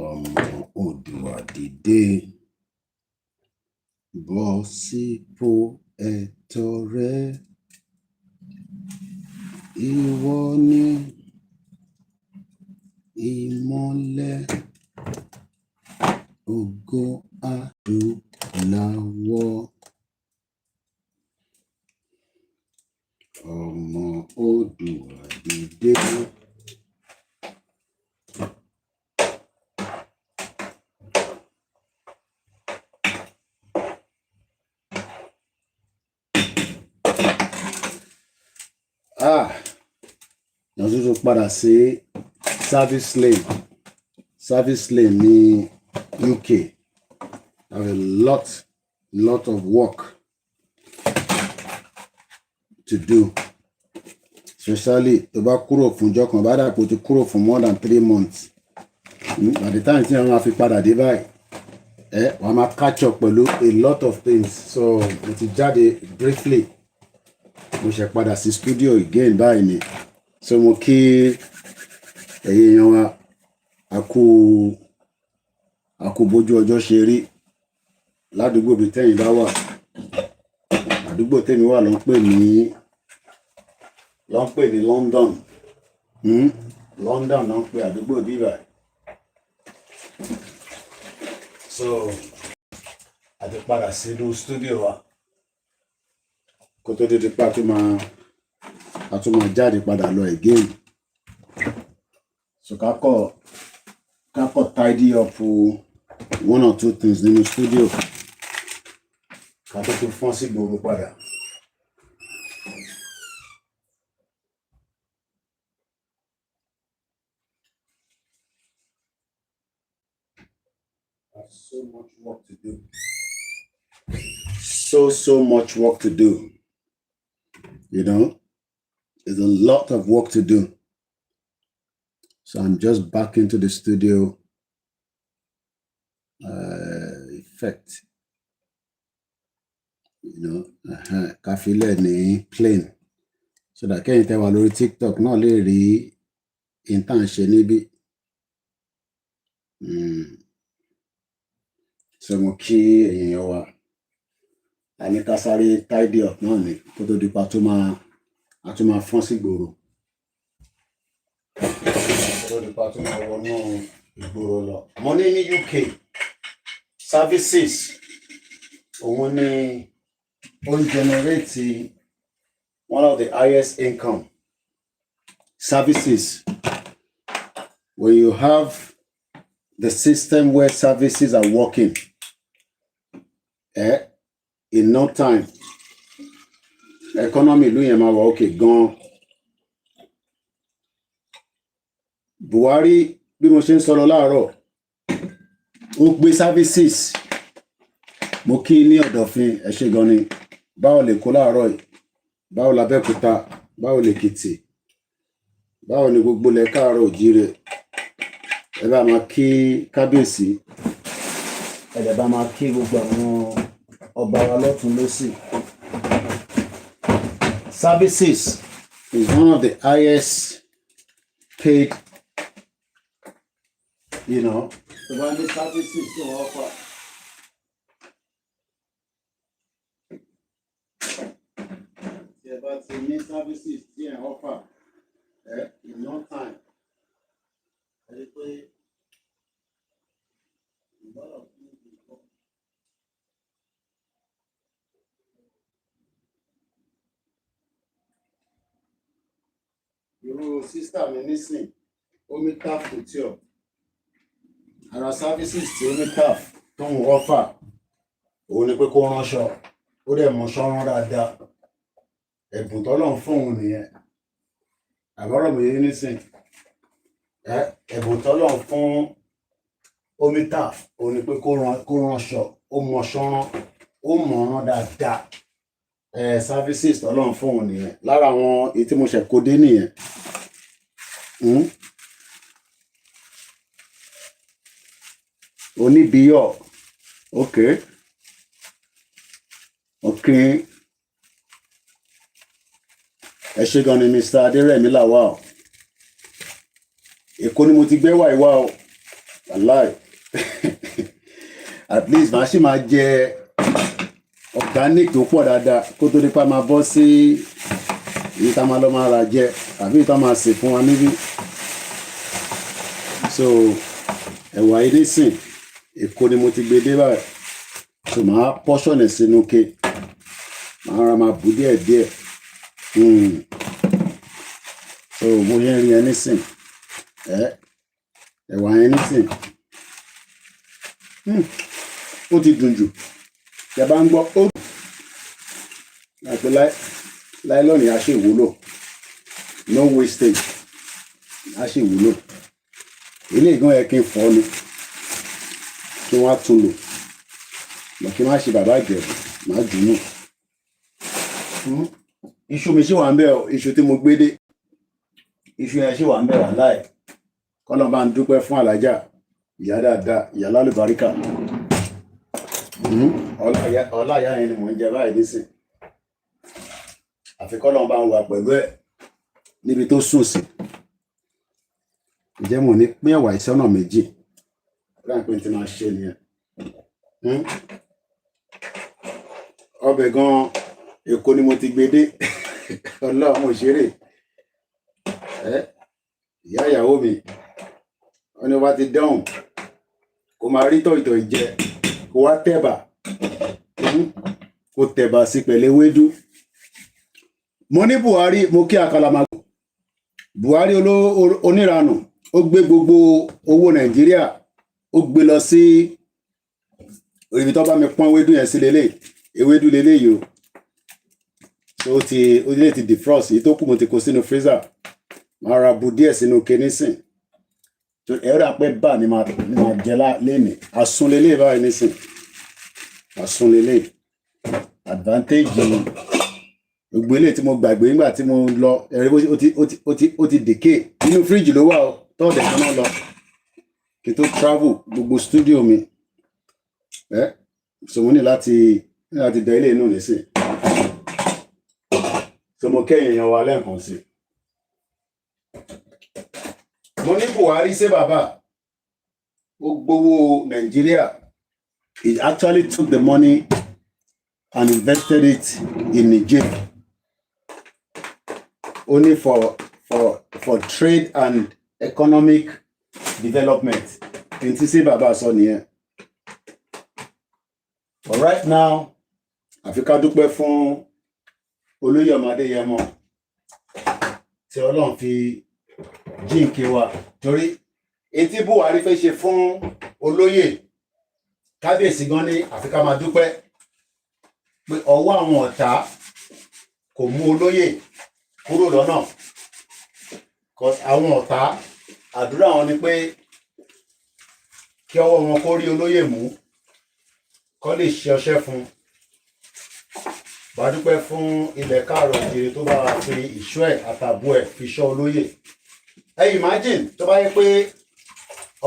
ọmọ Oòduà dìde bọ́ sípò ẹ̀tọ́ rẹ, ìwọ ni ìmọ́lẹ̀ ògo adúláwọ̀. Ọmọ Oòduà dìde. Wọ́n tún padà sí service lane ní UK. I have a lot of work to do, especially tó bá kúrò fún ọjọ́ kan, bá dàpọ̀ tó kúrò for more than 3 months. By the time tí wọ́n máa fi padà dé báyìí, wọ́n máa catch up pẹ̀lú a lot of things. So mo ti jáde briefly, mo ṣe padà sí studio again báyìí ni. So mo kí èèyàn wa àkú bójú ọjọ́ ṣe rí ládùúgbò bí tẹ́yìn bá wà. Àdúgbò tèmi wà ló ń pè ní London. London ló ń pè àdúgbò bí báyìí. So àti padà sínú studio wa kó tó dé pa tó máa jáde padà lọ again. So kákọ̀ tidy up 1 or 2 things nínú studio ká tó tún fọ́n sí gbogbo padà. So much work to do. So much work to do. You know, there's a lot of work to do. So I'm just back into the studio. Effect. You know, kafile ni plain. So that kẹ́yìn tẹ́ wà lórí TikTok náà lè rí intan ṣe níbí. So mo kí èèyàn wa. Àní ká sáré tidy up náà ni kó tó di pa tó máa fọ́n sí gbòòrò. Kó tó di pa tó máa wọnú ìgboro lọ. Mo ní UK services òun ni ó ń generate one of the highest income. Services, when you have the system where services are working, in no time, economy ìlú yẹn máa wà okay gan. Buhari bí mo ṣe ń sọ̀rọ̀ láàárọ̀, ó gbé services. Mo kí ní Ọ̀dọ̀fin ẹ ṣé gan ni. Báwo lè kó láàárọ̀ yìí? Báwo l'Abẹ́òkúta? Báwo l'Èkìtì? Báwo ni gbogbo lẹ káàárọ̀ òjíire? Ẹ bá máa kí kábíyèsí. Ẹ dẹ̀ bá máa kí gbogbo àwọn ọba wa lọ́tún lósì. Services is one of the highest paid, you know, the one services to offer. But the main services here offer in no time. Irú sísítà mi nísìn, omi tap kò tí ọ. Ara services tí omi tap tó ń offer, òun ni pé kó ránṣọ, ó dẹ̀ mọ̀ ṣọ́rán dáadáa. Ẹ̀bùn tọ́lọ́run fún òun nìyẹn. Àbọ̀rọ̀ mi yé nísìn. Ẹ̀bùn tọ́lọ́run fún omi tap, òun ni pé kó ránṣọ, ó mọ̀ ṣọ́rán, ó mọ̀ rán dáadáa. Services tọ́lọ́run fún òun nìyẹn. Lára àwọn èyí tí mo ṣẹ̀ kó dé nìyẹn. Oníbíyọ̀, okay. Ẹ ṣé gan ni Mr. Adérẹ̀mí Lawal. Èkó ni mo ti gbé wà ìwà o. wàláì at least màá sì máa jẹ organic tó pọ̀ dáadáa kó tó nípa máa bọ́ sí èyí tá máa lọ máa ra jẹ àbí èyí tá máa sè fún wa níbí. So ẹ̀wà yìí nísìn Èkó ni mo ti gbé dé báyìí, so màá portion ẹ̀ sínú ké, màá ra máa bù díẹ̀ díẹ̀. So mo yẹn rí ẹ nísìn ẹ̀wà yẹn nísìn ó ti dùn jù, tẹ bá ń gbọ́ ó àti láìlọ́ọ̀nì á ṣe ìwúlò, no wastage, á ṣe ìwúlò. Ilé ìgbọ́n yẹ kí n fọ́ ni kí wọ́n á tún lò mọ̀ kí n má ṣe bàbá ìjẹ̀bù má jù nù. Iṣu mi ṣì wà ń bẹ̀ ọ́, iṣu tí mo gbé dé iṣu yẹn ṣì wà ń bẹ̀ wà láì kọ́nà bá ń dúpẹ́ fún alájà ìyá dáadáa ìyá lálùbáríkà. Ọlá ìyá yẹn ni mò ń jẹ báyìí nísìn, àfi kọ́nà bá ń wà pẹ̀lú ẹ̀ níbi tó sùn sí. Ǹjẹ́ mo ní pín ẹ̀wà ìṣọ́nà méjì láìpẹ́ tí máa ṣe nìyẹn. Ọbẹ̀ gan Èkó ni mo ti gbé dé ọlọ́run òṣèré ìyá ìyàwó mi wọ́n ní wọ́n bá ti dáhùn kó máa rí tọ̀ìtọ̀ ìjẹ kó wá tẹ̀bà kó tẹ̀bà sí pẹ̀lú ewédú. Mo ní Buhari, mo kí àkàlàmàgbò Buhari oníranù, ó gbé gbogbo owó Nàìjíríà ó gbé lọ sí ibi tó bá mi pọ́n ewédú yẹn sí lélẹ̀, ewédú lélẹ̀ yìí o. So ó lè ti defrost, èyí tó kù mo ti kó sínú freezer, máa ra bu díẹ̀ sínú kenísìn. So ẹ̀rọ àpẹ́ bá ni máa jẹ lẹ́nìí, àsun lélẹ̀ báyìí nísìn, àsun lélẹ̀. Advantage gbogbo ilé tí mo gbàgbé nígbà tí mo lọ ẹ̀rí ó ti decay nínú fíríjì ló wà tọ́ọ̀dẹ̀ kan náà lọ kí tó travel gbogbo studio mi so mo ní láti dẹ ilé inú nísìn. So mo kẹ́yìn èèyàn wa lẹ́ẹ̀kan sí. Mo ní Buhari ṣe bàbá ó gbowó Nàìjíríà, he actually took the money and invested it in Niger, only for trade and economic development. N ti ṣe bàbá sọ nìyẹn. But right now, àfi ká dúpẹ́ fún Olóyèmí Adéyẹmọ tí Ọlọ́run fi jíǹkí wa, torí etí Buhari fẹ́ ṣe fún olóyè kábíyèsí gan ní àfi ká máa dúpẹ́ pé ọwọ́ àwọn ọ̀tá kò mú olóyè kúrò lọ́nà. Àwọn ọ̀tá àdúrà wọn ni pé kí ọwọ́ wọn kó rí olóyè mú kó lè ṣe ọṣẹ́ fún. Bá dúpẹ́ fún ilẹ̀ káàrọ̀ òjìrì tó bá fi ìṣọ́ ẹ̀ àtàbù ẹ̀ fi ṣọ́ olóyè. Imagine tó bá yẹ pé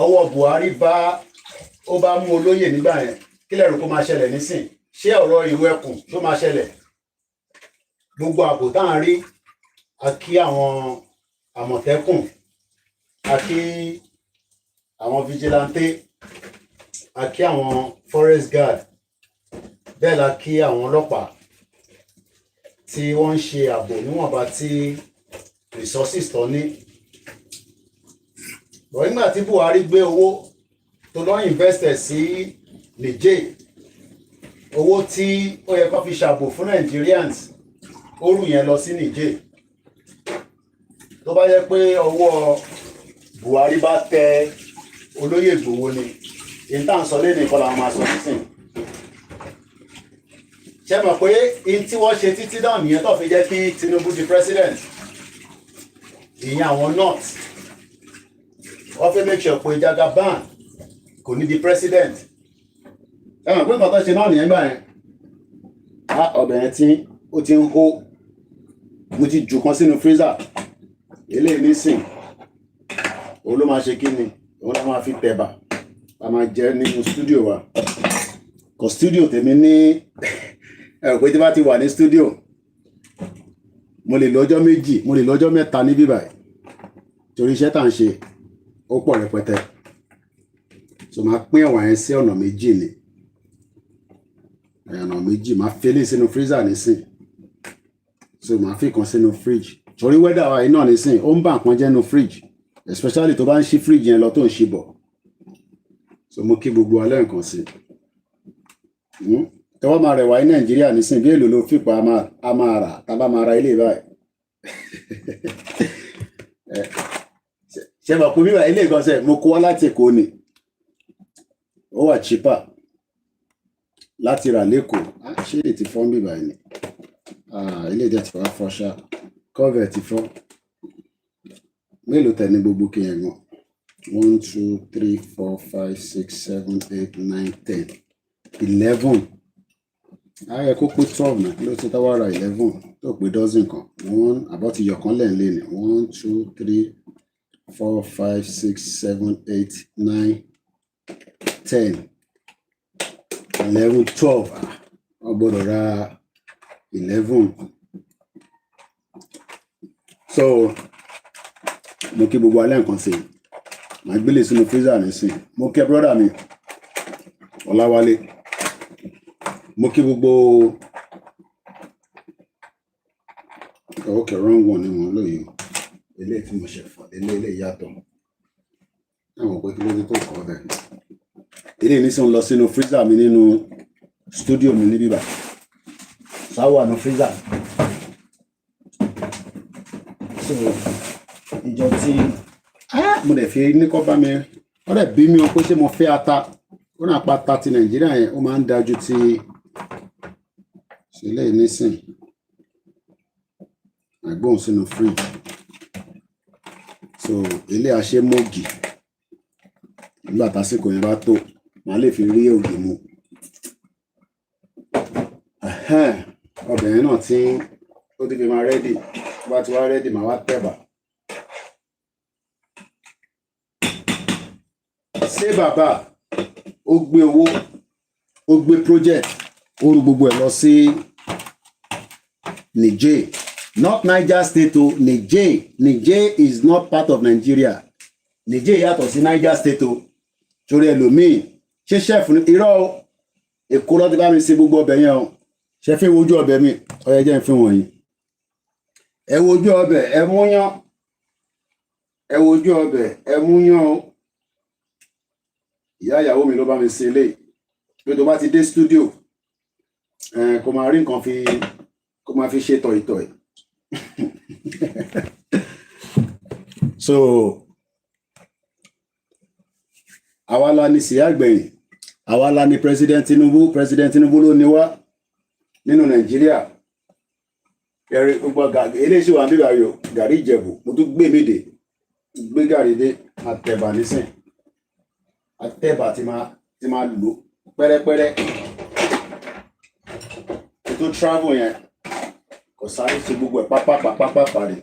ọwọ́ Buhari bá mú olóyè nígbà yẹn, kí lẹ rò kó máa ṣẹlẹ̀ nísìn? Ṣé ọ̀rọ̀ ìlú Ẹkùn tó máa ṣẹlẹ̀? Gbogbo ààbò tá à ń rí, a kí àwọn Àmọ̀tẹ́kùn, a kí àwọn vigilante, a kí àwọn forest guard, bẹ́ẹ̀ la kí àwọn ọlọ́pàá tí wọ́n ń ṣe ààbò níwọ̀nba tí resources tó ní. Bọ̀ nígbà tí Buhari gbé owó tó lọ invested sí Niger, owó tí ó yẹ kó fi ṣàbò fún Nigerians ó rù yẹn lọ sí Niger. Tó bá yẹ pé ọwọ́ Buhari bá tẹ olóyè Ìgbòho ni, ìta ń sọ lédè kọ́ làwọn máa sọ nísìn. Ṣé mọ̀ pé in tí wọ́n ṣe títí náà nìyẹn tó fi jẹ́ kí Tinubu di president? Ìyẹn àwọn north wọ́n fẹ́ make sure pé Jagaban kò ní di president. Ẹ mọ̀ pé nǹkan tó ṣe náà nìyẹn gbà yẹn. Ọbẹ̀ yẹn tí ó ti ń hó, mo ti jù kan sínú freezer. Eléyìí nísìn òun ló máa ṣe kí ni, òun ló máa fi tẹ̀bà a máa jẹ nínú studio wa. Kò studio tèmi ní ẹ̀rọ pé tí bá ti wà ní studio mo lè lọ́jọ́ méjì, mo lè lọ́jọ́ mẹ́ta ní bíbáyìí torí iṣẹ́ tá à ń ṣe ó pọ̀ rẹpẹtẹ. so máa pín ẹ̀wà yẹn sí ọ̀nà méjì ni ọ̀nà méjì máa fẹ́lẹ̀ sínú freezer nísìn so máa fi kan sínú fridge torí weather wa yìí náà nísìn ó ń bà nǹkan jẹ́ nínú fridge especially tó bá ń ṣí fridge yẹn lọ tó ń ṣí bọ̀ so mo kí gbogbo alẹ́ nǹkan sí tọwọ́ máa rẹwà ní Nàìjíríà nísìn bí èlò ló fìpá a máa rà tá bá máa ra ilé báyìí ṣe mọ̀ pé bíbá ilé ìgbọ̀nsẹ̀ mo kó wá láti Èkó ni ó wà cheaper láti rà lẹ́kọ̀ọ́ ṣé lè ti fọ́n bíbá ni ilé ìjẹ́ ti wá fọ́ ṣá cover ti fọ́ mélòó tẹ̀ ní gbogbo kí yẹn gan 1 2 3 4 5 6 7 8 9 10 11 ayẹ kó pé 12 náà ló ti táwa ra 11 tó pé dozen kan àbọ̀ ti yọ̀kan lẹ́ẹ̀lẹ́ ni 1 2 3 4 5 6 7 8 9 10 11 12 wọ́n gbọ́dọ̀ ra 11 so mo kí gbogbo alẹ́ nǹkan sí màá gbélé sínú freezer nísìn mo kí brọ́dà mi Ọláwálé mo kí gbogbo okay wrong one ni mo lóye eléyìí tí mo ṣe fọ eléyìí yàtọ̀ àwọn pé kí ló dé tó kọ́ bẹ́ẹ̀ eléyìí ní sọ lọ sínú freezer mi nínú studio mi níbí bá sáwà ní freezer so ìjọ tí mo dẹ̀ fi ní kọ́ bá mi wọ́n dẹ̀ bí mi o pé ṣé mo fẹ́ ata ó náà pa ata ti Nàìjíríà yẹn ó máa ń dájú ti sílẹ̀ nísìn àgbóhùn sínú fridge so ilé àṣẹ mọ́gì nígbà tásìkò yẹn bá tó màá lè fi rí ògì mu ọbẹ̀ yẹn náà tí ó ti fi máa rẹ́dì tó bá ti wá rẹ́dì màá wá tẹ̀bà ṣé bàbá ó gbé owó ó gbé project ó rú gbogbo ẹ̀ lọ sí Niger not Niger state o Niger is not part of Nigeria Niger yàtọ̀ sí Niger state o torí ẹlòmíì ṣé chef ní irọ́ Èkó ló ti bá mi ṣe gbogbo ọbẹ̀ yẹn o ṣe fi wojú ọbẹ̀ mi ọyẹ jẹ́ ìfín wọ̀nyí ẹ wojú ọbẹ̀ ẹ múyán ẹ wojú ọbẹ̀ ẹ múyán o ìyá ìyàwó mi ló bá mi ṣe eléyìí pé tó bá ti dé studio kó máa rí nǹkan fi kó máa fi ṣe tọ̀ìtọ̀ì so àwa la ní sí àgbẹ̀yìn àwa la ní President Tinubu ló ní wá nínú Nàìjíríà ẹ̀rí gbogbo eléyìí wà níbà yóò gàrí Ìjẹ̀bú mo tún gbé mi dé gbé gàrí dé àtẹ̀bà nísìn àtẹ̀bà tí máa lò pẹ́rẹ́pẹ́rẹ́ tó travel yẹn kò sáré ṣe gbogbo ẹ̀ pápá rẹ̀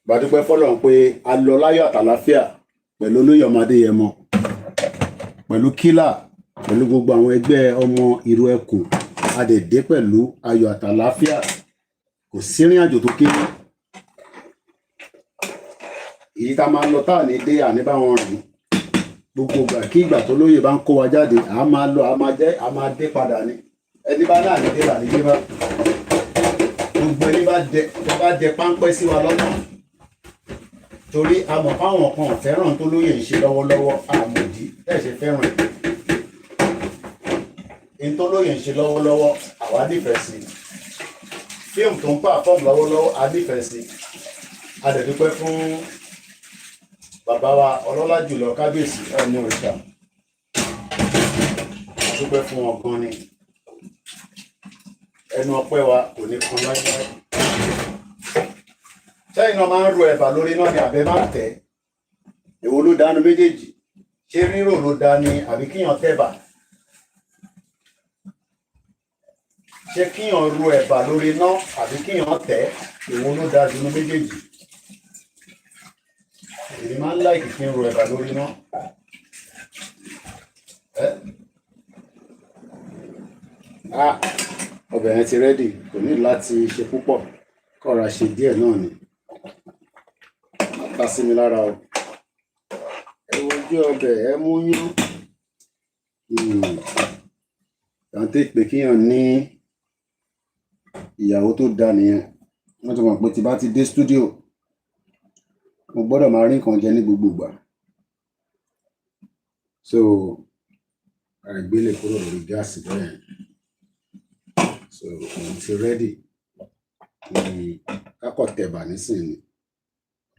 gbàdúpẹ́ fọ́lọ́run pé a lọ láyọ̀ àtàláfíà pẹ̀lú olóyè ọmọdé yẹn mọ́ pẹ̀lú kílà pẹ̀lú gbogbo àwọn ẹgbẹ́ ọmọ ìró ẹkùn adẹ̀dẹ́ pẹ̀lú ayọ̀ àtàláfíà kò sírìn àjò tó kéré èyí tá máa lọ táà ní dé àníbáwọn rìn gbogbo ìgbà kí ìgbà tó lóye bá ń kó wa jáde a máa lọ a máa dé padà ní ẹni bá náà ní dé là ní dé bá gbogbo ẹni bá dẹ páńpẹ́ sí wa lọ́nà torí a mọ̀ fáwọn kan fẹ́ràn tó lóye ń ṣe lọ́wọ́lọ́wọ́ àmọ̀dí ẹ̀ ṣe fẹ́ràn ẹ̀ tó lóye ń ṣe lọ́wọ́lọ́wọ́ àwa nífẹ̀ẹ́ sí fíìmù tó ń pàfọ́ọ̀mù lọ́wọ́lọ́wọ́ a nífẹ̀ẹ́ sí a dẹ̀ dúpẹ́ fún bàbá wa ọlọ́lá jùlọ kábíyèsí ẹni òrìṣà a dúpẹ́ fún wọn gan ni ẹnu ọpẹ́ wa kò ní kan láíláí sẹ́yìn náà máa ń ro ẹ̀bà lórí náà ni àbẹ́ máa ń tẹ̀ èwo ló dánú méjèèjì ṣé rírò ló dá ní àbí kíyàn tẹ̀bà ṣé kíyàn ro ẹ̀bà lórí náà àbí kíyàn tẹ̀ èwo ló dá dúnú méjèèjì èmi máa ń láìkì kí n ro ẹ̀bà lórí náà ọbẹ̀ yẹn ti rẹ́dì kò ní láti ṣe púpọ̀ kọ́ra ṣe díẹ̀ náà ni ta sí mi lára o ẹ wojú ọbẹ̀ ẹ mú yán Tàǹtí pé kíyàn ní ìyàwó tó dáa nìyẹn. Wọ́n ti mọ̀ pé tí bá ti dé studio mo gbọ́dọ̀ máa rí nǹkan jẹ ní gbogbo ìgbà. So àìgbélé kúrò lórí gáàsì bẹ́ẹ̀. So òun ti rẹ́dì. Kákọ̀ tẹ̀bà nísìnyí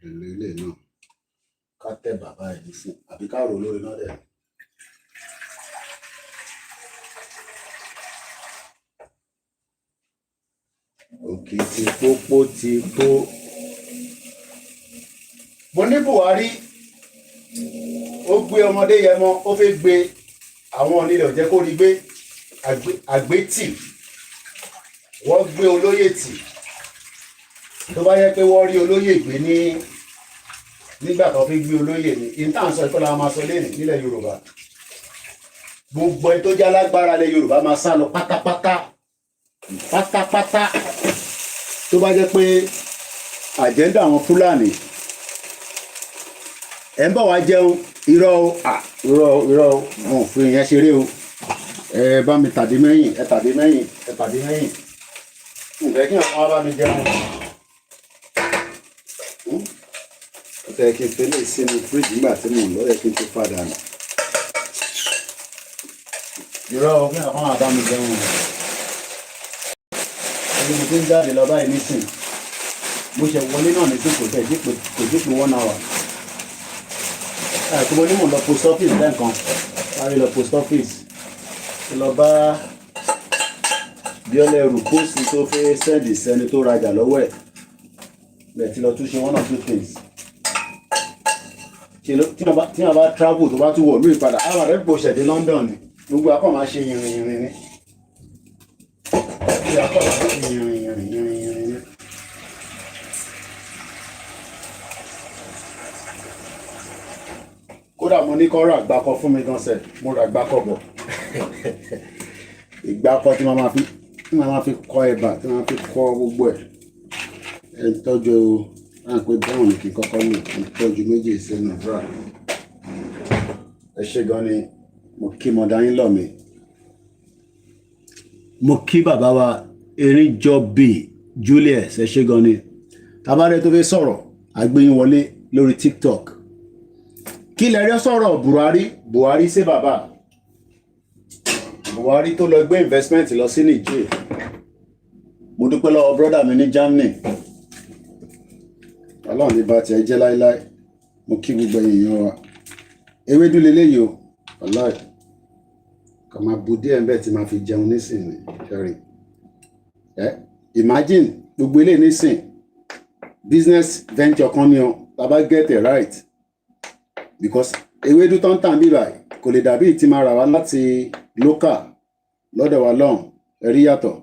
èlò ilé náà. Ká tẹ̀bà báyìí nísìnyí àbí ká rò lórí náà dẹ̀. Òkè ti pópó ti pó. Mo ní Buhari ó gbé ọmọdé yẹn mọ́, ó fẹ́ gbé àwọn onílẹ̀ ọ̀jẹ́ kó rí gbé àgbétì. Wọ́n gbé olóyè tì. Tó bá yẹ pé wọ́n rí olóyè gbé nígbà tó fi gbé olóyè ní ìtàn sọ ìkọlà máa sọ lẹ́nu nílẹ̀ Yorùbá. Gbogbo ẹ tó jẹ́ alágbára lẹ̀ Yorùbá máa sá lọ pátápátá. Tó bá jẹ́ pé àjẹ́ndà àwọn Fúlàní ẹ̀ ń bọ̀ wá jẹun irọ́ o wọn ò fi ìyẹn ṣeré o. Ẹ bá mi tàdé mẹ́yìn ǹfẹ́ kí àwọn wá bá mi jẹun. Ó tẹ́ kí n fi lè sínú fíríjì nígbà tí mò ń lọ yẹ kí n tó padà nù. Irọ́ o kí àwọn wá bá mi jẹun. Ẹni mo ti ń jáde lọ báyìí nísìn. Mo ṣe wọlé náà ní kò dípò 1 hour. Àìkú mo ní mò ń lọ post office lẹ́ǹkan. Lárí lọ post office. Lọ bá Bíọ́lá ẹrù pósì tó fẹ́ sẹ́ndì sẹ́ni tó rajà lọ́wọ́ ẹ̀. Bẹ́ẹ̀ ti lọ tún ṣe 1 or 2 things. Tí wọ́n bá travel tó bá tún wọ̀ lórí ìpadà, àwọn àrẹ́ gbò ṣẹ̀dé London ni. Gbogbo akọ́ máa ṣe yìnrìn ni. Akọ́ máa ṣe yìnrìn ni. Kódà mo ní kọ́ ra àgbákọ fún mi gan sẹ̀, mo ra àgbákọ bọ̀. Ìgbákọ tí wọ́n máa fi kọ́ ẹ̀bà, tí wọ́n máa fi kọ́ gbogbo ẹ̀. Ẹ ń tọ́jú pé brown kì í kọ́kọ́ lò, ẹ ń tọ́jú méjì sínú bra. Ẹ ṣé gan ni mo kí mọ̀dá yín lọ̀ mí. Mo kí bàbá wa Erinjọbí Julius, ẹ ṣé gan ni. Tabarẹ́ tó fẹ́ sọ̀rọ̀ àgbéyìn wọlé lórí TikTok. Kí lẹ rí sọ̀rọ̀ Buhari ṣe bàbá. Buhari tó lọ gbé investment lọ sí Niger. Mo dúpẹ́ lọ́wọ́ brọ́dà mi ní Germany. Ọlọ́run ní bá tiẹ̀ jẹ́ láíláí. Mo kí gbogbo èèyàn wa. Ewédú leléyìí o, wàláì. Kò máa bu díẹ̀ ńbẹ̀ tí máa fi jẹun nísìnyí, ṣẹ́rí. Imagine gbogbo ilé nísìn. Business venture kan ni o, bàbá get it right. Because ewédú tó ń tàn bí báyìí kò lè dàbí tí máa rà wá láti local lọ́dọ̀ wa lọ́hùn ẹ̀rí yàtọ̀.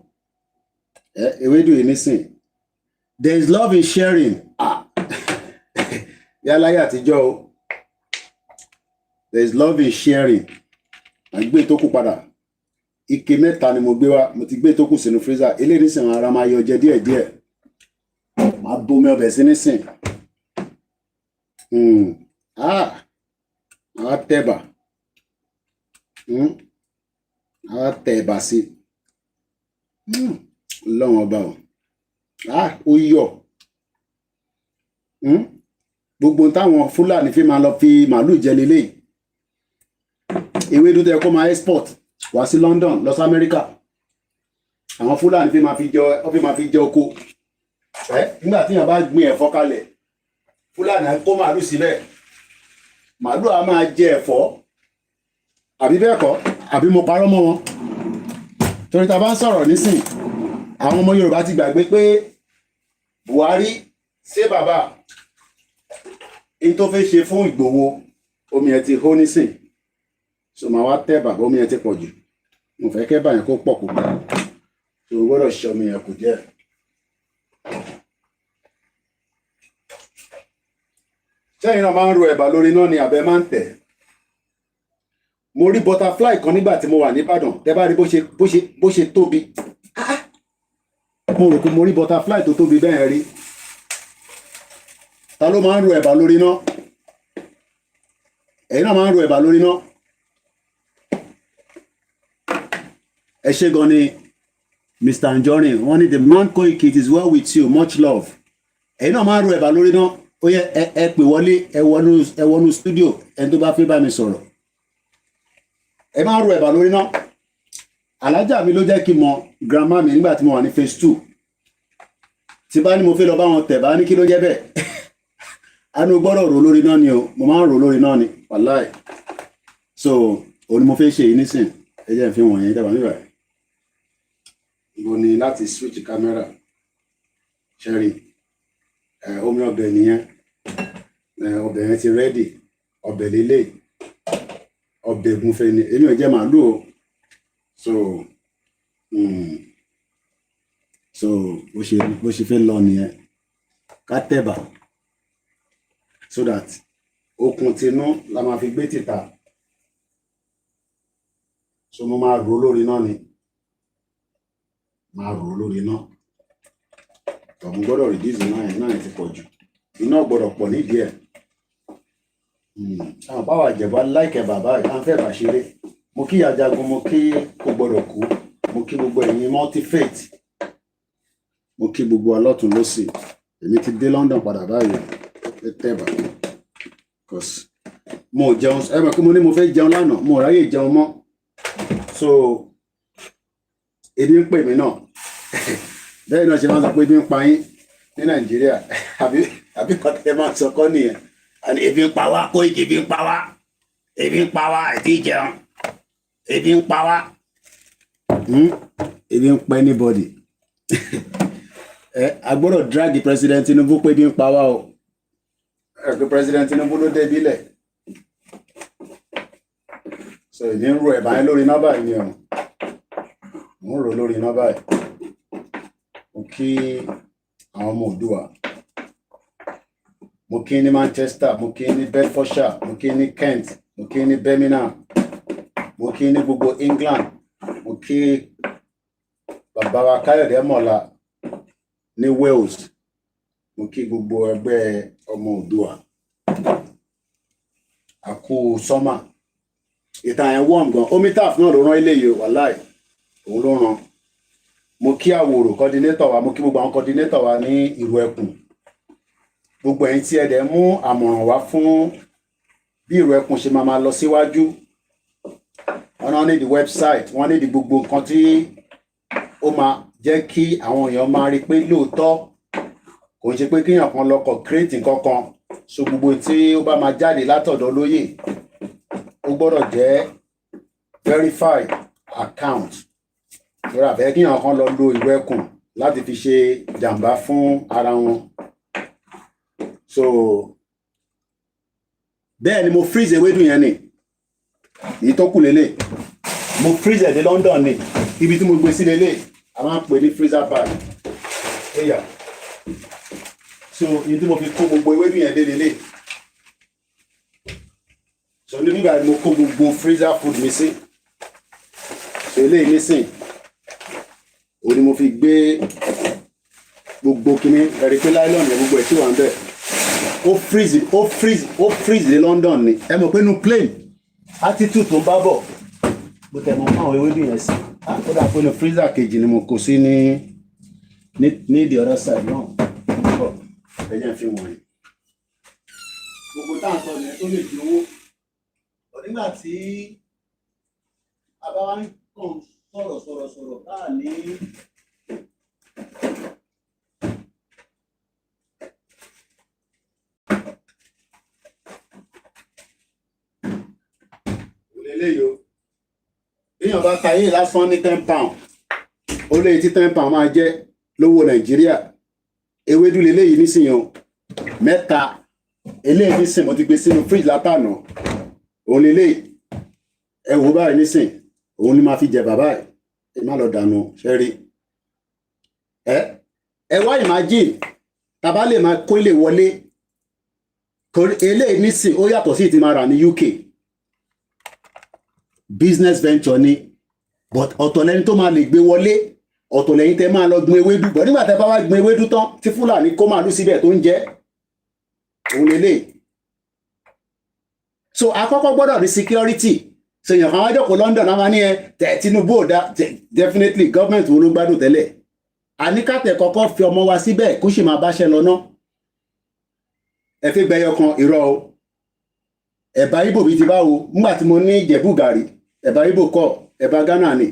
Ewédú yìí nísìn. There is love in sharing. Yálàyé àtijọ́ o. There is love in sharing. À ń gbé tó kù padà. Ike 3 ni mo gbé wá, mo ti gbé tó kù sínú freezer. Eléyìí nísìn ara máa yọ jẹ díẹ̀díẹ̀. Máa bomi ọbẹ̀ sí nísìn. Àá tẹ̀bà. Àá tẹ̀bà sí. Ọlọ́run ọba o. Ó yọ̀. Gbogbo táwọn Fúlàní fi máa lọ fi màálù jẹ leléyìí. Ewédú tẹ́ kó máa export wá sí London lọ sí Amẹ́ríkà. Àwọn Fúlàní fi máa fi jẹ oko. Nígbà tí èèyàn bá gbin ẹ̀fọ́ kalẹ̀, Fúlàní á kó màálù síbẹ̀. Màálù á máa jẹ ẹ̀fọ́. Àbí bẹ́ẹ̀ kọ́? Àbí mo parọ́ mọ́ wọn? Torí ta bá ń sọ̀rọ̀ nísìn, àwọn ọmọ Yorùbá ti gbàgbé pé Buhari ṣé bàbá in tó fẹ́ ṣe fún Ìgbòho omi ẹ̀ ti hó nísìn. So máa wá tẹ́ bàbá omi ẹ̀ ti pọ̀ jù. Mo fẹ́ kẹ́ báyẹn kó pọ̀ púpọ̀. So o gbọ́dọ̀ ṣe omi ẹ̀ kù díẹ̀. Sẹ́yìn náà máa ń ro ẹ̀bà lórí náà ni àbẹ́ máa ń tẹ̀. Mo rí butterfly kan nígbà tí mo wà ní Ìbàdàn. Tẹ́ bá rí bó ṣe tóbi. Mo rò pé mo rí butterfly tó tóbi bẹ́ẹ̀ rí. Ta ló máa ń ro ẹ̀bà lórí náà? Ẹ̀yin náà máa ń ro ẹ̀bà lórí náà. ṣé gan ni Mr. Anjorin wọ́n ní the man Koiki, it is well with you, much love. Ẹ̀yin náà máa ń ro ẹ̀bà lórí náà ó yẹ ẹ pè wọlé ẹ wọnú studio ẹni tó bá fẹ́ bá mi sọ̀rọ̀ ẹ máa ń ro ẹ̀bà lórí náà. Alájà mi ló jẹ́ kí n mọ grandma mi nígbà tí mo wà ní phase 2 tí bá ní mo fẹ́ lọ bá wọn tẹ̀ bá ní kí ló jẹ́ bẹ́ẹ̀ àánú gbọ́dọ̀ rò lórí náà ni o mo máa ń rò lórí náà ni wàláì. So òun ni mo fẹ́ ṣe yìí nísìn ẹ jẹ́ n fi wọ̀nyẹn dábàá níbà ìbò ni láti switch camera ṣẹ́rí omi ọbẹ̀ nìyẹn ọbẹ̀ yẹn ti rẹ́dì ọbẹ̀ lélẹ̀ ọbẹ̀ gúnfẹ́ ni èmi ò jẹ́ màálù o so bó ṣe fẹ́ lọ nìyẹn ká tẹ̀bà so that okùn tinú la máa fi gbé tìta so mo máa rò lórí náà ni máa rò lórí náà tọ̀hún gbọ́dọ̀ reduce náà ti pọ̀ jù iná gbọ́dọ̀ pọ̀ nídìí ẹ̀ àwọn báwa jẹ̀bá láìkẹ́ bàbá à ń fẹ́ bá ṣeré mo kí Ajagun mo kí kò gbọ́dọ̀ kú mo kí gbogbo ẹ̀yin multi-faith mo kí gbogbo alọ́tún lọ́sì èmi ti dé London padà báyìí ẹ tẹ́bà cause mo jẹun ẹ mọ̀ pé mo ní mo fẹ́ jẹun lánàá mo ráyè jẹun mọ́ so ebi ń pè mí náà bẹ́ẹ̀ náà ṣe máa ń sọ pé ebi ń pa yín ní Nàìjíríà àbí kọ́tẹ́ máa ń sọ kọ́ nìyẹn àní ebi ń pa wá Koiki ebi ń pa wá ebi ń pa wá àti jẹun ebi ń pa wá ebi ń pa anybody a gbọ́dọ̀ drag President Tinubu pé ebi ń pa wá o pé President Tinubu ló dé bílẹ̀ so èmi ń ro ẹ̀bà yẹn lórí nọ́bà yìí ni ọ̀hún mo ń rò lórí nọ́bà yìí mo kí àwọn ọmọ Oòduà mo kí ní Manchester mo kí ní Bedfordshire mo kí ní Kent mo kí ní Birmingham mo kí ní gbogbo England mo kí bàbá wa Káyọ̀dé Mọ̀lá ní Wales mo kí gbogbo ẹgbẹ́ ọmọ Oòduà àkú sọ́mà ìtàn ẹ̀ wọ́n gan omitaf náà ló rán ilé yìí wàláì òun ló rán mo kí àwòrò coordinator wa mo kí gbogbo àwọn coordinator wa ní ìlú Ẹkùn gbogbo ẹ̀yin tí ẹ dẹ̀ mú àmọ̀ràn wá fún bí ìlú Ẹkùn ṣe máa lọ síwájú wọn náà ní the website wọn ní the gbogbo nǹkan tí ó máa jẹ́ kí àwọn èèyàn máa rí pé lóòótọ́ kò ń ṣe pé kíyàn kan lọ́kọ̀ create nǹkan kan so gbogbo tí ó bá máa jáde látọ̀dọ̀ olóyè ó gbọ́dọ̀ jẹ́ verified account lórí àfẹ́ kíyàn kan lọ lo ìlú Ẹkùn láti fi ṣe jàǹbá fún ara wọn so bẹ́ẹ̀ ni mo freeze ewédú yẹn ni èyí tó kù lélẹ̀ mo freeze ẹ̀ dé London ni ibi tí mo gbé sí lélẹ̀ a máa ń pè ní freezer bag ẹ̀yà so ibi tí mo fi kó gbogbo ewédú yẹn dé lélẹ̀ so ní nígbà tí mo kó gbogbo freezer food mi sí so eléyìí nísìn òun ni mo fi gbé gbogbo kíní ẹ̀rí pé láìlọ́ọ̀nù yẹn gbogbo ẹ̀ tí wà ń bẹ̀ ó freeze dé London ni ẹ mọ̀ pé inú plane attitude tó ń bá bọ̀ bó tẹ̀ mọ́ àwọn ewédú yẹn sí ó dà pé inú freezer kejì ni mo kó sí ní the other side náà bọ̀ ẹ jẹ́ fi wọ̀nyí gbogbo táwọn sọ yẹn tó lè di owó nígbà tí a bá wá ń kàn sọ̀rọ̀ káà ní eléyìí o èèyàn bá ta yé lásán ní £10 ó lè tí £10 máa jẹ́ lówó Nàìjíríà ewédú leléyìí nísìnyí o mẹ́ta eléyìí nísìn mo ti gbé sínú fridge látànà òun leléyìí ẹ wò báyìí nísìn òun ni máa fi jẹ bàbá ẹ má lọ dànù ṣẹ́rí ẹ wá imagine tàbá lè máa kó ilé wọlé eléyìí nísìn ó yàtọ̀ sí ti máa rà ní UK business venture ni but ọ̀tọ̀ lẹni tó máa lè gbé wọlé ọ̀tọ̀ lẹ́yìn tẹ́ máa lọ gbin ewédú bọ̀ nígbà tẹ́ bá wá gbin ewédú tán tí Fúlàní kó màálù síbẹ̀ tó ń jẹ òun lélẹ̀ so àkọ́kọ́ gbọ́dọ̀ ní security so èèyàn kan wá jókòó London náà máa ní Tinubu ò dá definitely government wo ló gbádùn tẹ́lẹ̀ àníkàtẹ̀ kọ́kọ́ fi ọmọ wa síbẹ̀ kó sì máa báṣẹ́ lọ ná ẹ fi gbẹyọ kan irọ́ o ẹ̀bà Ìgbò bíi ti báwo nígbà tí mo ní Ìjẹ̀bú gàrí ẹ̀bà Ìgbò kọ́ ẹ̀bà Ghana ni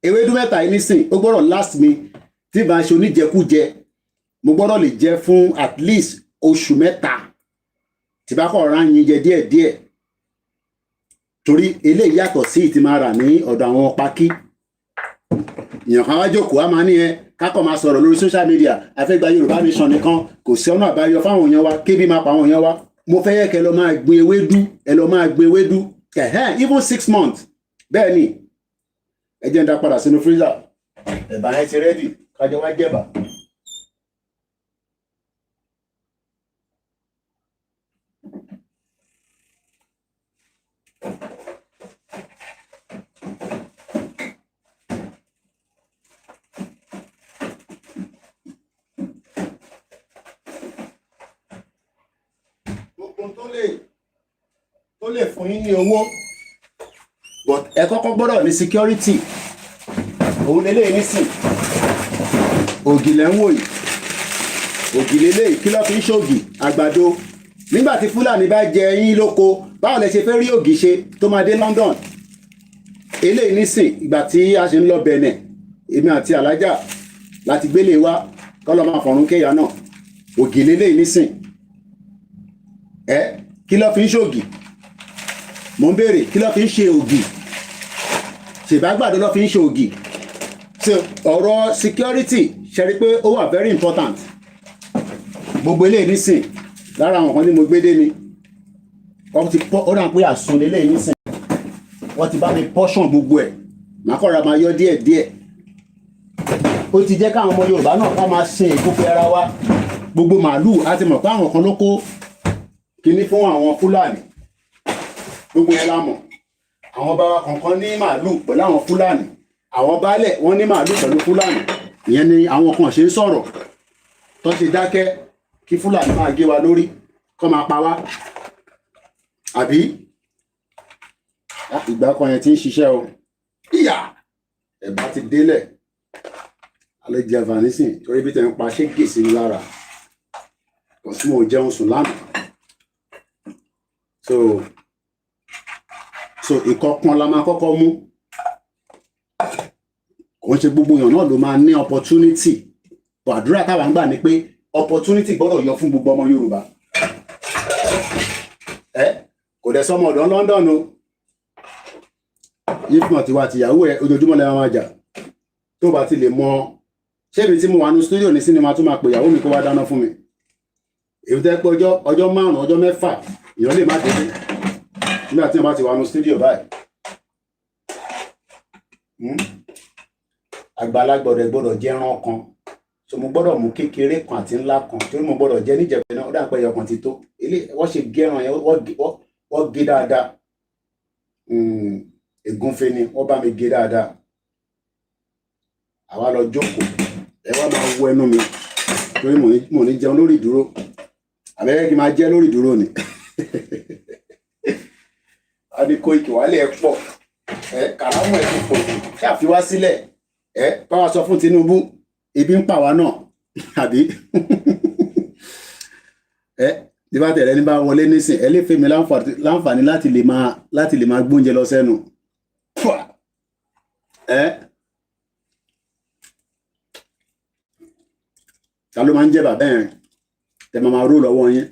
ewédú mẹ́ta yìí nísìn ó gbọ́dọ̀ last mi tí bá ń ṣe oníjẹkújẹ mo gbọ́dọ̀ lè jẹ fún at least oṣù mẹ́ta tí bá kọ̀ ra yin jẹ díẹ̀díẹ̀ torí eléyìí yàtọ̀ sí ìtì máa rà ní ọ̀dọ̀ àwọn pákí èèyàn kan wá jókòó á máa ní kákọ̀ máa sọ̀rọ̀ lórí social media afẹ́gbà Yorùbá nation nìkan kò sí ọ̀nà àbáyọ fáwọn èèyàn wa kébí máa pa àwọn èèyàn wa mo fẹ́ yẹ kẹ́ lọ máa gbin ewédú ẹ lọ máa gbin ewédú even 6 months bẹ́ẹ̀ ni ẹ jẹ́ ń dá padà sínú freezer ẹ̀bà yẹn ti rẹ́dì kájọ wá jẹ̀bà. tó lè fún yín ní owó but ẹ kọ́kọ́ gbọ́dọ̀ ní security òun lélẹ́yìn nísìn ògì lẹ́ ń wò yìí ògì lélẹ́yìn kí ló fi ń ṣògì àgbàdo nígbà tí Fúlàní bá jẹ yín lóko báwo lẹ ṣe fẹ́ rí ògì ṣe tó máa dé London eléyìí nísìn ìgbà tí a ṣe ń lọ Benin èmi àti alájà láti gbélé wa kọ́lọ́ máa fọ̀rún kéèyàn náà ògì lélẹ́yìn nísìn kí ló fi ń ṣògì mo ń béèrè kí ló fi ń ṣe ògì ṣèbágbàdo ló fi ń ṣe ògì so ọ̀rọ̀ security ṣe rí pé ó wà very important gbogbo eléyìí nísìn lára àwọn kan ní mo gbé dé ni wọ́n ti pọ́ ó dà pé àsun eléyìí nísìn wọ́n ti bá mi portion gbogbo ẹ̀ màá kọ́ra máa yọ díẹ̀ díẹ̀ ó ti jẹ́ káwọn ọmọ Yorùbá náà kọ́ máa ṣe ìkókè ara wa gbogbo màálù á ti mọ̀ pé àwọn kan ló kó kíní fún àwọn Fúlàní gbogbo yẹn lámọ̀ àwọn bàbá kọ̀ọ̀kan ní màálù pẹ̀lú àwọn Fúlàní àwọn baálẹ̀ wọ́n ní màálù pẹ̀lú Fúlàní ìyẹn ni àwọn kan ṣe ń sọ̀rọ̀ tó ṣe dákẹ́ kí Fúlàní máa gé wa lórí kó máa pa wá àbí ìgbà kan yẹn ti ń ṣiṣẹ́ o ìyá ẹ̀bá ti délẹ̀ alẹ́ jẹ vanisìn torí bí tẹ̀ ń pa ṣé gèsè ní lára kò sí mo jẹun sùn lánàá so ìkọ̀kan la máa kọ́kọ́ mú kò ń ṣe gbogbo èèyàn náà ló máa ní opportunity bọ̀ àdúrà táwa ń gbà ni pé opportunity gbọ́dọ̀ yọ fún gbogbo ọmọ Yorùbá kò dẹ̀ sọmọ ọ̀dọ́ London o if not ìwà àtìyàwó ẹ ojoojúmọ́ lẹ́wọ̀n máa jà tó bá ti lè mọ ṣébi tí mo wà ní studio ní sinimá tó máa pè ìyàwó mi kó wá dáná fún mi èyí tẹ́ pé ọjọ́ 5 ọjọ́ 6 èèyàn lè má délé nígbà tí wọ́n bá ti wà ní studio báyìí àgbàlagbà rẹ̀ gbọ́dọ̀ jẹ́ ẹran kan so mo gbọ́dọ̀ mú kékeré kan àti ńlá kan torí mo gbọ́dọ̀ jẹ́ níjẹ̀bẹ̀ náà ó dà pé ẹyọ kan ti tó wọ́n ṣe gé ẹran yẹn wọ́n gé dáadáa ègúnfe ni wọ́n bá mi gé dáadáa àwa lọ jókòó ẹ wá máa wọ ẹnu mi torí mo ní jẹun lórí ìdúró àbẹ́rẹ́ kí n máa jẹ́ lórí ìdúró ni a ní Koiki wálé ẹ pọ̀ kàrámù ẹ ti pọ̀ kí àfiwá sílẹ̀ báwa sọ fún Tinubu ebi ń pa wá náà àbí tí bá tẹ̀lé ní bá wọlé nísìn ẹ lè fẹ́ mi láǹfààní láti lè máa gbóúnjẹ lọ sẹ́nu ta ló máa ń jẹ bàbá ẹ̀ tẹ máa ró lọ́wọ́ yín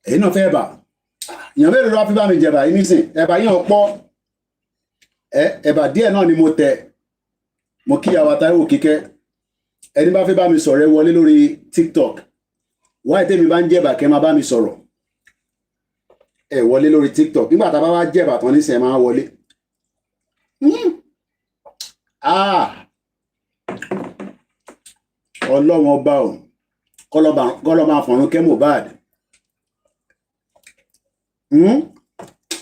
èyí náà fẹ́ bà èèyàn mélòó ló wá fi bá mi jẹ̀bà yín nísìn ẹ̀bà yín ọ̀pọ̀ ẹ̀bà díẹ̀ náà ni mo tẹ̀ mo kí àwa Táíwò Kíkẹ́ ẹni bá fẹ́ bá mi sọ̀rọ̀ ẹ wọlé lórí TikTok wáyé tèmi bá ń jẹ̀bà kẹ́ máa bá mi sọ̀rọ̀ ẹ wọlé lórí TikTok nígbà tá a bá wá jẹ̀bà tán nísìn ẹ máa wọlé ọlọ́run ọba ò kọ́lọ́ba àfọ̀rún kẹ́ Mohbad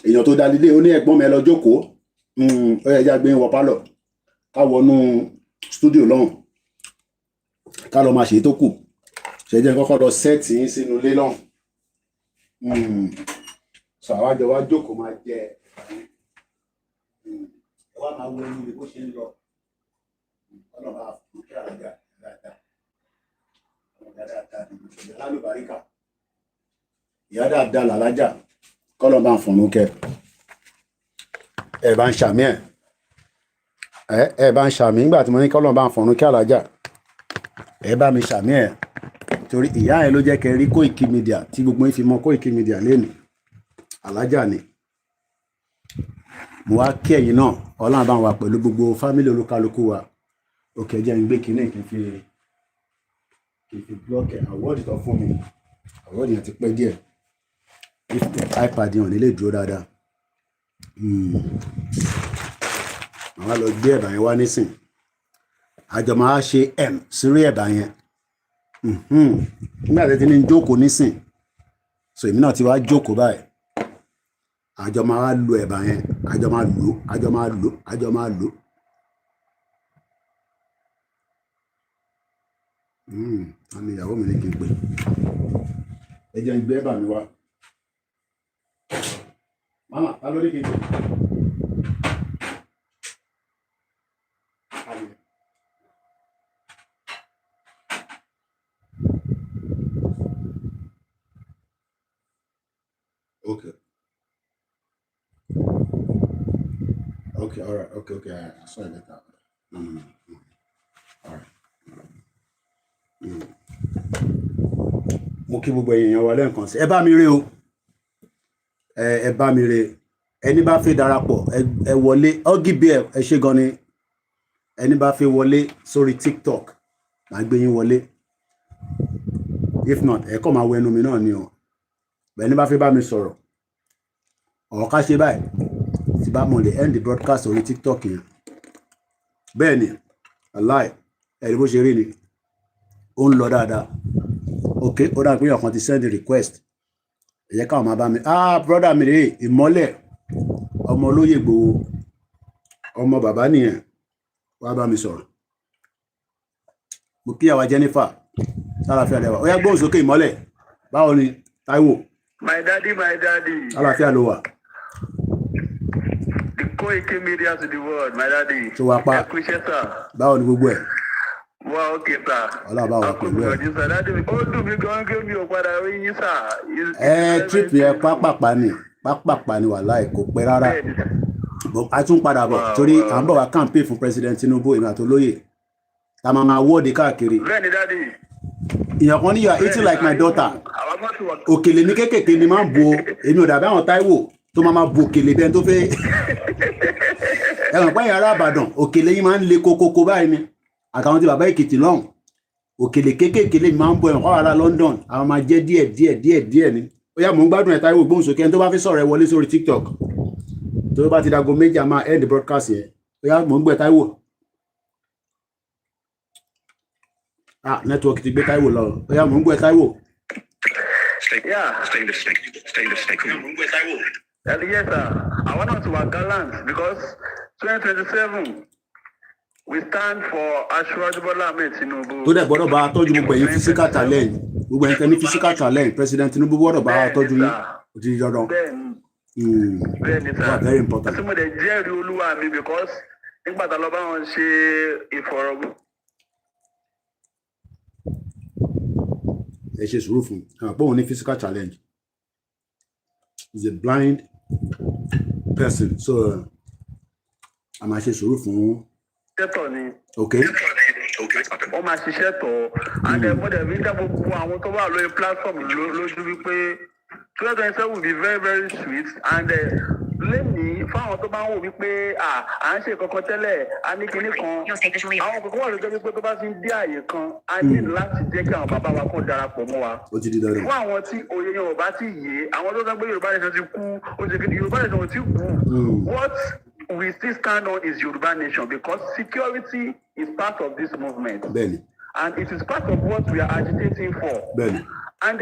èèyàn tó dalílé ó ní ẹ̀gbọ́n mi ẹ lọ jókòó ó yẹ já gbé wọ pálọ̀ ká wọnú stúdíò lọ́hùn ká lọ máa ṣe tó kù ṣe jẹ́ kọ́kọ́ lọ sẹ́ẹ̀tì yín sínú ilé lọ́hùn So àwa jọ wá jókòó máa jẹ wá máa wo ní bó ṣe ń lọ ọlọ́ba àfọ̀nkẹ́ àlájà dáadáa ìyá lálùbáríkà ìyá dáadáa làlájà kọ́lọ́ba àfọ̀nkẹ́ ẹ̀ bá ń ṣàmì ẹ̀ bá ń ṣàmì nígbà tí mo ní kọ́lọ́ba àfọ̀nkẹ́ àlájà ẹ̀ bá mi ṣàmì ẹ̀ torí ìyá ẹ̀ ló jẹ́ kẹ́ rí Koikimedia tí gbogbo yín fi mọ Koikimedia lẹ́nu alájà ni mo wá kí ẹ̀yin náà ọlọ́run bá wà pẹ̀lú gbogbo fámílì olúkálukú wa òkè jẹ́ ń gbé kinní kí n fi blọ́ọ̀kì àwọ́dì tó fún mi àwọ́dì yẹn ti pẹ́ díẹ̀ ipad yẹn ò ní lè dúró dáadáa màá lọ gbé ẹ̀bà yẹn wá nísìn àjọ máa ṣe sírí ẹ̀bà yẹn nígbà tí ní jókòó nísìn so èmi náà ti wá jókòó báyìí àjọ máa lo ẹ̀bà yẹn àjọ máa lò àmì ìyàwó mi ní kí n pè ẹ jẹ́ ń gbé ẹ̀bà mi wá mama ta ló ní kí n pè okay all right okay I saw it later all right mo kí gbogbo èèyàn wa lẹ́ẹ̀kan sí ẹ bá mi rí o ẹ bá mi rí ẹni bá fẹ́ darapọ̀ ẹ wọlé ọgìbí ẹ ṣe gan ni ẹni bá fẹ́ wọlé sórí TikTok máa gbé yín wọlé if not ẹ kọ́ máa wọ ẹnu mi náà ni o ẹni bá fẹ́ bá mi sọ̀rọ̀ ọ̀ká ṣe báyìí tí bá mọ̀ lè end the broadcast orí TikTok yẹn bẹ́ẹ̀ ni aláì ẹ̀rí bó ṣe rí ni ó ń lọ dáadáa ok ó dà pé ọ̀kan ti send request ẹ̀yẹ káwọn máa bá mi brother mi rèé ìmọ́lẹ̀ ọmọ olóyè Ìgbòho ọmọ bàbá nìyẹn wá bá mi sọ̀rọ̀ mo kí àwa Jennifer sálàfíà lẹ́wà ó yá gbóhùn sókè ìmọ́lẹ̀ báwo ni Táíwò my daddy sálàfíà ló wà. The Koikimedia to the world, my daddy. So wá pa báwo ni gbogbo ẹ̀. Wá okay sir. Ọlọ́ba wà pẹ̀lú ẹ̀. Ó dùn mí gan gé mi ò padà rí yín sir. Trip yẹn pápápá ni wàláì kò pẹ́ rárá. A tún padà bọ̀ torí à ń bọ̀ wá campaign fún President Tinubu èmi àtolóyè. Ta máa wọ́ọ̀dì káàkiri. Bẹ́ẹ̀ni daddy. Ìyàn kan ní you are eating like my daughter. Òkèlè ní kékèké ni máa ń bo èmi ò dàbí àwọn Táíwò tó máa bo òkèlè bẹ́ẹ̀ tó fẹ́. Ẹ̀wọ̀n pẹ́yìn ará Ìbàdàn òkèlè yìí máa ń le kókókó báyìí ni. Àtàwọn tí bàbá Èkìtì lọ́hùn òkèlè kékèké lè máa ń bọ ẹ̀wọ̀n ará London àwọn máa jẹ́ díẹ̀ ni. Ó yá mò ń gbádùn ẹ̀ Táíwò gbóhùn sókè ẹni tó bá fẹ́ sọ̀rọ̀ ẹ wọlé sórí TikTok. Tó bá ti dago méjì a máa end broadcast yẹn. Ó yá mò ń gbé Táíwò. Network ti gbé Táíwò lọ. Ó yá mò ń gbé Táíwò. Yes, sir. I want us to work gallant because 2027 we stand for Aṣíwájú Bọ́lá Ahmed Tinubu. Tó dẹ̀ gbọ́dọ̀ bá a tọ́jú gbogbo ẹ̀yin physical talent. Gbogbo ẹ̀yin tẹ́ni physical talent. President Tinubu gbọ́dọ̀ bá a tọ́jú yín. Ó ti di dandan. Bẹ́ẹ̀ni sir. Very important. Àti mo dẹ̀ jẹ́rìí Olúwa mi because nígbà tá a lọ bá wọn ṣe ìfọ̀rọ̀wérọ̀. Ẹ ṣe sùúrù fún un. Àpò òun ní physical challenge. He's a blind person. So, a máa ṣe sùúrù fún. Tẹ́tọ̀ ni. Okay. Wọ́n máa ṣiṣẹ́ tọ̀. And then mo dẹ̀ fi dá gbogbo àwọn tó wà lórí platform lójú wípé 2027 will be very very sweet and lẹ́nìí fáwọn tó bá ń wò wípé à ń ṣe kankan tẹ́lẹ̀ a ní kinní kan àwọn kankan wà lójọ́ wípé tó bá ti ń dé àyè kan a ní láti jẹ́ kí àwọn bàbá wa kó darapọ̀ mọ́ wa. Ó ti di dandan. Fún àwọn tí òye yẹn ò bá ti yé àwọn tó sọ pé Yorùbá nation ti kú ó ti kí Yorùbá nation ti kú. What we still stand on is Yorùbá nation because security is part of this movement. Bẹ́ẹ̀ni. And it is part of what we are agitating for. Bẹ́ẹ̀ni. And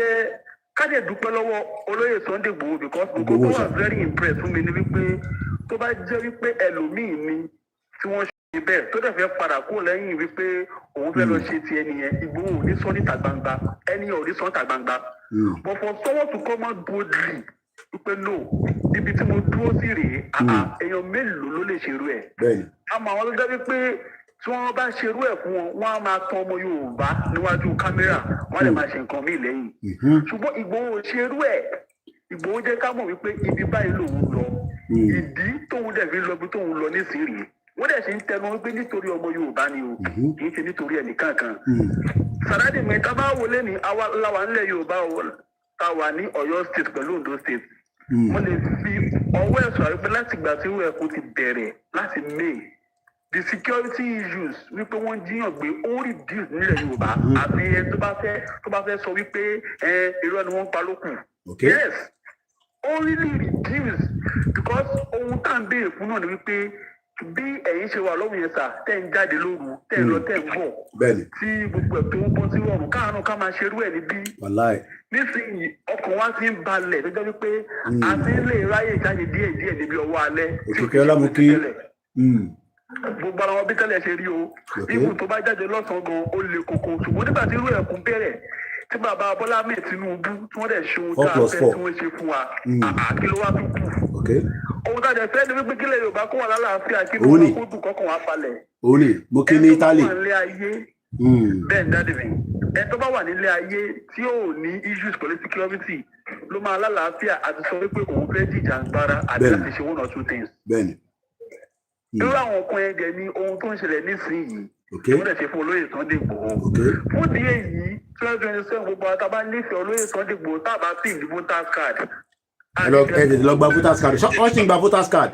káde dúpẹ́ lọ́wọ́ olóyè Sunday Igboho because gbogbo was very impressed fún mi ní wípé tó bá jẹ́ wípé ẹlòmíì ni tí wọ́n ṣe bẹ́ẹ̀ tó dẹ̀ fẹ́ padà kó lẹ́yìn wípé òun fẹ́ lọ ṣe ti ẹni yẹn Igboho ò ní sọ níta gbangba ẹni ò ní sọ níta gbangba. But for someone to come out boldly wípé no ibi tí mo dúró sí rèé èèyàn mélòó ló lè ṣerú ẹ̀. àmọ́ àwọn tó dẹ́bi pé tí wọ́n bá ṣerú ẹ̀ fún wọn wọ́n á máa tan ọmọ Yorùbá níwájú kámẹ́rà wọ́n á lè máa ṣe nǹkan míì lẹ́yìn. ṣùgbọ́n Ìgbòho ṣerú ẹ̀ Ìgbòho jẹ́ ká mọ̀ wípé ibi báyìí lòun lọ ìdí tóun dẹ̀ fi lọ bí tóun lọ nísìnyí wọ́n dẹ̀ ṣe ń tẹnu wípé nítorí ọmọ Yorùbá ni o kì í ṣe nítorí ẹnìkan kan. Sàràdì mi tá bá wọlé ní àwa láwa nílẹ̀ Yorùbá tá wà ní Ọ̀yọ́ state pẹ̀lú Ondo state mo lè fi ọwọ́ ẹ̀sùn àrípé láti ìgbà tí ìwé ẹ̀kọ́ ti bẹ̀rẹ̀ láti May the security issues wípé wọ́n jíyàn gbé ó reduce nílẹ̀ Yorùbá àti ẹni tó bá fẹ́ sọ wípé irọ́ ni wọ́n ń pa lókù. Yes ó really reduce because ohun tá à ń béèrè fún náà ni wípé bí ẹ̀yin ṣe wà lọ́wọ́ yẹn sà tẹ́ ń jáde lóru tẹ́ ń lọ tẹ́ ń bọ̀ tí gbogbo ẹ̀ tó ń bọ́ sí ọ̀run káàánú ká máa ṣerú ẹ̀ níbí nísìnyí ọkàn wa ti ń balẹ̀ gẹ́gẹ́ wípé a ti ń lè ráyè jáde díẹ̀ níbi ọwọ́ alẹ́ tí òkè ọlámùkí gbogbo ara wọn bí tẹ́lẹ̀ ṣe rí o ibù tó bá jáde lọ́sàn-án gan ó le koko ṣùgbọ́n nígbà tí irú ẹ̀kún bẹ̀rẹ̀ tí bàbá Bọ́lá Ahmed Tinubu tí wọ́n dẹ̀ ṣe ohun tá a fẹ́ tí wọ́n ṣe fún wa kí ló wá tún kù ohun tá a dẹ̀ fẹ́ ni wípé kílẹ̀ Yorùbá kó wà lálàáfíà kí ló wá kó dùn kọ́kàn wá falẹ̀. òní mo kí ní Italy. bẹ́ẹ̀ ni dáàdì mi ẹ tó bá wà nílé ayé tí ò ní issues pẹ̀lú security ló máa lálàáfíà àti sọ wípé òun fẹ́ jìjà agbára àti láti ṣe one or two things. bẹ́ẹ̀ni. irú àwọn ọkùnrin ẹ̀jẹ̀ ni ohun tó ń ṣẹlẹ̀ nísìnyìí wọ́n dẹ̀ ṣe fún olóyè Sunday Igboho. fún di èyí 2027 gbogbo àtàbá nífẹ̀ẹ́ olóyè Sunday Igboho tábà pín ní voters card. ẹ tètè lọ gba voters card wọ́n sì ń gba voters card.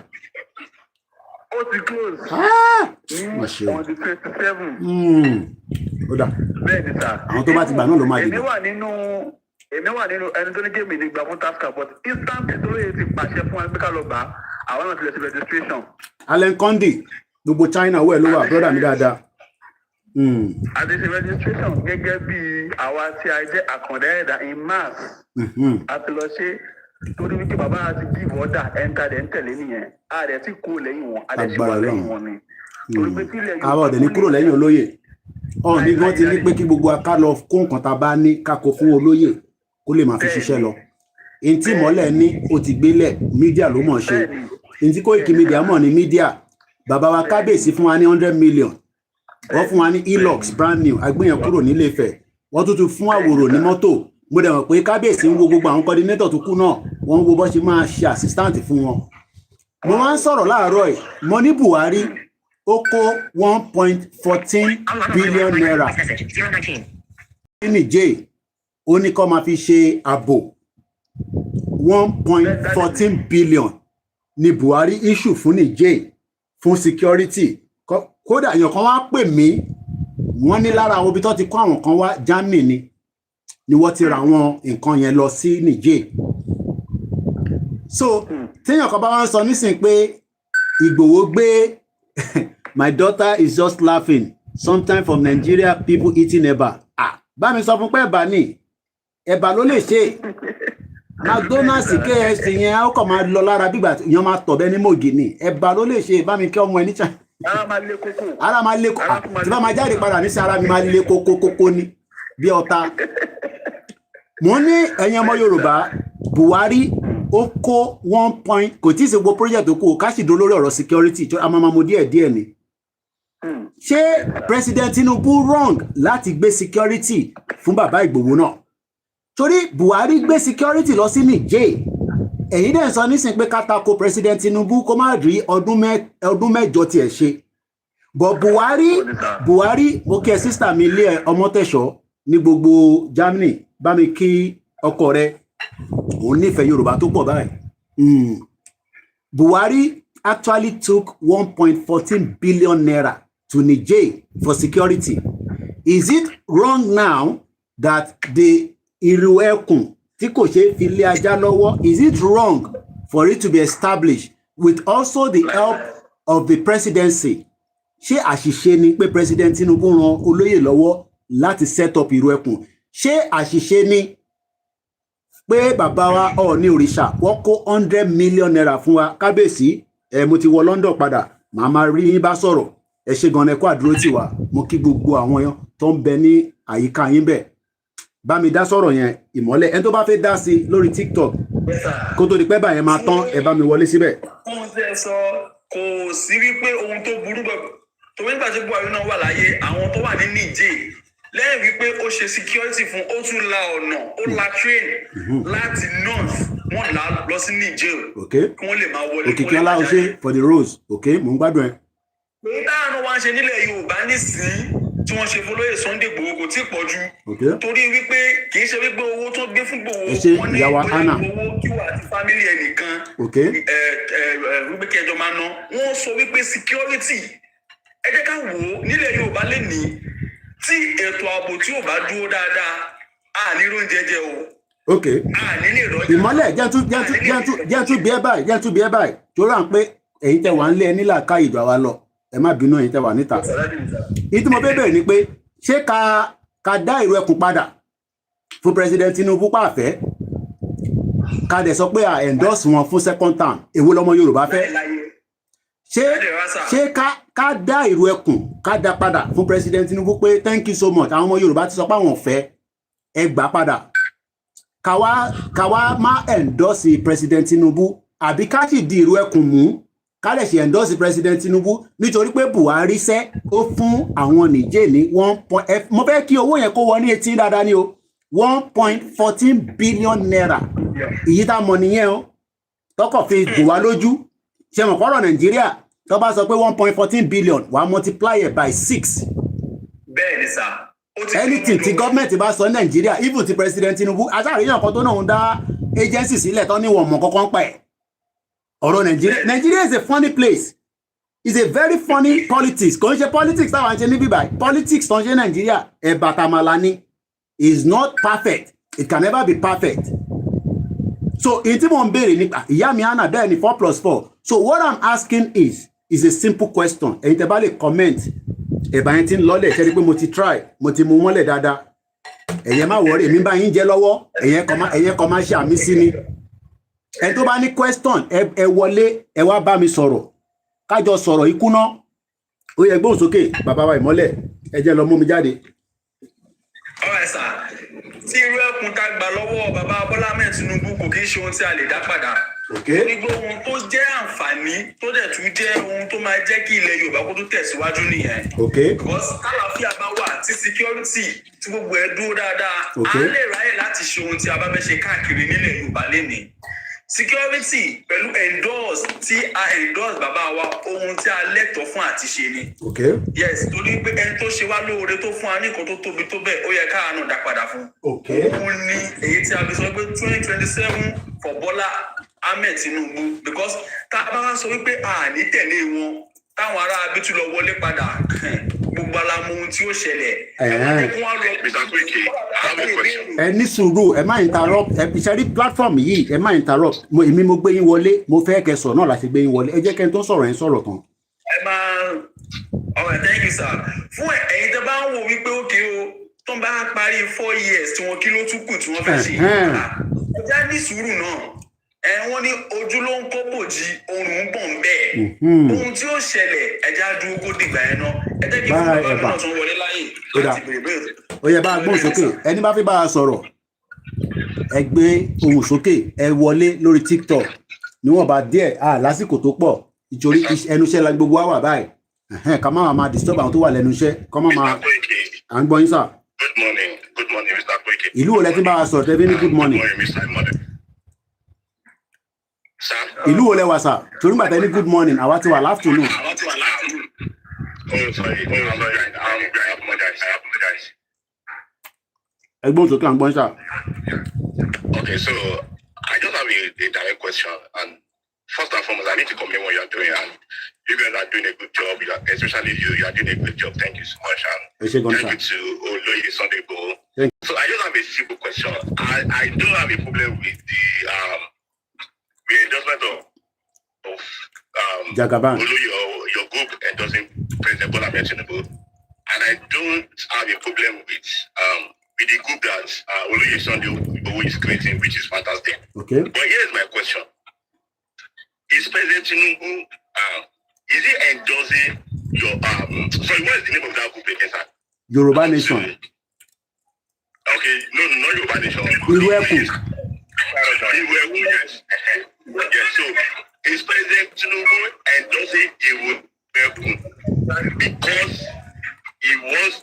ó ti close. ní on the 27. ó dà. bẹ́ẹ̀ ni sà. àwọn tó bá ti gbà náà ló máa dìbò. èmi wà nínú ẹni tó ní géèmì ní gba voters card but instant olóyè ti pàṣẹ fún ẹgbẹ́ ká lọ gbà àwọn náà ti lọ sí registration. Allen Kondi gbogbo China wẹ̀ ló wà brother mi dáadáa. àti ṣe registration gẹ́gẹ́ bí àwa tí a jẹ́ àkàndá ẹ̀dá in mass àti lọ ṣe torí wípé bàbá àti give order enter dẹ̀ ń tẹ̀lé nìyẹn a rẹ̀ ti kúrò lẹ́yìn wọn a dẹ̀ ṣe wà lẹ́yìn wọn ni. torí pé kílẹ̀ yóò àwọn ọ̀dẹ̀ ní kúrò lẹ́yìn olóyè ọ̀hún ní gan ti ní pé kí gbogbo aká lọ kó nǹkan tá a bá ní kákó fún olóyè kó lè máa fi ṣiṣẹ́ lọ. èyí tí mọ́lẹ̀ ní o ti gbélẹ̀ mídíà ló mọ̀ ṣe èyí tí Koikimedia mọ̀ ní mídíà bàbá wa kábíyèsí fún wa ní 100 million wọ́n fún wa ní Hilux brand new agbéyàn kúrò nílé Ifẹ̀ wọ́n tún tún fún àwòrò ní mọ́tò mo dẹ̀ mọ̀ pé kábíyèsí ń wo gbogbo àwọn coordinator tó kù náà wọ́n ń wo bọ́ ṣe máa ṣe assistant fún wọn. mo máa ń sọ̀rọ̀ láàárọ̀ ẹ̀ mo ní Buhari ó kó 1.14 billion naira ní Niger ó ní kó máa fi ṣe ààbò 1.14 billion ní Buhari issue fún Niger fún security kódà èèyàn kan wá pè mí wọ́n ní lára àwọn ibi tó ti kó àwọn kan wá Germany ni wọ́n ti ra àwọn nǹkan yẹn lọ sí Niger so téèyàn kan bá wá ń sọ nísìnyí pé Ìgbòho gbé my daughter is just laughing sometimes from Nigeria people eating ẹ̀bà bá mi sọ fún pé ẹ̀bà ni ẹ̀bà ló lè ṣe McDonald's KFC yẹn ó kàn máa lọ lára bí ìgbà èèyàn máa tọ̀ bẹ́ẹ̀ ní mògì ni ẹ̀bà ló lè ṣe bá mi kí ọmọ ẹ níta ara máa lé kókó tí bá máa jáde padà ní sí ara mi máa lé kókó ní bí ọ̀tá. mo ní ẹ̀yin ọmọ Yorùbá Buhari ó kó 1 point kò tí ì ṣe gbogbo project tó kù ká sì dó lórí ọ̀rọ̀ security a máa mọ díẹ̀ ni. ṣé President Tinubu wrong láti gbé security fún bàbá Ìgbòho náà torí Buhari gbé security lọ sí Niger èyí dẹ̀ sọ nísìn pé kátàkó President Tinubu kó má rí ọdún mẹ́jọ tiẹ̀ ṣe but Buhari mo kí ẹ sísítà mi ilé Ọmọtẹ̀ṣọ́ ní gbogbo Germany bá mi kí ọkọ rẹ òun nífẹ̀ẹ́ Yorùbá tó pọ̀ báyìí Buhari actually took 1.14 billion naira to Niger for security. Is it wrong now that the ìrù ẹkùn tí kò ṣe fi lé ajá lọ́wọ́ is it wrong for it to be established with also the help of the presidency? Ṣé àṣìṣe ni pé President Tinubu ran olóyè lọ́wọ́ láti set up ìrù ẹkùn? Ṣé àṣìṣe ni pé bàbá wa Ọọ̀ni òrìṣà wọ́n kó 100 million naira fún wa kábíyèsí mo ti wọ London padà màá máa rí yín bá sọ̀rọ̀ ẹ ṣe gan ẹkọ àdúró tì wá mo kí gbogbo àwọn tó ń bẹ ní àyíká yín bẹ́ẹ̀ bá mi dá sọ̀rọ̀ yẹn ìmọ́lẹ̀ ẹni tó bá fẹ́ dá sí lórí TikTok kó tó di pé báyẹn máa tán ẹ bá mi wọlé síbẹ̀. ohun tí ẹ sọ kò sí wípé ohun tó burú bẹ̀ torí nígbà tí Buhari náà wà láyé àwọn tó wà ní Niger lẹ́yìn wípé ó ṣe security fún ó tún la ọ̀nà ó la train láti north wọ́n là lọ sí Niger kí wọ́n lè máa wọlé. Òkìkí ọlá ọṣẹ for the rose mò ń gbádùn ẹ. èyí táwọn wá ń ṣe nílẹ̀ Yorùbá nísìnyí tí wọ́n ṣe fún lóye Sunday Igboho kò tí ì pọ̀ jù torí wípé kì í ṣe wípé owó tó gbé fún Igboho wọ́n ní owó kí wà àti fámìlì ẹnìkan wípé kẹjọ máa ná wọ́n sọ wípé security ẹ jẹ́ ká wò ó nílẹ̀ Yorùbá lè ní tí ètò ààbò tí ò bá dúró dáadáa a ní oúnjẹ jẹ o. Ìmọ́lẹ̀ jẹ́ tún bí ẹ báyìí tó rà ń pé èyí tẹ wà ń lé ẹ nílà ká ìjọ wa lọ ẹ má bínú èyí tẹ wà níta. Ìyí tí mo fẹ́ bẹ̀rẹ̀ ni pé ṣé ká dá ìró ẹkùn padà fún President Tinubu pàfẹ́ ká dẹ̀ sọ pé à endorse wọn fún second term èwo lọmọ Yorùbá fẹ́ ṣé ká dá ìró ẹkùn ká dá padà fún President Tinubu pé thank you so much àwọn ọmọ Yorùbá ti sọ pé àwọn fẹ́ ẹ gbà padà káwa má endorse President Tinubu àbí ká sì di ìró ẹkùn mú ká lè ṣe endorse President Tinubu nítorí pé Buhari ṣẹ́ ó fún àwọn Niger ní mo fẹ́ kí owó yẹn kó wọ ní etí dáadáa ní o 1.14 billion naira èyí tá a mọ̀ nìyẹn o tọkọ̀ fi bù wá lójú ṣe mọ̀ kọ́rọ̀ Nàìjíríà tó bá sọ pé 1.14 billion wà á multiply it by 6. bẹ́ẹ̀ ni sà. anything tí gọ́ọ̀mẹ̀ntì bá sọ ní Nàìjíríà even ti President Tinubu aṣáàríyàn kan tó náà ń dá agency sílẹ̀ tó ní wọ̀n mọ̀ kankan pa ẹ̀ ọ̀rọ̀ Nigeria is a funny place. It's a very funny politics. Kò ń ṣe politics táwọn ń ṣe ní bíbá politics tó ń ṣe Nàìjíríà ẹ̀bà tàmàlà ni is not perfect. It can never be perfect. So in tí mo ń béèrè nípa ìyá mi Hannah bẹ́ẹ̀ ni 4+4. So what I'm asking is a simple question. Ẹ̀yin tẹ́ bá lè comment ẹ̀bà yẹn ti ń lọ́lẹ̀ ṣe rí pé mo ti try mo ti mú mọ́lẹ̀ dáadáa. Ẹ̀yẹ má wọrí èmi bá yín jẹ́ lọ́wọ́ ẹ̀yẹ kan máa ṣe àmì sí ni. Ẹ tó bá ní question ẹ wọlé ẹ wá bá mi sọ̀rọ̀ kájọ sọ̀rọ̀ ikú náà ó yẹ gbóhùn sókè bàbá wa ìmọ́lẹ̀ ẹ jẹ́ lọ mú mi jáde. Alright sir, tí irú ẹkùn tá gbà lọ́wọ́ bàbá Bọ́lá Ahmed Tinubu kò kí ń ṣe ohun tí a lè dá padà. Gbogbo ohun tó jẹ́ àǹfààní tó dẹ̀ tún jẹ́ ohun tó máa jẹ́ kí ilẹ̀ Yorùbá kó tó tẹ̀síwájú nìyẹn. Because kálàáfíà bá wà tí security tí gbogbo ẹ̀ dúró dáadáa a lè ráyè láti ṣe ohun tí a bá fẹ́ ṣe káàkiri nílẹ̀ Yorùbá lénìí. Security pẹ̀lú endorse tí a endorse bàbá wa ohun tí a lẹ́tọ̀ọ́ fún àti ṣe ni. Yes, torí pé ẹni tó ṣe wá lóore tó fún wa ní nǹkan tó tóbi tó bẹ́ẹ̀ ó yẹ káàánú dá padà fún. Òun ni èyí tí a fi sọ pé 2027 for Bọ́lá Ahmed Tinubu because tá a bá wá sọ wípé a ní tẹ̀lé wọn táwọn ará abitú lọ wọlé padà gbogbo alamọ ohun tí ó ṣẹlẹ̀. Ẹ ní sùúrù ẹ má interrupt ẹ ìṣẹ́rí platform yìí ẹ má interrupt èmi mo gbé yín wọlé mo fẹ́ kẹ́ sọ̀rọ̀ náà láti gbé yín wọlé ẹ jẹ́ kẹ́ tó sọ̀rọ̀ yẹn sọ̀rọ̀ tán. Ẹ máa alright thank you sir fún ẹ̀yin tẹ́ bá ń wò wípé òkè o tó ń bá parí 4 years tí wọ́n kí ló tún kù tí wọ́n fẹ́ ṣe ẹ já ní sùúrù náà wọ́n ní ojú ló ń kó bòjì oòrùn ń bọ̀ ń bẹ́ẹ̀ ohun tí ó ṣẹlẹ̀ ẹja dúró kó dìgbà ẹ̀ náà ẹ jẹ́ kí fún bàbá mi náà tún wọlé láyè láti bèrè bèrè. Ó yẹ bá a gbóhùn sókè ẹni bá fi bá a sọ̀rọ̀ ẹ gbé ohùn sókè ẹ wọlé lórí TikTok níwọ̀n bá díẹ̀ lásìkò tó pọ̀ ìtorí ẹnu iṣẹ́ la gbogbo wa wà báyìí ká má máa disturb àwọn tó wà lẹ́nu iṣẹ́ kọ́ má máa à ń gbọ́ yín sà. Good morning Mr. Koiki. Ìlú wo lẹ ti bá a sọ̀rọ̀ tẹ́bí ní good morning. Ìlú wo lẹ wà sà torí gbàtẹ́ ní good morning àwa ti wà láfternoon. Ẹgbọ́n sókè à ń gbọ́ yín sà. Okay, so I just have a direct question, and first and foremost, I need to commend what you are doing, and you guys are doing a good job. Especially you are doing a good job. Thank you so much, and thank you to Oloye Sunday Igboho. So I just have a simple question. I don't have a problem with the endorsement of Jagaban. Oloye or your group endorsing President Bola Ahmed Tinubu, and I don't have a problem with the group that Oloye Sunday Igboho is creating, which is fantastic. Okay. But here's my question: is President Tinubu is he endorsing your sorry, what is the name of that group again, sir? Yoruba Nation. Okay, no, not Yoruba Nation. Ìlú Ẹkùn. Yes. Yes. So is President Tinubu endorsing Ekun because he wants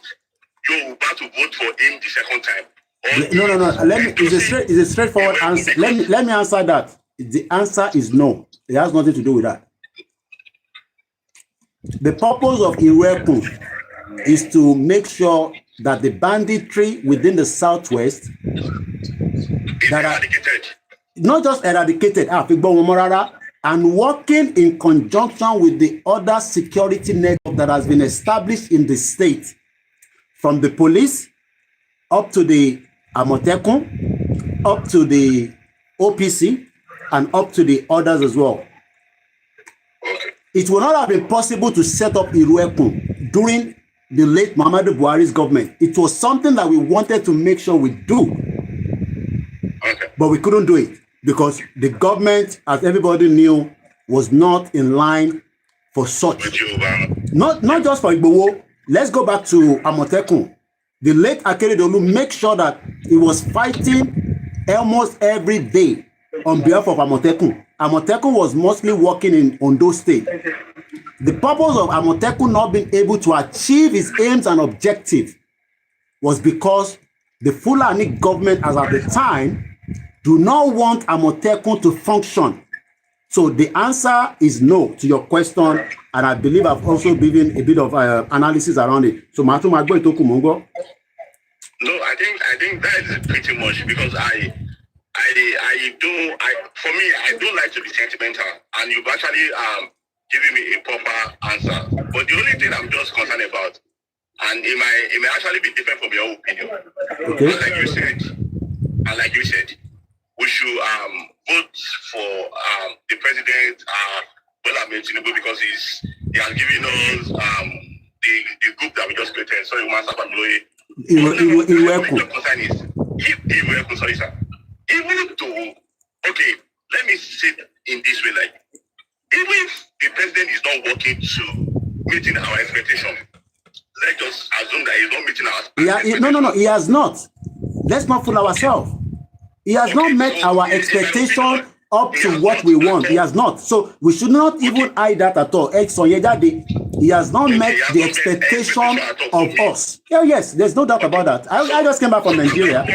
Yoruba to vote for him the second time? No. It's a straightforward answer. Let me answer that. The answer is no. It has nothing to do with that. The purpose of Ekun is to make sure that the banditry within the Southwest that are not just eradicated, and working in conjunction with the other security network that has been established in the state, from the police up to the Amotekun, up to the OPC, and up to the others as well. It would not have been possible to set up Ekun during the late Muhammadu Buhari's government. It was something that we wanted to make sure we do. But we couldn't do it because the government, as everybody knew, was not in line for such. Not just for Igboho. Let's go back to Amotekun. The late Akeredolu made sure that he was fighting almost every day on behalf of Amotekun. Amotekun was mostly working in Ondo State. The purpose of Amotekun not being able to achieve his aims and objectives was because the Fulani government, as at the time, do not want Amotekun to function. So the answer is no to your question, and I believe I've also given a bit of analysis around it. So Matu Magbo Itoku Mongo. No, I think that is pretty much because for me, I don't like to be sentimental, and you've actually giving me a proper answer. But the only thing I'm just concerned about, and it may actually be different from your opinion. Okay. And like you said, we should vote for the president, Tinubu, because he has given us the group that we just created. Sorry, Master Pamloye. Even though, okay, let me say it in this way, like, even if the president is not working to meeting our expectation, let's just assume that he's not meeting our expectation. No, he has not. Let's not fool ourselves. He has not met our expectation up to what we want. He has not. So we should not even hide that at all. He has not met the expectation of us. Yeah, yes, there's no doubt about that. I just came back from Nigeria.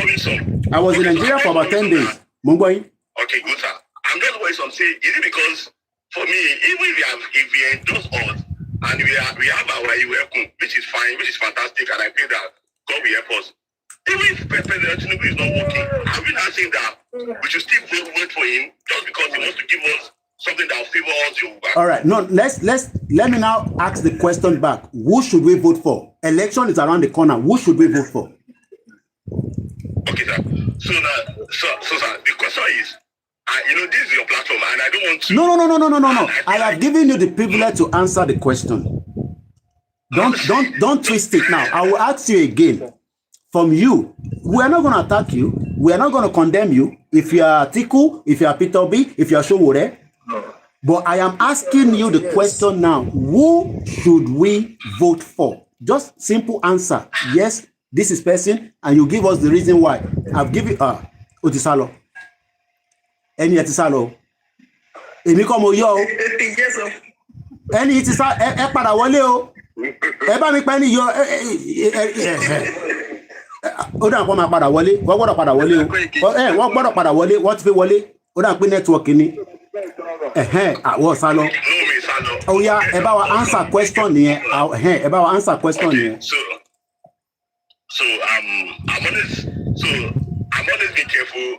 I was in Nigeria for about 10 days. Mungboy. Okay, good, sir. I'm just worried. I'm saying, is it because for me, even if we endorse us and we have our Ekun, which is fine, which is fantastic, and I think that God will help us. Even if President Tinubu is not working, are we not saying that we should still vote for him just because he wants to give us something that will favor us? All right, no, let me now ask the question back. Who should we vote for? Election is around the corner. Who should we vote for? Okay, sir. So, sir, the question is, this is your platform, and I don't want to. No. I have given you the privilege to answer the question. Don't twist it now. I will ask you again. From you, we are not going to attack you. We are not going to condemn you. If you are Tiku, if you are Peter B, if you are Showore. But I am asking you the question now. Who should we vote for? Just simple answer. Yes, this is person, and you give us the reason why. I've given Otisalo. Any Otisalo. Èmi kọ́ mo yọ o. Ẹni tí sá ẹ padà wọlé o. Ẹ bá mi pa ẹni yọ ó dà pọ̀ máa padà wọlé. Wọ́n gbọ́dọ̀ padà wọlé o. Wọ́n gbọ́dọ̀ padà wọlé. Wọ́n ti fi wọlé. Ó dà pé nẹ́tíwọ̀kì ni. Àwọn sálọ. Ó yá ẹ bá wa answer question nìyẹn. Ẹ bá wa answer question nìyẹn. So I'm always being careful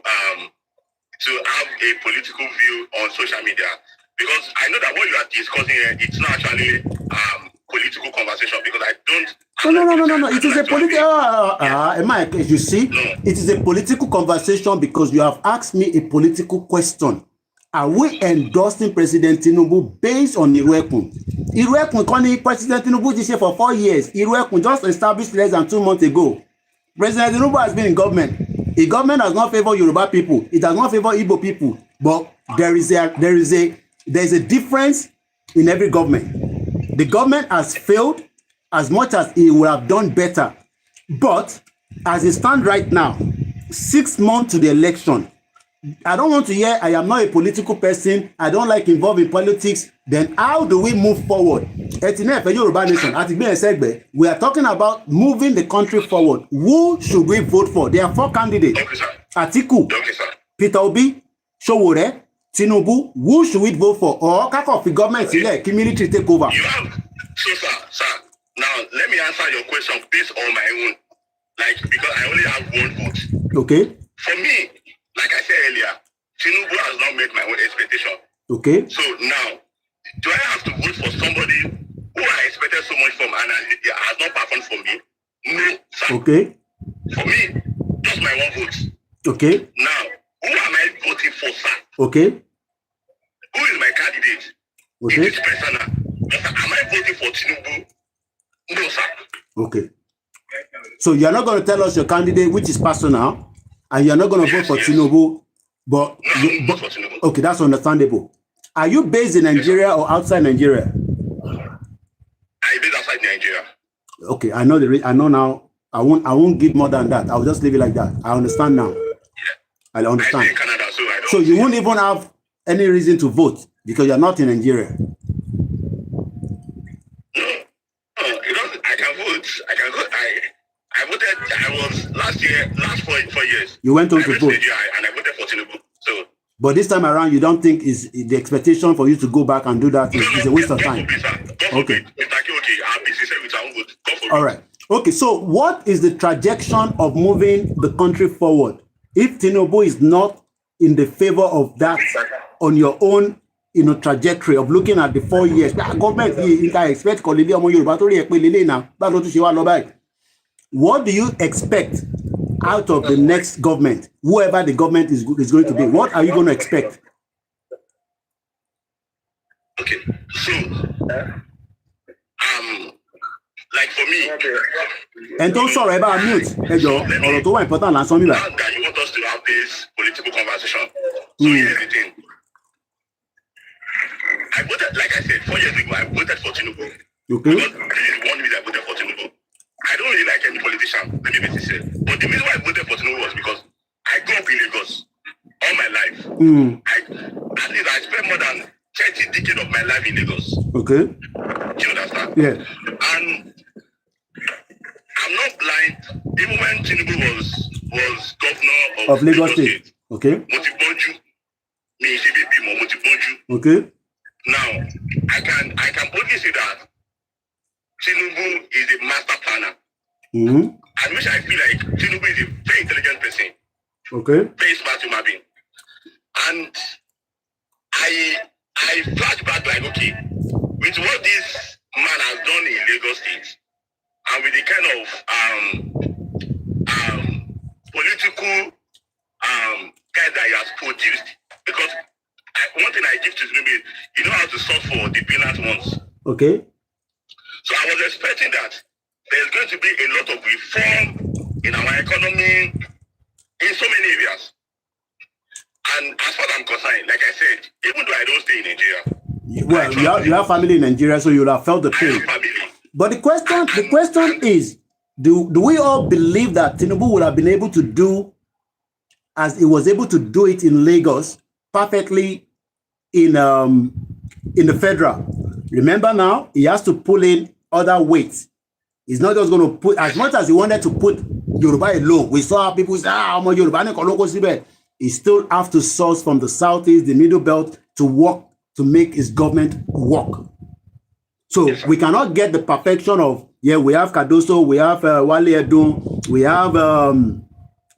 to have a political view on social media, because I know that what you are discussing here, it's not actually political conversation, because I don't. No. It is a political. Mike, you see, it is a political conversation because you have asked me a political question. Are we endorsing President Tinubu based on Ekun? Ekun, President Tinubu is here for 4 years. Ekun just established less than 2 months ago. President Tinubu has been in government. The government has not favored Yoruba people. It does not favor Igbo people. But there is a difference in every government. The government has failed as much as it would have done better. But as it stands right now, 6 months to the election, I don't want to hear, I am not a political person, I don't like involved in politics. Then how do we move forward? Yoruba Nation, we are talking about moving the country forward. Who should we vote for? There are 4 candidates. Okay, sir. Atiku, Okay, sir. Peter Obi, Sowore, Tinubu. Who should we vote for? Or of the government military take over? You have, so sir, now let me answer your question based on my own. Like, because I only have 1 vote. Okay. For me, like I said earlier, Tinubu has not met my own expectation. Okay. So now, do I have to vote for somebody who I expected so much from and has not performed for me? No, sir. Okay. For me, just my 1 vote. Okay. Now, who am I voting for, sir? Okay. Who is my candidate? Okay. It is personal. Am I voting for Tinubu? No, sir. Okay. So you're not going to tell us your candidate, which is personal, and you're not going to vote for Tinubu, but, No, for Tinubu. Okay, that's understandable. Are you based in Nigeria or outside Nigeria? I'm based outside Nigeria. Okay, I know I know now. I won't give more than that. I'll just leave it like that. I understand now. Yeah. I understand. I stay in Canada, so I don't. So you won't even have any reason to vote because you're not in Nigeria. No, I can vote. I can vote. I voted. I was last 4 years. You went on to vote. Nigeria, and I voted for Tinubu. So. But this time around, you don't think is the expectation for you to go back and do that is a waste of time? Okay. All right. Okay, so what is the trajectory of moving the country forward? If Tinubu is not in the favor of that on your own, trajectory of looking at the 4 years, government can expect what do you expect out of the next government, whoever the government is going to be? What are you going to expect? Okay, so like for me, and don't sorry about mute. Important and something like that you want us to have this political conversation. So here's the thing. I voted, like I said, 4 years ago, I voted for Tinubu. Okay. Because this is 1 reason I voted for Tinubu. I don't really like any politician, let me be sincere. But the reason why I voted for Tinubu was because I grew up in Lagos all my life. At least I spent more than 30 decades of my life in Lagos. Okay. Do you understand? Yeah. And I'm not blind. Even when Tinubu was governor of Lagos State. Okay. Okay. Now, I can boldly say that Tinubu is a master planner. I wish I feel like Tinubu is a very intelligent person. Okay. Very smart human being. And I flash back like, okay, with what this man has done in Lagos State, and with the kind of political guy that he has produced, because one thing I give to Tinubu is, you know how to solve for the peanut ones. Okay. So I was expecting that there's going to be a lot of reform in our economy in so many areas. And as far as I'm concerned, like I said, even though I don't stay in Nigeria. Well, you have family in Nigeria, so you'll have felt the pain. But the question is, do we all believe that Tinubu would have been able to do as he was able to do it in Lagos perfectly in the federal? Remember now, he has to pull in other weights. He's not just going to put, as much as he wanted to put Yoruba alone. We saw people say, Yoruba, he still have to source from the southeast, the middle belt, to work, to make his government work. So we cannot get the perfection of, we have Cardoso, we have Wale Edun, we have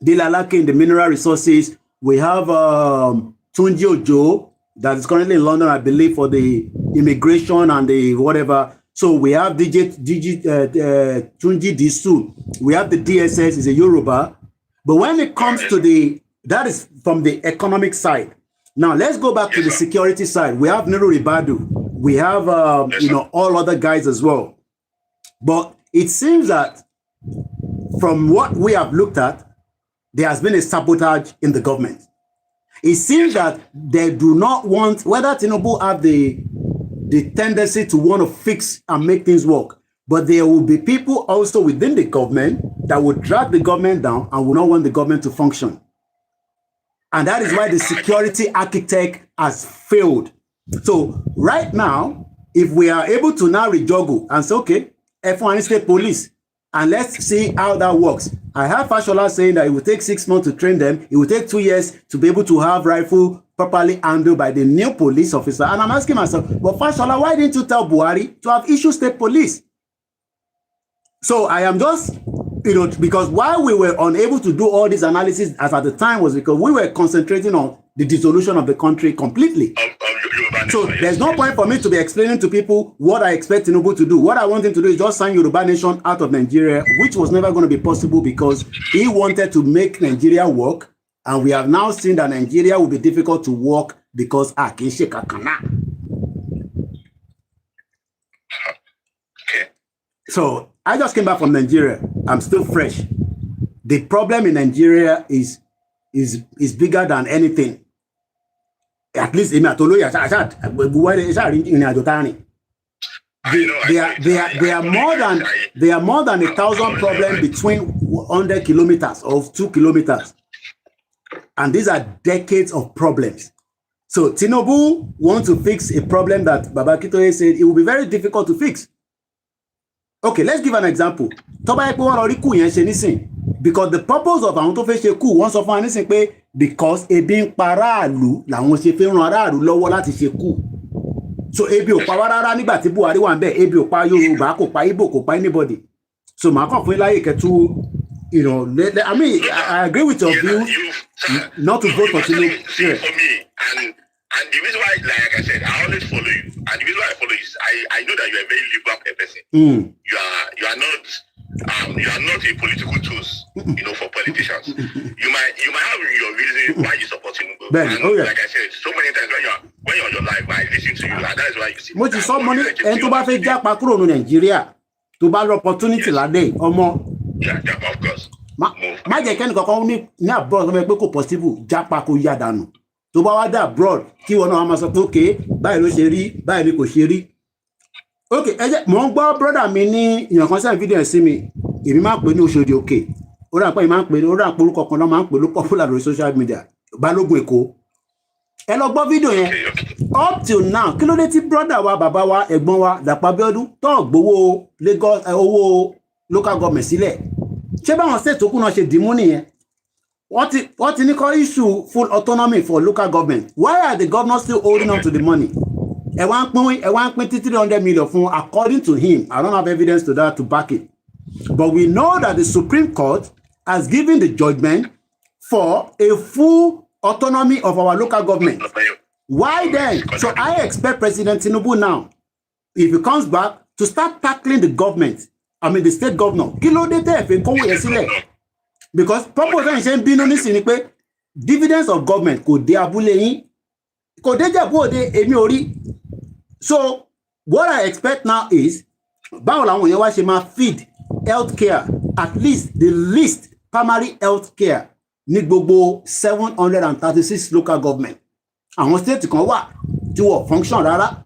Dilalake in the mineral resources, we have Tunji Ojo, that is currently in London, I believe, for the immigration and the whatever. So we have Tunji Disu, we have the DSS, is a Yoruba. But when it comes to that is from the economic side. Now let's go back to the security side. We have Nuru Ribadu. We have, all other guys as well. But it seems that from what we have looked at, there has been a sabotage in the government. It seems that they do not want, whether Tinubu have the tendency to want to fix and make things work, but there will be people also within the government that will drag the government down and will not want the government to function. And that is why the security architect has failed. So right now, if we are able to now rejuggle and say, okay, F1 state police, and let's see how that works. I have Fashola saying that it will take 6 months to train them. It will take 2 years to be able to have rifle properly handled by the new police officer. And I'm asking myself, but Fashola, why didn't you tell Buhari to have issued state police? So I am just, because while we were unable to do all this analysis as at the time was because we were concentrating on the dissolution of the country completely. So there's no point for me to be explaining to people what I expect Tinubu to do. What I want him to do is just sign Yoruba Nation out of Nigeria, which was never going to be possible because he wanted to make Nigeria work. And we have now seen that Nigeria will be difficult to work because So I just came back from Nigeria. I'm still fresh. The problem in Nigeria is bigger than anything. At least in Atolo, there are more than 1,000 problems between 100 kilometers of 2 kilometers, and these are decades of problems. So Tinubu wants to fix a problem that Baba Kitoye said it will be very difficult to fix. Okay, let's give an example. Because the purpose of àwọn tó fẹ́ ṣe coup wọ́n sọ fún wa nísìn pé because ebi ń pa aráàlú làwọn ṣe fẹ́ ran aráàlú lọ́wọ́ láti ṣe coup. So ebi ò pa wá rárá nígbà tí Buhari wà ńbẹ̀, ebi ò pa Yorùbá, kò pa Igbo, kò pa anybody. So màá kàn fún láyè kẹtù, I mean, I agree with your view not to vote for Tinubu. For me, and the reason why, like I said, I always follow you. And the reason why I follow you is I know that you are a very liberal person. You are not a political tools, for politicians. You might have your reason why you support Tinubu. Like I said, so many times when you're on your live, I listen to you, and that is why you see. Mo ti sọ money en tó bá fẹ́ japa kúrò ní Nigeria, tó bá rí opportunity ládé, ọmọ. Yeah, of course. Má jẹ́ kẹ́ni kankan ní abroad tó fẹ́ pé kò possible japa kó yá dànù. Tó bá wá dé abroad kí wọn náà máa sọ pé okay, báyìí ló ṣe rí, báyìí ni kò ṣe rí. Okay, mo ń gbọ́ brother mi ní ìyàn kan send video sí mi. Èmi máa pè ní Oṣòdì Òkè. Ó rà pé máa ń pè ní ó rà pé orúkọ kan náà máa ń pè ló popular lórí social media. Balógun Èkó. Ẹ lọ gbọ́ video yẹn. Up till now, kí ló dé tí brother wa, bàbá wa, ẹ̀gbọ́n wa, Dàpọ̀ Abíọ́dún tó gbowó Lagos owó local government sílẹ̀. Ṣé báwọn state tó kù náà ṣe dìmú nìyẹn? Wọ́n ti ní kó issue full autonomy for local government. Why are the governors still holding on to the money? Ẹ wá ń pín 300 million fún, according to him. I don't have evidence to that to back it. But we know that the Supreme Court has given the judgment for a full autonomy of our local government. Why then? So I expect President Tinubu now, if he comes back, to start tackling the government. I mean the state governor. Kí ló dé tẹ́ fẹ́ kówó yẹn sílẹ̀? Because purpose ń ṣe ń bínú nísìnyí ni pé dividends of government kò dé abúlé yín, kò dé Jẹ̀bú Òde, èmi ò rí. So what I expect now is báwo làwọn yẹn wá ṣe máa feed healthcare, at least the least primary healthcare ní gbogbo 736 local government. Àwọn state kan wà tí wọ́n function rárá.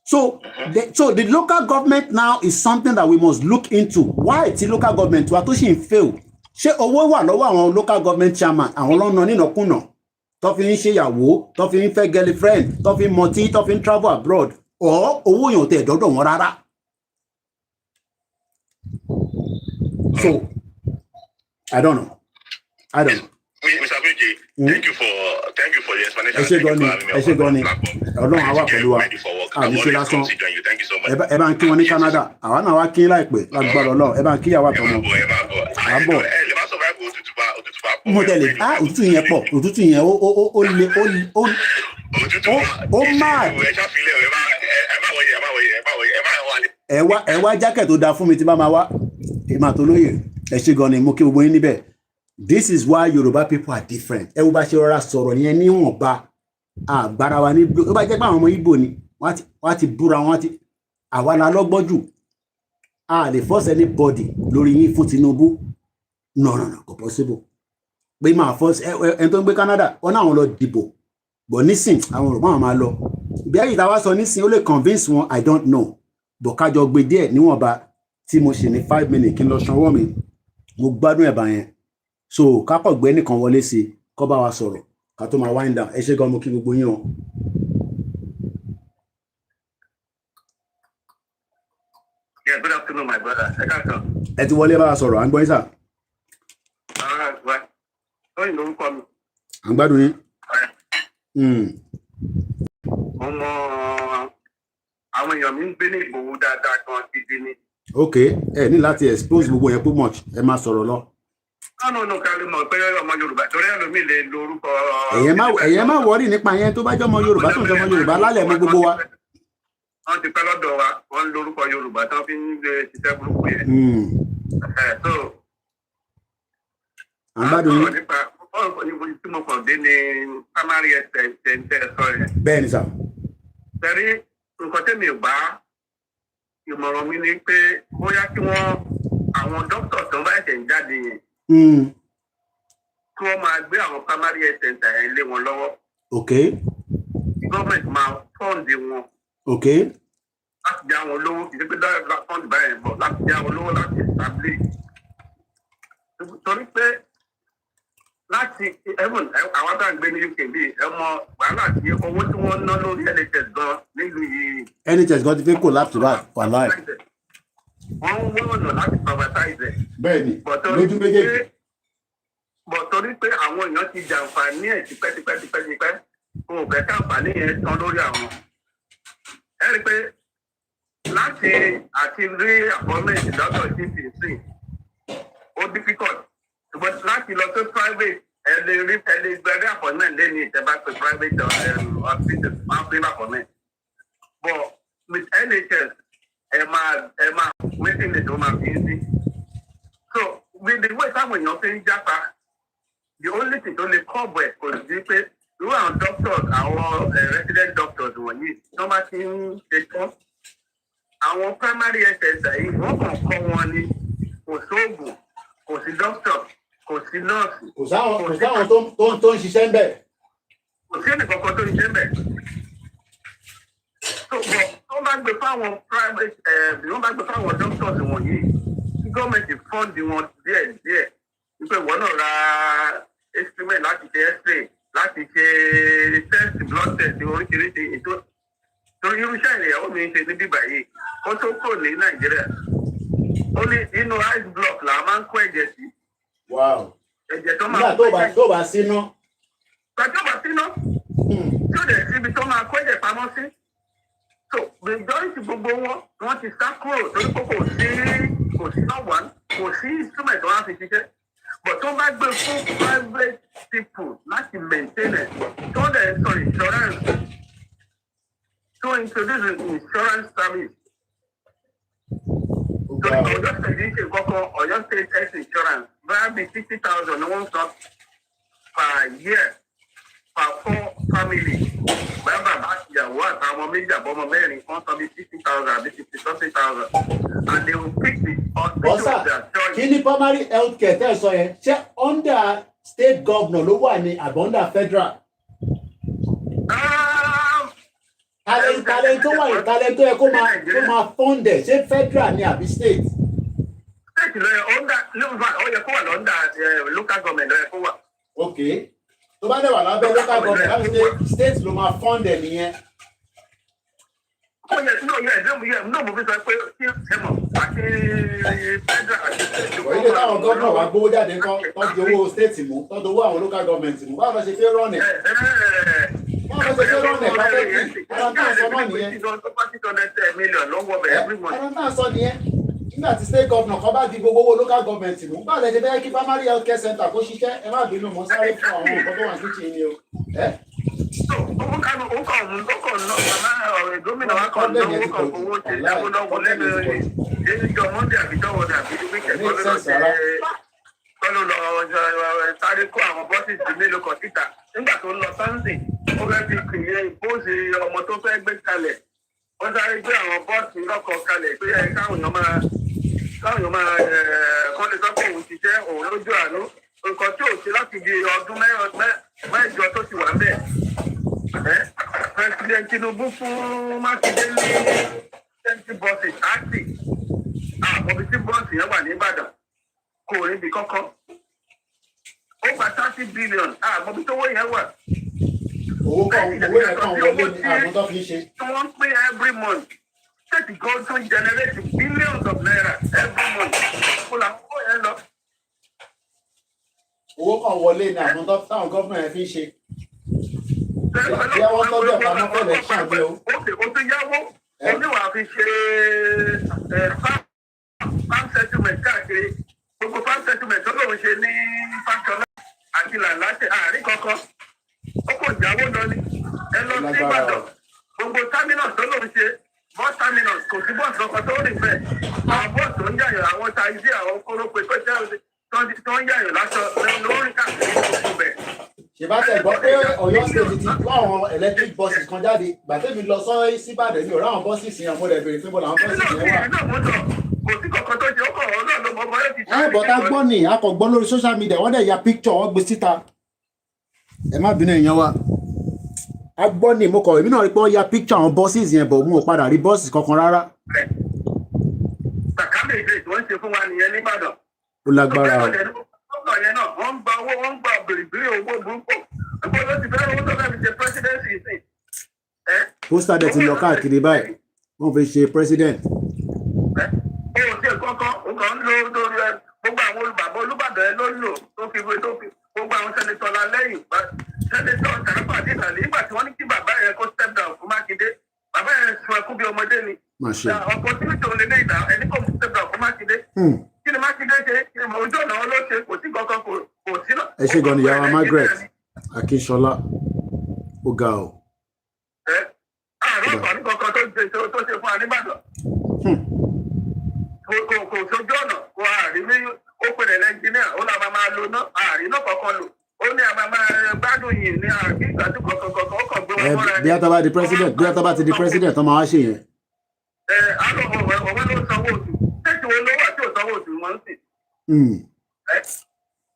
So the local government now is something that we must look into. Why tí local government wa tó ṣì ń fail? Ṣé owó wà lọ́wọ́ àwọn local government chairman, àwọn lọ́nà nínàkúnà tó fi ń ṣe ìyàwó, tó fi ń fẹ́ girlfriend, tó fi ń mọtí, tó fi ń travel abroad, or owó yẹn ò tẹ̀ dọ́dọ̀ wọn rárá? So I don't know. Mr. Bridge, thank you for your explanation. Ẹ ṣé gan ni. Ọlọ́run á wà pẹ̀lú wa. Àmì ṣe lásán. Thank you so much. Ẹ bá ń kí wọn ní Canada. Àwa náà wá kí láìpẹ́ lágbára Ọlọ́run. Ẹ bá ń kí ìyàwó àtọmọ. Àbọ̀. Mo tẹ̀lé. Òtútù yẹn pọ̀. Òtútù yẹn ó le ó mad. Ẹ wá jákẹ́ tó dáa fún mi tí bá máa wá. Èmi àtolóyè. Ẹ ṣé gan ni, mo kí gbogbo yín níbẹ̀. This is why Yoruba people are different. Ẹ wo bá ṣe rọra sọ̀rọ̀ yẹn níwọ̀nba. Àgbára wa ní ó bá jẹ́ pé àwọn ọmọ Igbo ni wọ́n ti búra wọn ti àwa la lọ́gbọ́n jù. A lè force anybody lórí yín fún Tinubu. No, kò possible. Pé máa force ẹni tó ń gbé Canada wọ́n náà wọn lọ dìbò. But nísìn àwọn Yorùbá wọn máa lọ. Bí ayé ìta wá sọ nísìn ó lè convince wọn, I don't know. But kájọ gbé díẹ̀ níwọ̀nba tí mo ṣe ní 5 minutes kí n lọ sanwó mi. Mo gbádùn ẹ̀bà yẹn. So kápọ̀ gbé nìkan wọlé sí kó bá wa sọ̀rọ̀ ká tó máa wind down ẹ ṣé gan mo kí gbogbo yín o. Yeah, good afternoon, my brother. Ẹ ti wọlé bá a sọ̀rọ̀, à ń gbọ́ yín sà. Lóyìn lórúkọ mi. À ń gbádùn yín. Mo mọ àwọn èèyàn mi ń gbé ní Ìgbòho dáadáa gan gidi ni. Ok, ẹ ní láti expose gbogbo yẹn too much, ẹ máa sọ̀rọ̀ lọ. No, kárí mọ̀ pé ọmọ Yorùbá torí ẹlòmíì lè lo orúkọ. Ẹ̀yẹ́ má wọ́rì nípa yẹn tó bá jẹ́ ọmọ Yorùbá tó ń jẹ́ ọmọ Yorùbá lálẹ́ mọ́ gbogbo wa. Wọ́n ti pẹ́ lọ́dọ̀ wa, wọ́n ń lo orúkọ Yorùbá tán fi ń ṣiṣẹ́ burúkú yẹn. So, àgbàdùn yín. nípa tí mo kàn dé ní primary ẹ̀sẹ̀ sọ yẹn. Bẹ́ẹ̀ ni sà. Tẹ̀rí nǹkan tẹ́mi ò bá ìmọ̀ràn mi ni pé bóyá kí àwọn dókítà tó ń bá ẹ̀sẹ̀ ń jáde yẹn. Kí wọ́n máa gbé àwọn primary health center yẹn lé wọn lọ́wọ́. Ok. Gọ́ọ̀mẹ̀ntì máa fọ́ǹdì wọn. Ok. Láti já wọn lówó kì í ṣe pé dáadáa fọ́ǹdì báyẹn bọ̀ láti já wọn lówó láti establish. Torí pé láti àwọn tá à ń gbé ní UK bíi ẹ mọ wàhálà tí owó tí wọ́n ná lórí NHS gan nílùú yìí. NHS gan ti fi collapse back for life. Wọ́n ń wọ́n ọ̀nà láti privatize ẹ̀. Bẹ́ẹ̀ni, lójú méjèèjì. Bọ̀ torí pé àwọn èèyàn ti jàǹfààní ẹ̀ tipẹ́tipẹ́ kò fẹ́ káǹfààní yẹn tán lórí àwọn. Ẹ rí i pé láti àti rí àpọ́nmẹ́ǹtì lọ́dọ̀ GPC ó difficult. Ṣùgbọ́n láti lọ sí private ẹ lè gbẹ̀rẹ̀ àpọ́nmẹ́ǹtì lẹ́ni ìjọba pé private hospital máa ń pín àpọ́nmẹ́ǹtì. But with NHS ẹ máa waiting list ó máa fi ń sí. So with the way táwọn èèyàn fi ń jápa the only thing tó lè kọ́ọ̀bù ẹ̀ kò sí pé irú àwọn doctors àwọn resident doctors wọ̀nyí tó bá ti ń ṣe tán àwọn primary health center yìí wọ́n kàn kọ́ wọn ni kò sóògùn kò sí doctor kò sí nurse. Kò sáwọn tó ń ṣiṣẹ́ ń bẹ̀. Kò sí ẹnìkankan tó ń ṣiṣẹ́ ń bẹ̀. So wọ́n bá gbé fáwọn private wọ́n bá gbé fáwọn doctors wọ̀nyí gọ́ọ̀mẹ̀ntì fọ́ǹdì wọn díẹ̀ wípé wọ́n náà ra instrument láti ṣe x-ray láti ṣe test blood test oríṣiríṣi ètò torí irúṣẹ́ ìyàwó mi ń ṣe ní bíbá yìí ó tó kò ní Nàìjíríà ó ní inú ice block là máa ń kó ẹ̀jẹ̀ sí. Ẹ̀jẹ̀ tó máa kó ẹ̀jẹ̀ tó bá síná. Tó bá síná tí ó dẹ̀ síbi tó máa kó ẹ̀jẹ̀ pamọ́ sí. So majority gbogbo wọn ti sá kúrò torí pé kò sí náà kò sí instrument wọn á fi ṣiṣẹ́. But tó bá gbé fún private people láti maintain it, tó dẹ̀ sọ insurance, to introduce insurance service. Torí Ọ̀yọ́ State ń ṣe kọ́kọ́ Ọ̀yọ́ State health insurance bá bí 60,000 ni wọ́n sọ per year per 4 family. Bẹ́ẹ̀ bàbá ìyàwó àtàwọn ọmọ méjì àbọ̀mọ mẹ́rin wọ́n sọ bí 60,000 àbí 60,000 and they will pick the hospital of their choice. Kí ni primary health care tẹ́ ẹ sọ yẹn ṣé under state governor ló wà ní àbọ̀ under federal? Talent tó wà ní talent tó yẹ kó máa fund ẹ̀ ṣé federal ni àbí state? State ló yẹ ó yẹ kó wà lọ́ndà local government ló yẹ kó wà. Ok. Tó bá dẹ̀ wà lábẹ́ local government láti ṣe state ló máa fund ẹ̀ nìyẹn. Ó yẹ náà mo fi sọ pé kí ẹ mọ̀ àti federal àti state. Ilé táwọn gómìnà wa gbówó jáde kan tọ́jú owó state mú tọ́jú owó àwọn local government mú báwo lọ ṣe fẹ́ rọ́ọ̀nì? Báwo lọ ṣe fẹ́ rọ́ọ̀nì káfíńtì? Ara náà sọ náà nìyẹn. Ara náà sọ nìyẹn. Nígbà tí state governor kan bá di gbogbo owó local government mú báwo lẹ ṣe fẹ́ kí primary health care center kó ṣiṣẹ́ ẹ má bínú mọ́ sáré fún àwọn nǹkan tó wà ní kíchìn ni o. Gómìnà wa kàn lówó kan owó ṣe jábọ́lọ́wọ́ lẹ́nu ìjọ Monday àbíjọ́wọ́ dàbí wíkẹ̀ kọ́ló lọ sáré kó àwọn bọ́sìsì mélòó kan síta nígbà tó ń lọ Sunday ó fẹ́ fi kìlẹ̀ ìbóòsì ọmọ tó fẹ́ gbé kalẹ̀ wọ́n sáré gbé àwọn bọ́ọ̀sì lọ́kọ̀ kalẹ̀ pé káwọn èèyàn máa kọ́lé sọ́kọ̀ òun ṣiṣẹ́ òun lójú àánú nǹkan tí ò ṣe láti di ọdún mẹ́jọ tó ti wà bẹ́ẹ̀. President Tinubu fún Mákindé ní 20 buses àti àbọ̀bí tí bọ́ọ̀sì yẹn wà ní Ìbàdàn kò rí ibi kọ́kọ́. over 30 billion. Mo bí tówó yẹn wà. Owó kan wọlé ní àwọn tó fi ṣe. Wọ́n pay every month. State government generate billions of naira every month. Kó làwọn owó yẹn lọ. Owó kan wọlé ní àwọn tó táwọn gọ́ọ̀mẹ̀ntì fi ṣe. Bí wọ́n tọ́jú ọ̀pá náà fẹ́lẹ̀ ṣàgbé o. O tún yáwó. Oníwà fi ṣe farm settlement káàkiri. Gbogbo farm settlement tó lóun ṣe ní Fáṣọlá àti Làláṣẹ àárín kankan. Ó kò jáwó lọ ní. Ẹ lọ sí Ìbàdàn. Gbogbo terminus tó lóun ṣe. Bus terminus kò sí bọ́ọ̀sì kankan tó rìn bẹ́ẹ̀. Àwọn bọ́ọ̀sì tó ń yàyàn àwọn taxi àwọn kórópè tó jẹ́ tó ń yàyàn lásán lórí káàkiri gbogbo bẹ̀. Ṣèbá tẹ̀ gbọ́ pé Ọ̀yọ́ state ti tú àwọn electric buses kan jáde. Gbàtẹ́mi lọ sọ síbàdàn ní ọ̀rọ̀ àwọn bọ́ọ̀sì sí àwọn ọmọdé bèrè pé bọ́ọ̀lù àwọn bọ́ọ̀sì yẹn wà. Kò sí kankan tó ṣe ọkọ̀ ọ̀rọ̀ náà ló mọ bọ́ọ̀lù ti ẹ bọ̀tá gbọ́ ni akọ̀gbọ́n lórí social media wọ́n dẹ̀ ya picture wọ́n gbé síta. Ẹ má bínú èèyàn wa. A gbọ́ ni mo kọ̀ èmi náà rí pé wọ́n ya picture àwọn buses yẹn bọ̀ mo ò padà rí buses kankan rárá. Sàkámì ìgbésí wọ́n ń ṣe fún wa nìyẹn nígbàdàn. Ó lágbára o. Ọ̀pọ̀ yẹn náà wọ́n ń gba owó wọ́n ń gba bèrèbèrè owó burúkú. Ẹgbẹ́ ló ti fẹ́ràn owó tó fẹ́ fi ṣe presidency sí. Pósítà dẹ̀ ti lọ káàkiri báyìí wọ́n fi ṣe president. Ó ṣe kọ́kọ́ ó kàn ń lo lórí ẹ gbogbo àwọn olùbàbọ̀ Olúbàdàn ẹ ló ń lò tó fi gbogbo àwọn sẹ́nitọ́ la lẹ́yìn sẹ́nitọ́ Tàràfà Adéṣàlẹ̀ nígbà tí wọ́n ní kí bàbá yẹn kó step down fún Mákindé bàbá yẹn sun ẹkún bí ọmọdé ni. Opportunity òun lè lé ìdá ẹni kò step down fún Mákindé. Kí ni Mákindé ṣe ojú ọ̀nà wọn ló ṣe kò sí kankan kò sí náà. Ẹ ṣe gan ni yàrá Margaret Akínsọlá ó ga o. Ààrùn ọ̀pọ̀ ní kankan tó ṣe fún Aníbàdàn. Kò sójú ọ̀nà kò àárín ní ó pèlè lẹ́ńjìníà ó làwọn máa lo náà àárín náà kankan lò ó ní àwọn máa gbádùn yìí ní àárín ìgbàdùn kankan ó kàn gbé wọn mọ́ra ní. Bí a bá di president bí a bá ti di president tó máa wá ṣe yẹn. Àlọ́ ọ̀wọ́ ló sanwó oṣù tẹ́tí wo ló wà tí ò sanwó oṣù mọ́ ń sìn.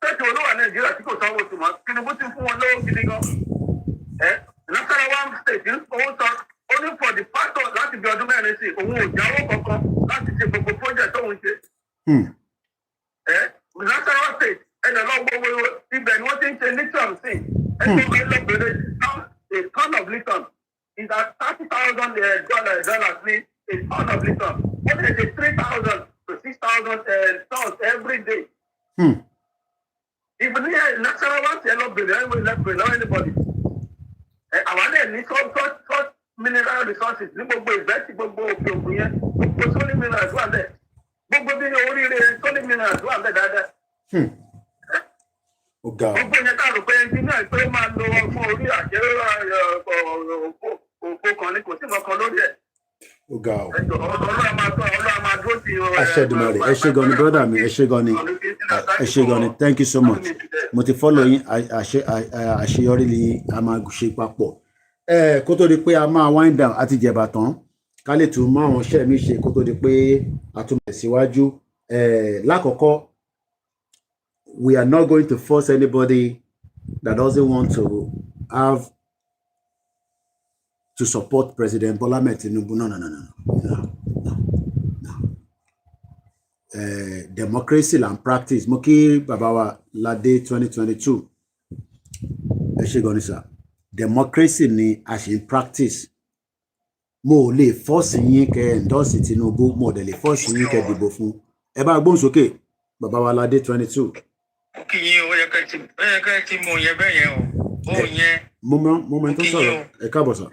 Tẹ́tí wo ló wà Nàìjíríà tí kò sanwó oṣù mọ́ Tinubu ti fún wọn lówó gidi gan. Nasarawa state ń owó san ó ní for the past láti bí ọdún mẹ́rin sí òun ò jáwó kankan láti ṣe gbogbo project tóun ṣe. Nasarawa state ẹ̀dẹ̀ lọ gbogbo ibẹ̀ ni wọ́n ti ń ṣe lithium sí ẹgbẹ́ lọ́gbẹ̀rẹ̀ a ton of lithium is at $30,000 ní a ton of lithium wọ́n ti ṣe 3,000 to 6,000 tons every day. If Nasarawa ṣe lọ́gbẹ̀rẹ̀ lọ́wọ́ anybody àwọn náà ní such mineral resources ní gbogbo ìgbẹ́sì gbogbo òkè òkun yẹn gbogbo sólì minerals wà bẹ́ẹ̀ gbogbo bí oríire sólì minerals wà bẹ́ẹ̀ dáadáa. Gbogbo yẹn ká rò pé ẹnjìnìá pé ó máa lo ọgbọ́n orí àjẹrò òkú kan ní kò sí nǹkan lórí ẹ̀. Ọlọ́run máa dúró sí ọ. Aṣẹ́dùmarè ẹ ṣé gan ni brother mi ẹ ṣé gan ni ẹ ṣé gan ni thank you so much mo ti follow yín àṣeyọrí ni a máa ṣe papọ̀. Kó tó di pé a máa wind down àti jẹ̀bà tán ká lè tún mọ àwọn iṣẹ́ mi ṣe kó tó di pé a tún bẹ̀rẹ̀ síwájú. Lákọ̀ọ́kọ́ we are not going to force anybody that doesn't want to have to support President Bola Ahmed Tinubu. No. Democracy and practice. Mo kí bàbá wa Ládé 2022. Ẹ ṣé gan ni sir. Democracy ni a ṣe ń practice. Mo lè force yín kẹ́ endorse Tinubu, mo dẹ̀ lè force yín kẹ́ dìbò fún. Ẹ bá gbóhùn sókè bàbá wa Ládé 22. Kí yín ó yẹ kẹ́ ti mú yẹn bẹ́ẹ̀ yẹn o. Ó yẹn. Moment tó sọ̀rọ̀ ẹ káàbọ̀ sir.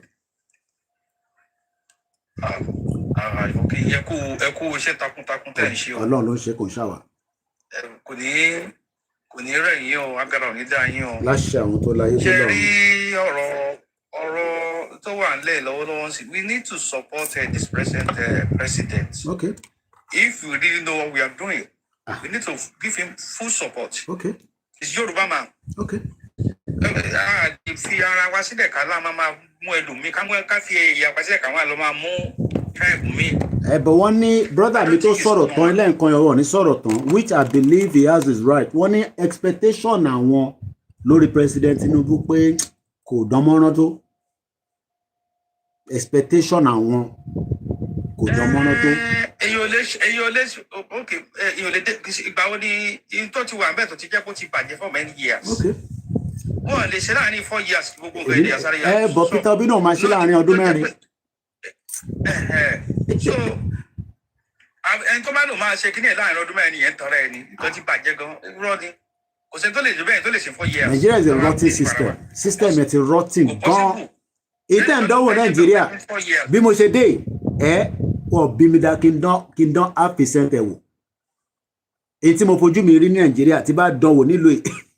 Kí yẹ kú iṣẹ́ takuntakun tẹ̀ ń ṣe o. Ọlọ́run ló ń ṣe kò ń ṣàwà. Kò ní rẹ̀ yín o, agbára ò ní dá yín o. Láṣẹ àwọn tó láyé tó lọ́run. Ṣé rí ọ̀rọ̀ tó wà nílẹ̀ lọ́wọ́lọ́wọ́ sí, we need to support this present president. Okay. If we really know what we are doing, we need to give him full support. Okay. He's Yoruba man. Okay. Fi ara wa sílẹ̀ ká lá máa mú ẹlòmíì ká fi ìyá wa sílẹ̀ ká wá lọ máa mú tribe mi. But wọ́n ní brother mi tó sọ̀rọ̀ tán ilé nǹkan ọ̀rọ̀ ní sọ̀rọ̀ tán which I believe he has his right. Wọ́n ní expectation àwọn lórí President Tinubu pé kò dánmọ́rán tó. Expectation àwọn kò dán mọ́ná tó. Okay, ìgbà wo ni tó ti wà bẹ́ẹ̀ tó ti jẹ́ kó ti bàjẹ́ for many years. Okay. Wọ́n lè ṣe láàrin 4 years gbogbo nǹkan èdè àsáré yà. Bọ̀ Peter Obi náà máa ṣe láàrin ọdún mẹ́rin. So ẹni tó bá lò máa ṣe kíní ẹ̀ láàrin ọdún mẹ́rin yẹn tọrọ ẹ̀ ni tó ti bàjẹ́ gan rọ́ ni kò sẹ́ni tó lè jù bẹ́ẹ̀ tó lè ṣe 4 years. Nigeria is a rotten system. System ẹ̀ ti rotten gan. Ìtẹ̀ ń dánwò Nàìjíríà bí mo ṣe dé wọ́n bí mi dá kí n dán half percent ẹ̀ wò. Èyí tí mo fojú mi rí ní Nàìjíríà tí bá dánwò nílùú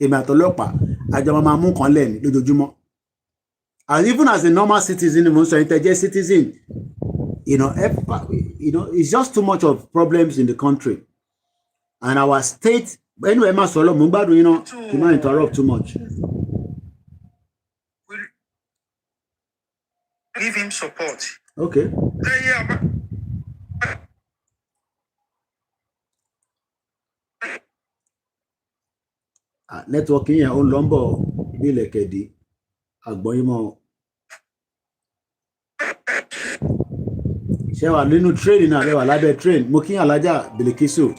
èmi àtọlọ́pàá àjọ máa mú kan lẹ́ni lójoojúmọ́. And even as a normal citizen, mo sọ intelligent citizen, it's just too much of problems in the country. And our state, anyway, ma sọ lọ, mo gbádùn to not interrupt too much. Give him support. Okay. Networking yẹn ó ń lọ ń bọ̀ bí ilẹ̀kẹ̀dí àgbọ̀yìnmọ́. Ṣé wà nínú train náà lẹ́wà lábẹ́ train mo kí alájà Bilikisu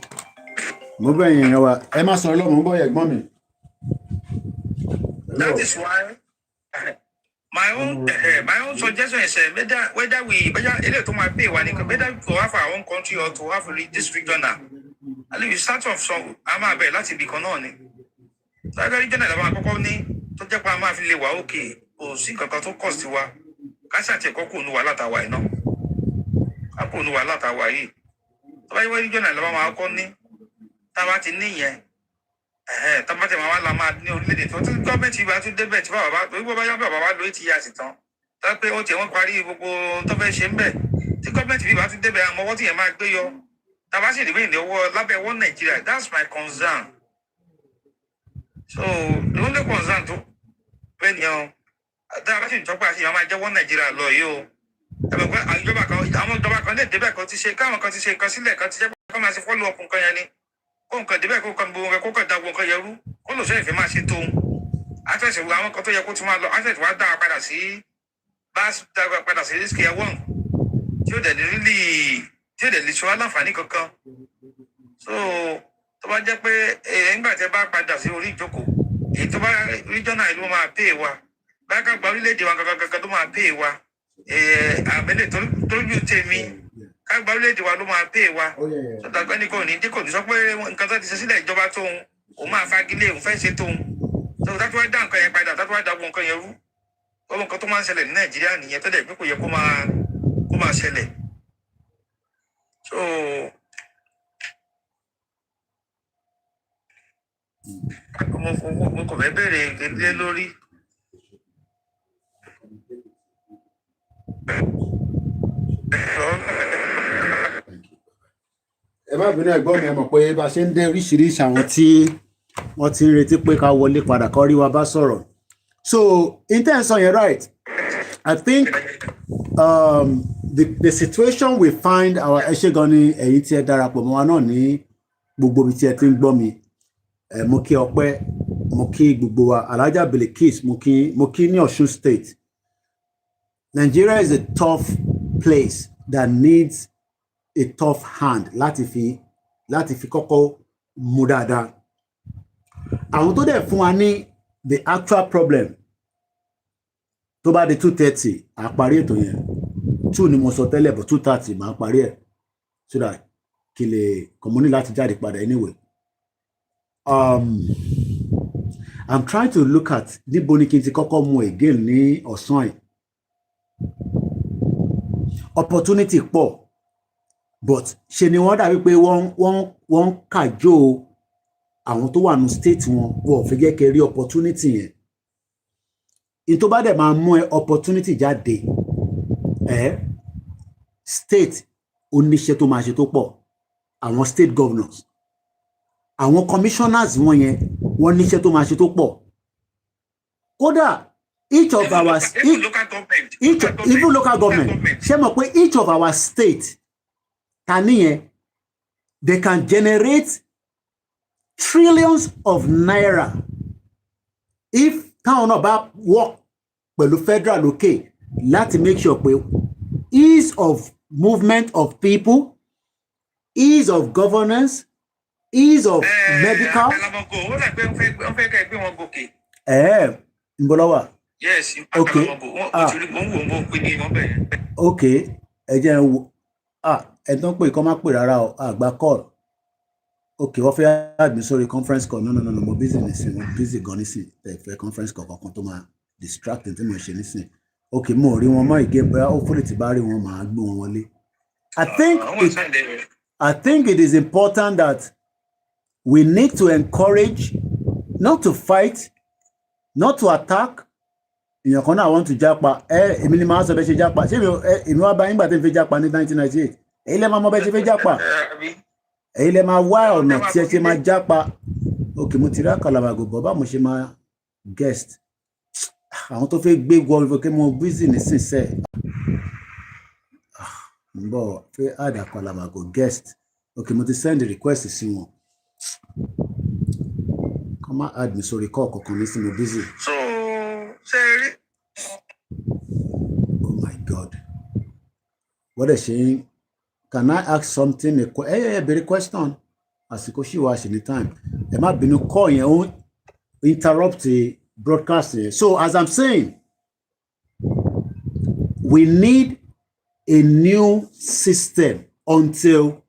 mo bẹ̀ yẹn wa ẹ má sọ lọ́mọ ń bọ̀ ẹ̀gbọ́n mi. That is why my own suggestion is whether we eléyìí tó máa pay wa ni whether to have our own country or to have this regional. At least we start off some a máa bẹ̀rẹ̀ láti ibì kan náà ni. Lágbàá regional làwọn àkọ́kọ́ ní tó jẹ́ pé a máa fi lè wà òkè kò sí kankan tó cost wa káṣí àti ẹ̀kọ́ kò nu wà látàwà iná ká kò nu wà látàwà yìí tó bá yẹ wọ́n regional làwọn máa kọ́ ní tá a bá ti níyẹn tá a bá ti máa wá la máa ní orílẹ̀-èdè tó tí gọ́ọ̀mẹ̀ntì ìgbà tún débẹ̀ tí bàbá yá bàbá wa lo 8 years tán tó pé ó tiẹ̀ wọ́n parí gbogbo tó fẹ́ ṣe ń bẹ̀ tí gọ́ọ̀mẹ̀ntì ìgbà tún débẹ̀ àmọ́ ọwọ́ tí yẹn máa gbé yọ tá a bá sì dìbò ìdíwọ́ lábẹ́ wọ́n Nàìjíríà that's my concern. So the only concern to when that bá sì ń tọ́pọ̀ àti ìyá máa jẹ́wọ́ Nàìjíríà lọ yìí o ẹ̀mọ̀ pé àwọn ìjọba kan lè débẹ̀ kan ti ṣe káwọn kan ti ṣe nǹkan sílẹ̀ kan ti jẹ́ pé kọ́ máa ṣe follow up nǹkan yẹn ni kó nǹkan débẹ̀ kó kan gbogbo nǹkan kó kàn da gbogbo nǹkan yẹn rú kó lò sẹ́yìn fi máa ṣe tóun àtẹ̀sẹ̀ wo àwọn kan tó yẹ kó ti máa lọ àtẹ̀sẹ̀ wá dá padà sí scale 1 tí ó dẹ̀ lè ṣe wá láǹfààní kankan. So tó bá jẹ́ pé nígbà tí ẹ bá padà sí orí ìjókòó èyí tó bá regional ìlú máa pay wa bákan gba orílẹ̀-èdè wa gangan tó máa pay wa àbẹ̀lẹ̀ tó yù tèmi ká gba orílẹ̀-èdè wa ló máa pay wa sọ̀tàgbẹ́ ní kò ní dínkù ní sọ pé nǹkan tó ti ṣe sílẹ̀ ìjọba tóun òun máa fagilé òun fẹ́ ṣe tóun tó tó wá dá nǹkan yẹn padà tó wá dá gbogbo nǹkan yẹn rú gbogbo nǹkan tó máa ń ṣẹlẹ̀ ní Nàìjíríà nìyẹn tó dẹ̀ pé kò yẹ kó máa ṣẹlẹ̀. So mo kò fẹ́ bẹ̀rẹ̀ gẹ́gẹ́ lórí. Ẹ má bínú ẹ̀gbọ́n mi ẹ mọ̀ pé bá ṣe ń dé oríṣiríṣi àwọn tí wọ́n ti ń retí pé ká wọlé padà kọ́ rí wa bá sọ̀rọ̀. So intention yẹn right. I think the situation we find our ẹ ṣé gan ni ẹ̀yin tí ẹ darapọ̀ mọ́ wa náà ní gbogbo ibi tí ẹ ti ń gbọ́ mi. Mo kí Ọpẹ́ mo kí gbogbo wa Alhaja Bilikis mo kí ní Ọ̀ṣun State. Nigeria is a tough place that needs a tough hand láti fi kọ́kọ́ mú dáadáa. Àwọn tó dẹ̀ fún wa ní the actual problem tó bá di 2:30 àparí ètò yẹn 2 ni mo sọ tẹ́lẹ̀ bọ̀ 2:30 máa parí ẹ̀ so that kí lè kọ̀mọ́ní láti jáde padà anyway. I'm trying to look at níbo ni kí n ti kọ́kọ́ mú again ní ọ̀sán ẹ̀. Opportunity pọ̀ but ṣe ni wọ́n dàbí pé wọ́n kàjò àwọn tó wà ní state wọn wọ́n fẹ́ jẹ́ kẹ́ rí opportunity yẹn. In tó bá dẹ̀ máa mú opportunity jáde state oníṣẹ́ tó máa ṣe tó pọ̀ àwọn state governors àwọn commissioners wọn yẹn wọ́n níṣẹ́ tó máa ṣe tó pọ̀ kódà even local government ṣé mọ̀ pé each of our state ta níyẹn they can generate trillions of naira if táwọn náà bá work pẹ̀lú federal lókè láti make sure pé ease of movement of people, ease of governance, ease of medical. Mbolowa. Yes. Okay. Okay. Don't pay come up with a call. Okay, what for sorry conference call? No, more business. Busy gonna see the conference call to my distracting to machine. Okay, more again, but hopefully to bury one. I think it is important that we need to encourage, not to fight, not to attack. You know, I want to japa. Emily Master Beshi japa. See you know about him, but if japa in 1998. Elema Mobeshi japa. Elema wow, not my japa. Okay, Mutira Kalamago, Boba Mushima guest. I want to fake big world for more business. Say, Bo, fe ada Kalamago guest. Okay, Muti send the request to Simon. Come on, add me sorry, call listen busy. So, say. Oh my God. What a shame. Can I ask something? Very question. As you she was in the time. It might be no call your own interrupt the broadcasting. So as I'm saying, we need a new system until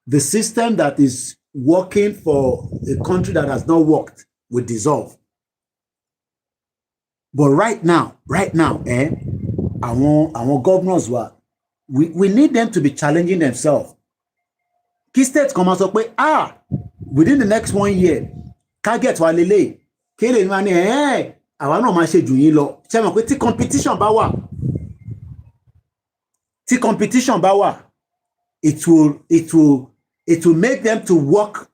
the system that is working for a country that has not worked will dissolve. But right now, our governors were, we need them to be challenging themselves. Key states come out say, within the next 1 year, target wa lele, kele ni wani àwa náà máa ṣe jù yín lọ. Ṣé mọ̀ pé tí competition bá wà, it will make them to work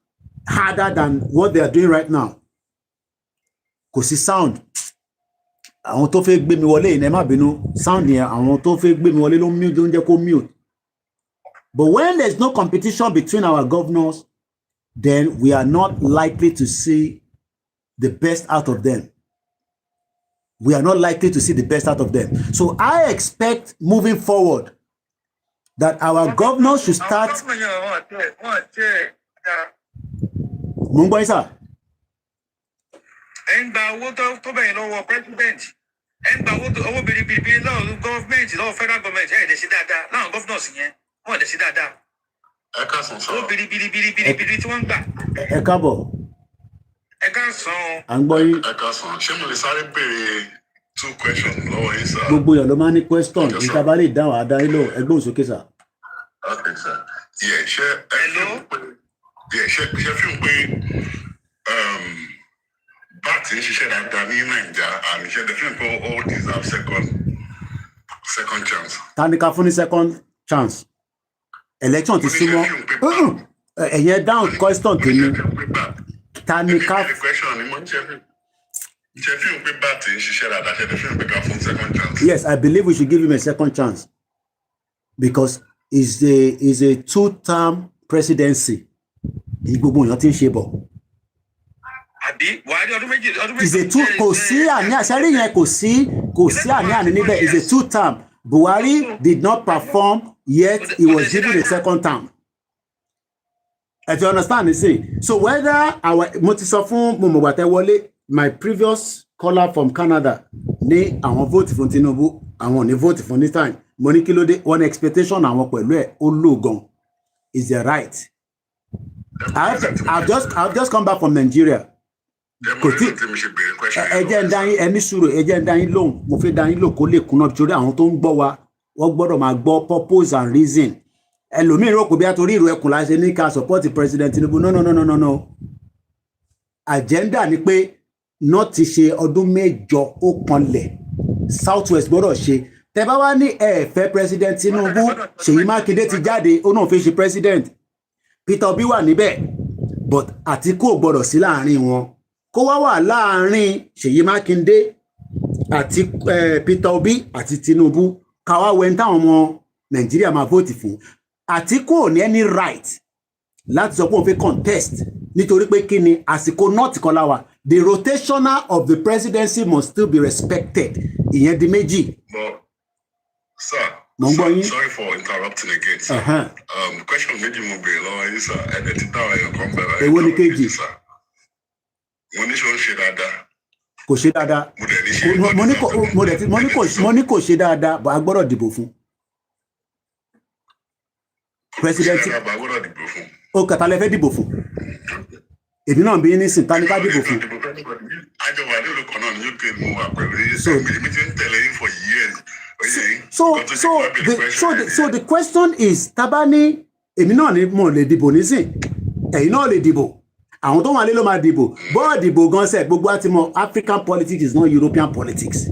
harder than what they are doing right now. Kò sí sound. Àwọn tó fẹ́ gbé mi wọlé ẹ má bínú sound yẹn àwọn tó fẹ́ gbé mi wọlé ló mute ló ń jẹ́ kó mute. But when there's no competition between our governors, then we are not likely to see the best out of them. We are not likely to see the best out of them. So I expect moving forward that our governors should start. Mungbo isa. President. Government, federal government, they see that now governors here. Oh, they see that. Two questions. Gbogbo yẹn ló máa ní question. Níta bá lè dáhùn àdáyé lò ẹgbẹ́ òsókè sà. Okay, sir. Yeah, share. Share film back in share that Dani Nigeria and share the film all deserve second chance. Tanika fún ní second chance. Election ti súnmọ́. Ẹ̀yẹ dáhùn question tèmi. Tanika. Yes, I believe we should give him a second chance because it's a 2-term presidency. It's a 2 It's a 2-term. Buhari did not perform yet he was given a second term. If you understand, you see. So whether our Motisofun Mumobate my previous caller from Canada, they vote for Tinubu, they vote for this time. Monikilode, one expectation is their right. I've just come back from Nigeria. Purpose and reason. Support the President Tinubu. No. Agenda ni pé not ti ṣe ọdún mẹ́jọ ó kanlẹ̀ Southwest gbọ́dọ̀ ṣe tẹ́ bá wá ní ẹ fẹ́ President Tinubu Ṣèyí Mákindé ti jáde ó náà fẹ́ ṣe president Peter Obi wà níbẹ̀ but Àtíkù ò gbọ́dọ̀ sí láàrin wọn kó wà láàrin Ṣèyí Mákindé àti Peter Obi àti Tinubu ká wá wẹ́n táwọn ọmọ Nàìjíríà máa vote fún Àtíkù ò ní any right láti sọ pé òun fẹ́ contest nítorí pé kí ni àsìkò not kọláwà the rotational of the presidency must still be respected ìyẹn di méjì. But sir Sorry for interrupting again, sir. Question méjì mo béèrè lọ́wọ́ yín, sir. Ẹ̀dẹ̀ ti dáhùn ẹ̀yọ̀ kan bẹ̀rẹ̀. Èwo ni kejì? Mo ní ṣó ń ṣe dáadáa. Kò ṣe dáadáa. Mo ní kò ṣe dáadáa, but a gbọ́dọ̀ dìbò fún. President. Ó kàtà lẹ fẹ́ dìbò fún. Èmi náà bí ní sìn ta ni ká dìbò fún. So the question is, tabani èmi náà ni mo lè dìbò nísìn, ẹ̀yin náà lè dìbò, àwọn tó wà lé ló máa dìbò, bọ́ọ̀ dìbò gan sẹ̀ gbogbo àti mọ̀ African politics is not European politics.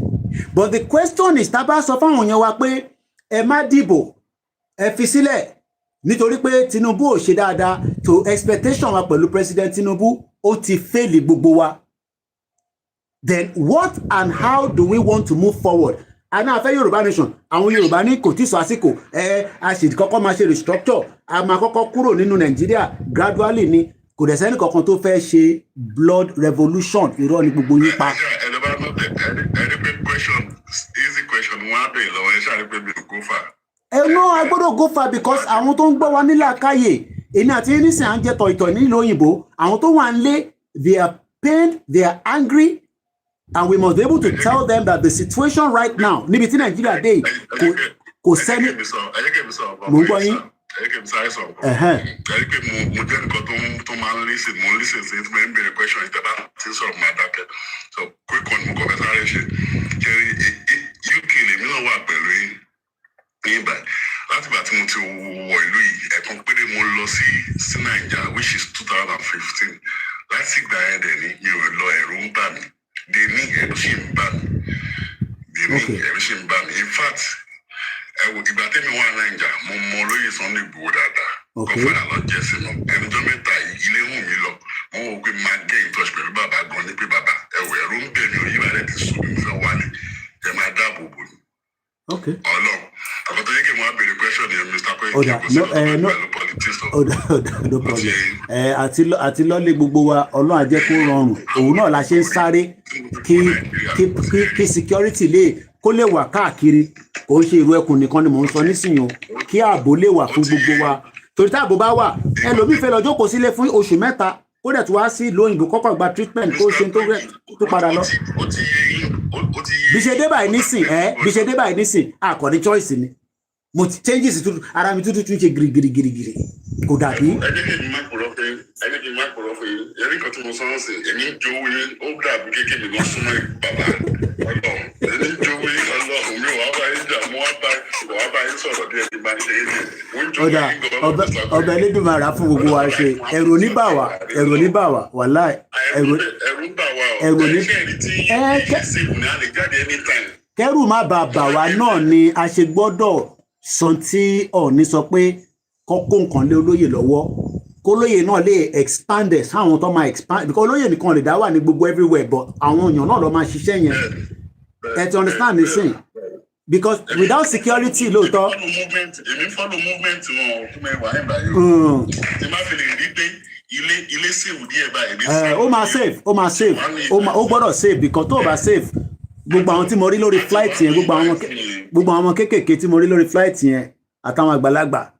But the question is, tábà sọ fáwọn èèyàn wa pé ẹ má dìbò, ẹ fi sílẹ̀ nítorí pé Tinubu ò ṣe dáadáa, to expectation wa pẹ̀lú President Tinubu ó ti fail gbogbo wa. Then what and how do we want to move forward? Àná afẹ́ Yorùbá nation, àwọn Yorùbá ní kò tí sọ àsìkò, a sì kọ́kọ́ máa ṣe restructure, a máa kọ́kọ́ kúrò nínú Nàìjíríà gradually ni, kò dẹ̀ sẹ́ni kankan tó fẹ́ ṣe blood revolution, irọ́ ni gbogbo yín pa. No, I gbọ́dọ̀ go far because àwọn tó ń gbọ́ wa ní làákàyè, èmi àti Eunice à ń jẹ tọ̀ìtọ̀ nílùú òyìnbó, àwọn tó wà ń lé, they are pained, they are angry, and we must be able to tell them that the situation right now, níbi tí Nàìjíríà dé kò sẹ́ni. Mo ń gbọ́ yín. Láti ìgbà tí mo ti wọ ìlú yìí, ẹ̀kan péré mo lọ sí Nàìjíríà, which is 2015. Láti ìgbà yẹn dẹ̀ ni mi ò lọ, ẹ̀rù ń bà mí. Dèmí ẹ̀rù sì ń bà mí. In fact, ìgbà tẹ́mi wà Nàìjíríà, mo mọ olóyè Sunday Igboho dáadáa. Gọ́fàdà lọ jẹ́ sínú. Ẹnujọ́ mẹ́ta yìí, ilé wù mí lọ. Mo wò pé máa get in touch pẹ̀lú bàbá gan ní pé bàbá ẹ̀rù ń bẹ̀ mí, òyìnbá rẹ̀ ti sùn mí fẹ́ wálé. Ẹ máa dáàbò bò mí. Ọlọ́run. Àkọ́tọ́ yẹ kí n wá béèrè question yẹn, Mr. Koiki, kò sí ọ̀dọ́ pẹ̀lú politics. No problem. Àti lọ́lé gbogbo wa, Ọlọ́run á jẹ́ kó rọrùn. Òun náà la ṣe ń sáré kí security kó lè wà káàkiri. Kò ń ṣe ìrú ẹkùn nìkan ni mò ń sọ nísìnyí, kí ààbò lè wà fún gbogbo wa. Torí tí ààbò bá wà, ẹlòmíì fẹ́ lọ jókòó sílé fún oṣù mẹ́ta, ó dẹ̀ tún wá sí ìlú òyìnbó kọ́kọ́ gba treatment kó ṣe tó padà lọ. Bí ṣe dé báyìí nísìn, àkọ́ni choice ni. Mo ti changes tuntun, ara mi tuntun ṣe girigirigirigiri. Kò dàbí. Ẹni kí n má kúrò fún yín, ẹ̀rí kan tí mo sọ ń sìn, èmi ń jowó yín, ó dàbí kékeré lọ súnmọ́ bàbá Ọlọ́run. Èmi ń jowó yín Ọlọ́run, mi ò wá bá yín jà, mo wá bá yín sọ̀rọ̀ bí ẹni bá ń ṣe é ní. Ọbẹ̀ Elédùmarè fún gbogbo wa ṣe, ẹ̀rù oníbàwà, wàláì. Ẹ̀rù ń bà wá ọ̀. Kẹ́rù má bà wá náà ni a ṣe gbọ́dọ̀ sọ tí Ọọ̀ni sọ pé kọ́kọ́ nǹkan lé olóyè lọ́wọ́, kólóyè náà lè expand ẹ̀ sáwọn tó máa expand, because olóyè nìkan lè dá wà ní gbogbo everywhere, but àwọn èèyàn náà lọ máa ṣiṣẹ́ yẹn. Ẹ ti understand me sìn? Because without security lóòótọ́. Èmi follow movement wọn fún ẹwà ẹ̀ báyìí. Tí má fi lè rí pé ilé save díẹ̀ báyìí. Ó máa save, ó gbọ́dọ̀ save, because tó o bá save, gbogbo àwọn tí mo rí lórí flight yẹn, gbogbo àwọn kékèké tí mo rí lórí flight yẹn àtàwọn àgbàlagbà,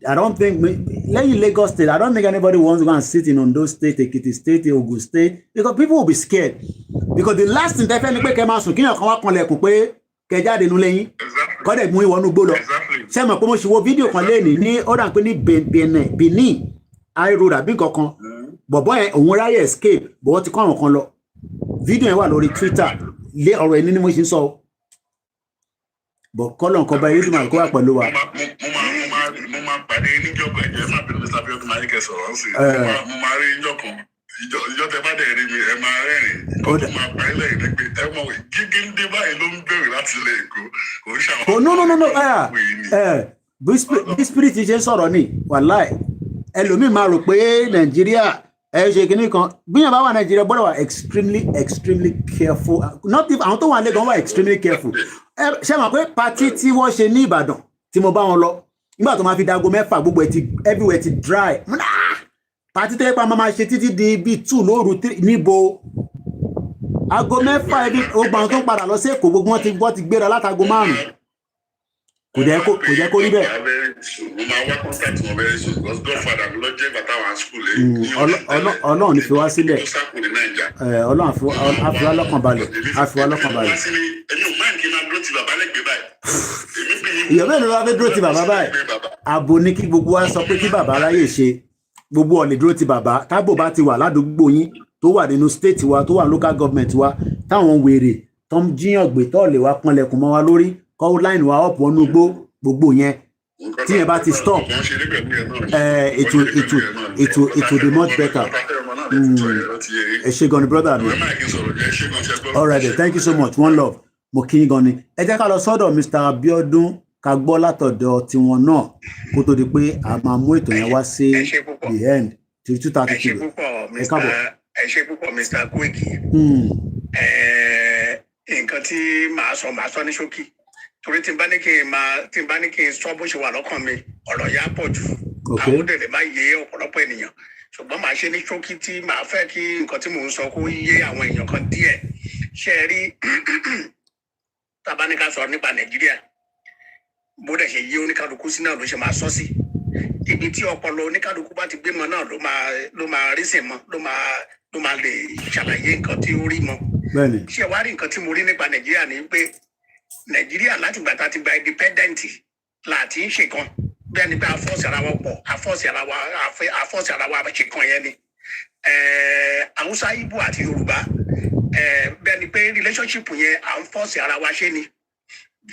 I don't think lẹ́yìn Lagos State, I don't think anybody wants to go and sit in Ondo State, Ekiti State, Ogun State, because people will be scared. Because the last thing tẹ́fẹ́ ni pé kẹ́ máa sùn kíyàn kan wá kanlẹ̀kùn pé kẹ́ jáde nú lẹ́yìn kọ́dẹ̀ mú ìwọ̀nú gbó lọ. Ṣé mọ̀ pé mo ṣe wo fídíò kan lẹ́nìí ní ó dà pé ní Benin high road àbí nǹkan, bọ̀bọ́ yẹn òun ráyè escape, bọ̀bọ́ ti kọ́ àwọn kan lọ. Fídíò yẹn wà lórí Twitter, lé ọ̀rọ̀ ẹni ní mo ṣe ń sọ. Bọ̀ kọ́lọ̀ nǹkan bá Elédùmarè kó wà pẹ̀lú wa. Mo máa pàdé níjọ́ kan, ẹ̀jẹ̀ má bínú Mr. Abiodun máa ń kẹ́ sọ̀rọ̀ sí. Mo máa rí níjọ́ kan, ìjọ tẹ bá dẹ̀ rí mi, ẹ máa rẹ́rìn. Ó máa pa ilé ìdí pé ẹ mọ̀ gígé ń dé báyìí ló ń bẹ̀rẹ̀ láti ilé Èkó. Kò ń ṣàwọn. No. Bí spirit ṣe ń sọ̀rọ̀ ni, wàláì. Ẹlòmíì máa rò pé Nàìjíríà ṣe kìíní kan, gbìyànjú bá wà Nàìjíríà gbọ́dọ̀ wà extremely careful. Not if àwọn tó wà lẹ́gàn wà extremely careful. Ṣé mọ̀ pé party tí wọ́n ṣe ní Ìbàdàn tí mo bá wọn lọ, nígbà tó máa fi dago 6 gbogbo everywhere ti dry. Party tó yẹ pa máa ṣe títí di bíi 2 lóru níbo. Aago 6 ẹbí ogbà tó ń padà lọ sí Èkó, gbogbo wọn ti gbéra látago 5. kò jẹ́ kó rí bẹ́ẹ̀. Mo máa wá contact wọn very soon because Godfather ló jẹ́ bàtà wà school Ọlọ́run ní fi wá sílẹ̀. Ọlọ́run á fi wá lọ́kàn balẹ̀. Ẹni ò máa ń kí n máa dúró ti bàbá lẹ́gbẹ̀ẹ́ báyìí. Ìyọ̀ bẹ́ẹ̀ ló wá fẹ́ dúró ti bàbá báyìí. Ààbò ní kí gbogbo wa sọ pé kí bàbá ráyè ṣe. Gbogbo ọ̀lẹ̀ dúró ti bàbá. Tábò bá ti wà ládùúgbò yín tó wà nínú state wa tó wà local government wa táwọn wèrè tó ń jíyàn gbé tó lè wá pọnlẹ̀kùn mọ́ wa lórí kọ́ line wa up wọnú gbogbo yẹn tí yẹn bá ti stop it will be much better. Ẹ ṣé gan ni brother mi. All right, thank you so much, one love. Mo kí yín gan ni. Ẹ jẹ́ ká lọ sọ́dọ̀ Mr. Abiodun ká gbọ́ látọ̀dọ̀ tiwọn náà kó tó di pé a máa mú ètò yẹn wá sí the end till 2:30. Ẹ káàbọ̀. Ẹ ṣé púpọ̀ Mr. Koiki. Nǹkan tí màá sọ ní ṣókí torí tí n bá ní kí n sọ bó ṣe wà lọ́kàn mi ọ̀rọ̀ yà pọ̀ jù àwọn òdèlè máa yé ọ̀pọ̀lọpọ̀ ènìyàn ṣùgbọ́n màá ṣe ní ṣókí tí màá fẹ́ kí nǹkan tí mò ń sọ kó yé àwọn èèyàn kan díẹ̀ ṣe é rí tàbá ní ká sọ nípa Nàìjíríà bó dẹ̀ ṣe yé oníkálukú sí náà ló ṣe máa sọ sí ibi tí ọpọlọ oníkálukú bá ti gbé mọ náà ló máa rí sìn mọ ló máa lè ṣàlàyé nǹkan tí ó rí mọ. Ṣé wàá rí nǹkan tí mo rí nípa Nàìjíríà ni pé Nàìjíríà láti gbà tá ti gba independent láti ń ṣe kan bí ẹni pé àfọ́ọ̀sì ara wa pọ̀ àfọ́ọ̀sì ara wa ṣe kan yẹn ni Haúsá Ìgbò àti Yorùbá bí ẹni pé relationship yẹn à ń fọ́ọ̀sì ara wa ṣe ni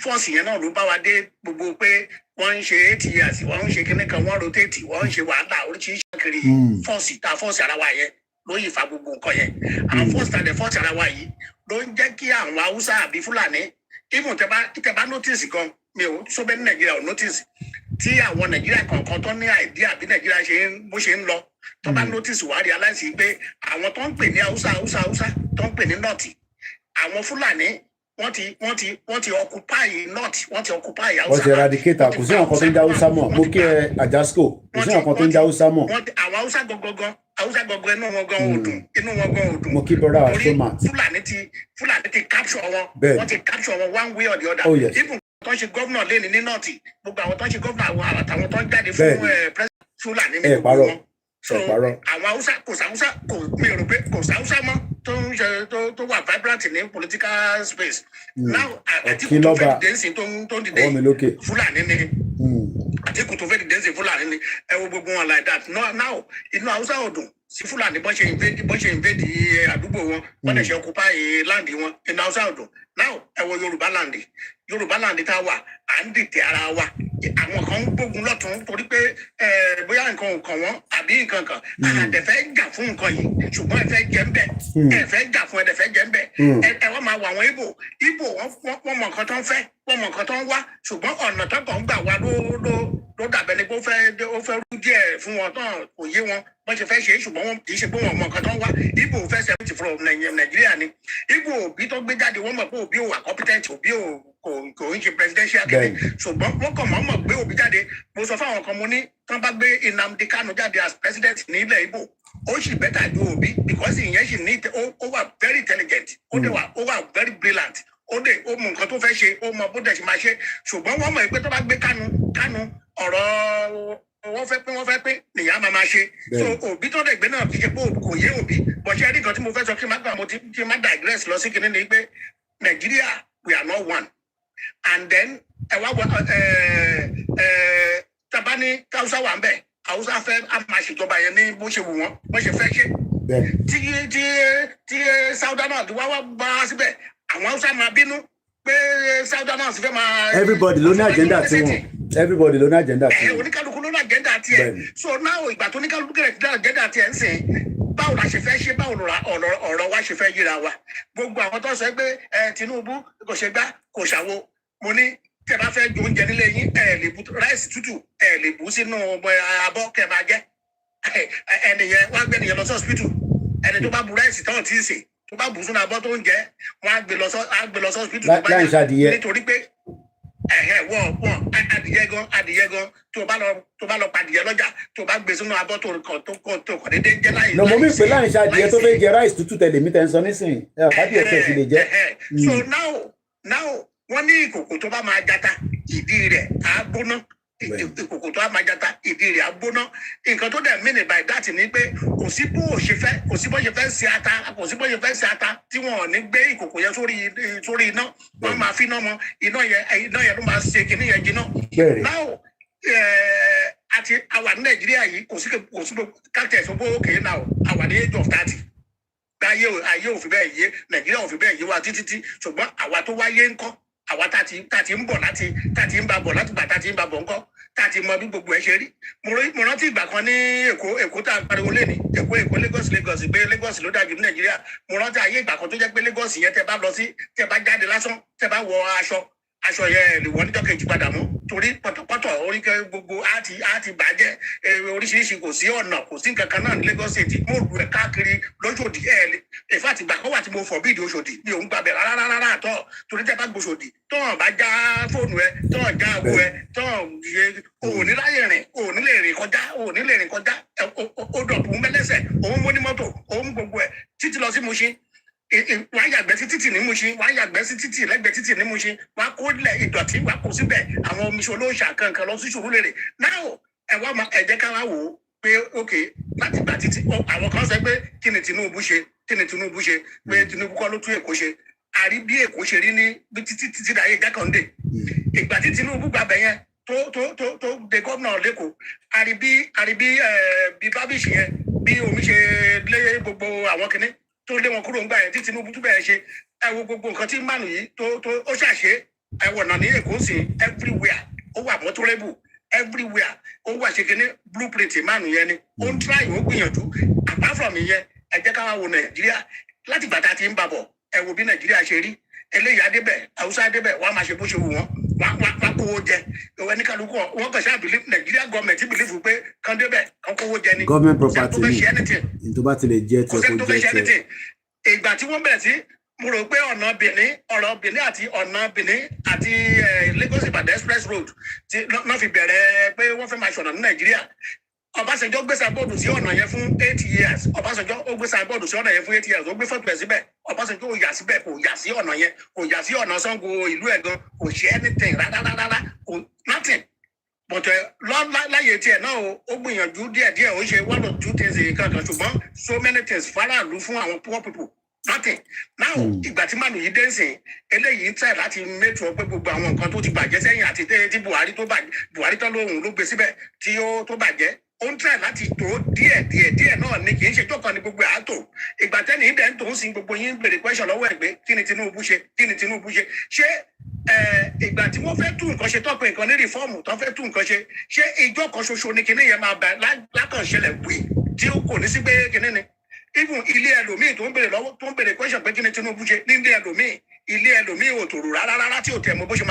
fọ́ọ̀sì yẹn náà ló bá wa dé gbogbo pé wọ́n ń ṣe 8 years wọ́n ń ṣe kíní kan wọ́n rotate wọ́n ń ṣe wàhálà oríṣiríṣi kiri fọ́ọ̀sì ara wa yẹn ló yìí fa gbogbo nǹkan yẹn àwọn fọ́ọ̀sì ara wa yìí ló ń jẹ́ kí àwọn Haúsá àbí Fúlàní even tẹ́ bá notice gan mi ò sọ bẹ́ẹ̀ ní Nàìjíríà ò notice tí àwọn Nàìjíríà kọ̀ọ̀kan tó ní idea bí Nàìjíríà bó ṣe ń lọ tó bá notice wà á realize pé àwọn tó ń pè ní Haúsá tó ń pè ní North àwọn Fúlàní wọ́n ti occupy North wọ́n ti occupy Haúsá. Wọ́n ti eradicate kò sí nǹkan tó ń jẹ́ Haúsá mọ́ mo kí ẹ Àjàsíkò kò sí nǹkan tó ń jẹ́ Haúsá mọ́. àwọn Haúsá gangan inú wọn gan òdùn. Mo kí bọ́dà Soma. Fúlàní ti capture wọn wọ́n ti capture wọn one way or the other. Oh, yes. Even tó ń ṣe gómìnà lẹ́ni ní North gbogbo àwọn tó ń ṣe gómìnà àwọn àtàwọn tó ń jáde fún Fúlàní ní gbogbo wọn. So àwọn Haúsá kò mi rò pé kò sí Haúsá mọ́ tó wà vibrant ní political space. Now Àtíkù tó fẹ́ dìde ńsìn tó ń dìde Fúlàní ni Àtíkù tó fẹ́ dìde ńsìn Fúlàní ni ẹ wo gbogbo wọn like that. Now inú Haúsá ò dùn sí Fúlàní bọ́n ṣe invade àdúgbò wọn wọ́n dẹ̀ ṣe occupy land wọn inú Haúsá ò dùn. Now ẹ wo Yorùbá land tá a wà à ń dìtẹ̀ ara wa àwọn kan ń gbógun lọ́tún torí pé bóyá nǹkan ò kàn wọ́n àbí nǹkan kan àdẹ̀fẹ́ jà fún nǹkan yìí ṣùgbọ́n ẹ fẹ́ jẹ́ ń bẹ̀ ẹ fẹ́ jà fún ẹ̀dẹ̀fẹ́ jẹ́ ń bẹ̀ ẹ wọ́n máa wọ àwọn Ìgbò wọ́n mọ nǹkan tó ń fẹ́ wọ́n mọ nǹkan tó ń wá ṣùgbọ́n ọ̀nà tó kàn ń gbà wá ló dàbẹ̀ ni pé ó fẹ́ rú díẹ̀ fún wọn tán kò yé wọn bọ́n ṣe fẹ́ ṣe é ṣùgbọ́n wọn kì í ṣe pé wọn mọ nǹkan tó ń wá Ìgbò fẹ́ seventy from Nàìjíríà ni Ìgbò òbí tó gbé jáde wọ́n mọ̀ pé òbí ò wà competent òbí kò ń ṣe presidential kẹ́lẹ́ ṣùgbọ́n wọ́n kàn mọ́ gbé òbí jáde mo sọ fáwọn kan mo ní tán bá gbé Nnamdi Kanu jáde as president ní ilẹ̀ Ìgbò ó sì bẹ́tà ju òbí because ìyẹn sì ní ó wà very intelligent ó wà very brilliant ó mọ nǹkan tó fẹ́ ṣe ó mọ bó dẹ̀ ṣe máa ṣe ṣùgbọ́n wọ́n mọ̀ pé tó bá gbé Kanu ọ̀rọ̀ wọ́n fẹ́ pé nìyá máa ṣe so òbí tó dẹ̀ gbé náà kì í ṣe pé kò yé òbí bọ̀ṣẹ́ rí nǹkan tí mo fẹ́ sọ kí n má digress lọ sí kinní ni pé Nàìjíríà we are not one and then tabani Hausa wà ń bẹ̀ Hausa fẹ́ a máa ṣèjọba yẹn ní bó ṣe wù wọ́n bó ṣe fẹ́ ṣe tí Southerners wá bá síbẹ̀ àwọn Hausa máa bínú pé Southerners fẹ́ máa. Everybody ló ní agenda tiwọn oníkálukú ló ní agenda tiẹ̀ so now ìgbà tó oníkálukú kẹrẹ ti dá agenda tiẹ̀ ń sìn báwo la ṣe fẹ́ ṣe báwo ọ̀rọ̀ wa ṣe fẹ́ yíra wa gbogbo àwọn tó sọ pé Tinubu kò ṣe gbá kò ṣàwo mo ní tẹ́ bá fẹ́ jẹ oúnjẹ nílé yín lè bu ráìsì tútù lè bù sínú abọ́ kẹ́ máa jẹ ẹnìyẹn wọ́n á gbé ẹnìyẹn lọ sí hospital ẹni tó bá bu ráìsì tán tí ì sè tó bá bù sínú abọ́ tó ń jẹ wọ́n á gbé lọ sí hospital nítorí pé wọ́n adìyẹ gan tó bá lọ pa adìyẹ lọ́jà tó bá gbé sínú abọ́ tó kàn déédéé jẹ́ láì. mo mí pé láì ṣe adìyẹ tó fẹ́ jẹ ráìsì tútù tẹ̀lé mi tẹ̀ ń sọ nísìnyí káàdì ẹ̀fẹ̀ sì lè jẹ́. So now wọ́n ní ìkòkò tó bá máa jata ìdí rẹ̀ á gbóná ìkòkò tó bá máa jata ìdí rẹ̀ á gbóná nǹkan tó dẹ̀ mean by that ni pé kò sí bó ṣe fẹ́ ṣe ata tí wọn ò ní gbé ìkòkò yẹn sórí iná wọ́n máa fi iná mọ́ iná yẹn ló máa ṣe kìíní yẹn jiná. Now àti àwa ní Nàìjíríà yìí kò sí káàtẹ̀ sọ pé òkè náà àwa ní age of 30 ayé òfin bẹ́ẹ̀ yé Nàìjíríà òfin bẹ́ẹ̀ yé wa títí ṣùgbọ́n àwa tó wáyé ńkọ́ àwa tá ti ń bọ̀ tá ti ń bá bọ̀ láti gbà tá ti ń bá bọ̀ ńkọ́ tá ti mọ bí gbogbo ẹ ṣe rí mo rántí ìgbà kan ní Èkó tá a pariwo lé ní Èkó Lagos pé Lagos ló dájú ní Nàìjíríà mo rántí ayé ìgbà kan tó jẹ́ pé Lagos yẹn tẹ́ bá lọ sí tẹ́ bá jáde lásán tẹ́ bá wọ aṣọ yẹn lè wọ níjọ́ kejì padà mú torí pọ̀tọ̀pọ̀tọ̀ oríkẹ́ gbogbo á ti bàjẹ́ oríṣiríṣi kò sí ọ̀nà kò sí nǹkan kan náà ní Lagos State mo lù ẹ̀ káàkiri lóṣòdì ìfà àtìgbà kan wà tí mo fọ̀ bíìdì Òṣòdì mi ò ń gbàbẹ̀ rárá àtọ̀ torí tẹ́ bá gbòṣòdì tọ́hàn bá já fóònù ẹ tọ́hàn já àgbo ẹ tọ́hàn yẹ òní láyè rìn òní lè rìn kọjá ó dọ̀bù mẹ́lẹ́sẹ̀ òun mú ní mọ́tò òun gbogbo ẹ̀ títí lọ sí Mushin wàá yàgbẹ́ sí títì ní Mushin wàá yàgbẹ́ sí títì lẹ́gbẹ̀ẹ́ títì ní Mushin wàá kó lẹ̀ ìdọ̀tí wàá kó síbẹ̀ àwọn omi olóòṣà kankan lọ sí Sùúrùlérè náà ẹ jẹ́ ká wá wò ó pé ok láti gbà títí àwọn kan sọ pé kí ni Tinubu ṣe pé Tinubu kọ́ ló tún Èkó ṣe àrí bí Èkó ṣe rí ní bí títí dayé Jákàndé ìgbà tí Tinubu gbàbẹ̀ yẹn tó de gómìnà lẹ́kọ̀ọ́ àrí bí bábíṣì yẹn bí omi ṣe lé gbogbo àwọn kinní tó lé wọn kúrò ń gbà yẹn tí Tinubu tún bẹ̀rẹ̀ ṣe ẹ wo gbogbo nǹkan tí mánu yìí tó ó ṣàṣe ẹ wọ̀nà ní Èkó sí everywhere ó wà mọ́tòrébù everywhere ó wà ṣe kíní blueprint mánu yẹn ni ó ń try ó gbìyànjú apart from ìyẹn ẹ jẹ́ ká wá wo Nàìjíríà láti bàtà tí ń babọ̀ ẹ wo bí Nàìjíríà ṣe rí eléyìí adébẹ̀ Haúsá adébẹ̀ wọ́n á máa ṣe bó ṣe wù wọ́n wọ́n kówó jẹ ìwé ní kálukú wọn kàn ṣáà believe Nàìjíríà gọọmenti believe pé kàn débẹ̀ kàn kówó jẹ ni government property ni tó bá tilẹ̀ jẹ́ tí kò jẹ́ tí. ìgbà tí wọ́n bẹ̀rẹ̀ sí mo rò pé ọ̀nà Benin àti Lagos Ibadan express road tí wọ́n fi bẹ̀rẹ̀ pé wọ́n fẹ́ máa ṣọ̀nà ní Nàìjíríà Ọbásanjọ́ gbé sábọ́ọ̀dù sí ọ̀nà yẹn fún 8 years Ọbásanjọ́ ó gbé sábọ́ọ̀dù sí ọ̀nà yẹn fún 8 years ó gbé fọ́tò ẹ̀ síbẹ̀ Ọbásanjọ́ ò yà síbẹ̀ kò yà sí ọ̀nà yẹn kò yà sí ọ̀nà Ṣàngó ìlú Ẹ̀gàn kò ṣe anything rárá kò nothing but láyé tiẹ̀ náà ó gbìyànjú díẹ̀díẹ̀ ó ṣe 1 or 2 things kankan ṣùgbọ́n so many things faraàlú fún àwọn poor people nothing now ìgbà tí màmí yìí dé nsìn eléyìí ń tẹ̀ láti mẹ́tọ̀ pé gbogbo àwọn nǹkan tó ti bàjẹ́ sẹ́yìn àti tí Buhari tán lóhùn ló gbé síbẹ̀ tí ó tó bàjẹ́ ó ń tẹ̀ láti tó díẹ̀ náà ni kì í ṣe tó kan ní gbogbo àátò ìgbà tẹ́ni ìdẹ́ ń tó ń sin gbogbo yín bèrè question lọ́wọ́ ẹ̀ pé kí ni Tinubu ṣe ṣé ìgbà tí wọ́n fẹ́ tún nǹkan ṣe tọ́pẹ́ nǹkan ní rìfọ́ọ̀mù tó fẹ́ tún nǹkan ṣe ṣé ìjọ kan ṣoṣo ni kinní yẹn máa bá lákànṣẹlẹ̀ wì tí ó kò ní sí pé kinní ni even ilé ẹlòmíì tó ń bèrè question pé kí ni Tinubu ṣe ní ilé ẹlòmíì ò tòrò rárá tí ò tẹ̀ mọ bó ṣe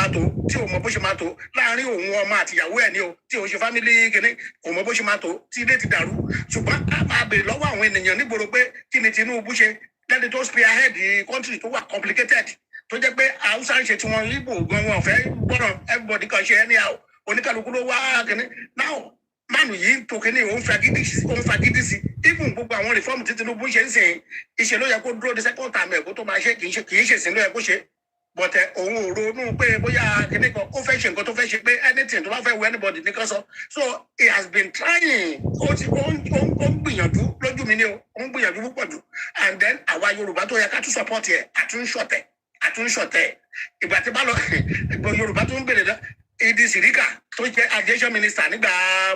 máa tó láàárín òun ọmọ àtìyàwó ẹ̀ ni o tí ò ṣe family kinní kò mọ bó ṣe máa tó tí ilé ti dàrú ṣùgbọ́n a máa bèrè lọ́wọ́ àwọn ènìyàn nígboro pé kí ni Tinubu ṣe lẹ́ni tó spearhead country tó wà complicated tó jẹ́ pé Haúsá ń ṣe tí wọ́n Ìgbò gan wọn fẹ́ gbọ́dọ̀ everybody kan ṣe anyhow oníkàlùkù ló wá kinní now mánu yìí tó kíní òun fagídí sí even gbogbo àwọn rìfọ́ọ̀mù tí Tinubu ṣe ń sìn ìṣe ló yẹ kó dúró de second term ẹ̀ kó tó máa ṣe kì í ṣe sìn ló yẹ kó ṣe but òun ò ronú pé bóyá kíní kan ó fẹ́ ṣe nǹkan tó fẹ́ ṣe pé anything tó bá fẹ́ wọ anybody ní kan sọ so he has been trying ó ń gbìyànjú lójú mi ni ó ń gbìyànjú púpọ̀ jù and then àwa Yorùbá tó yẹ ká tún support ẹ̀ àtúnṣọ̀tẹ̀ ìgbà tí bá lọ Yorùbá tó ń bèrè lọ Ìdí Sìríkà tó jẹ́ aviation minister nígbà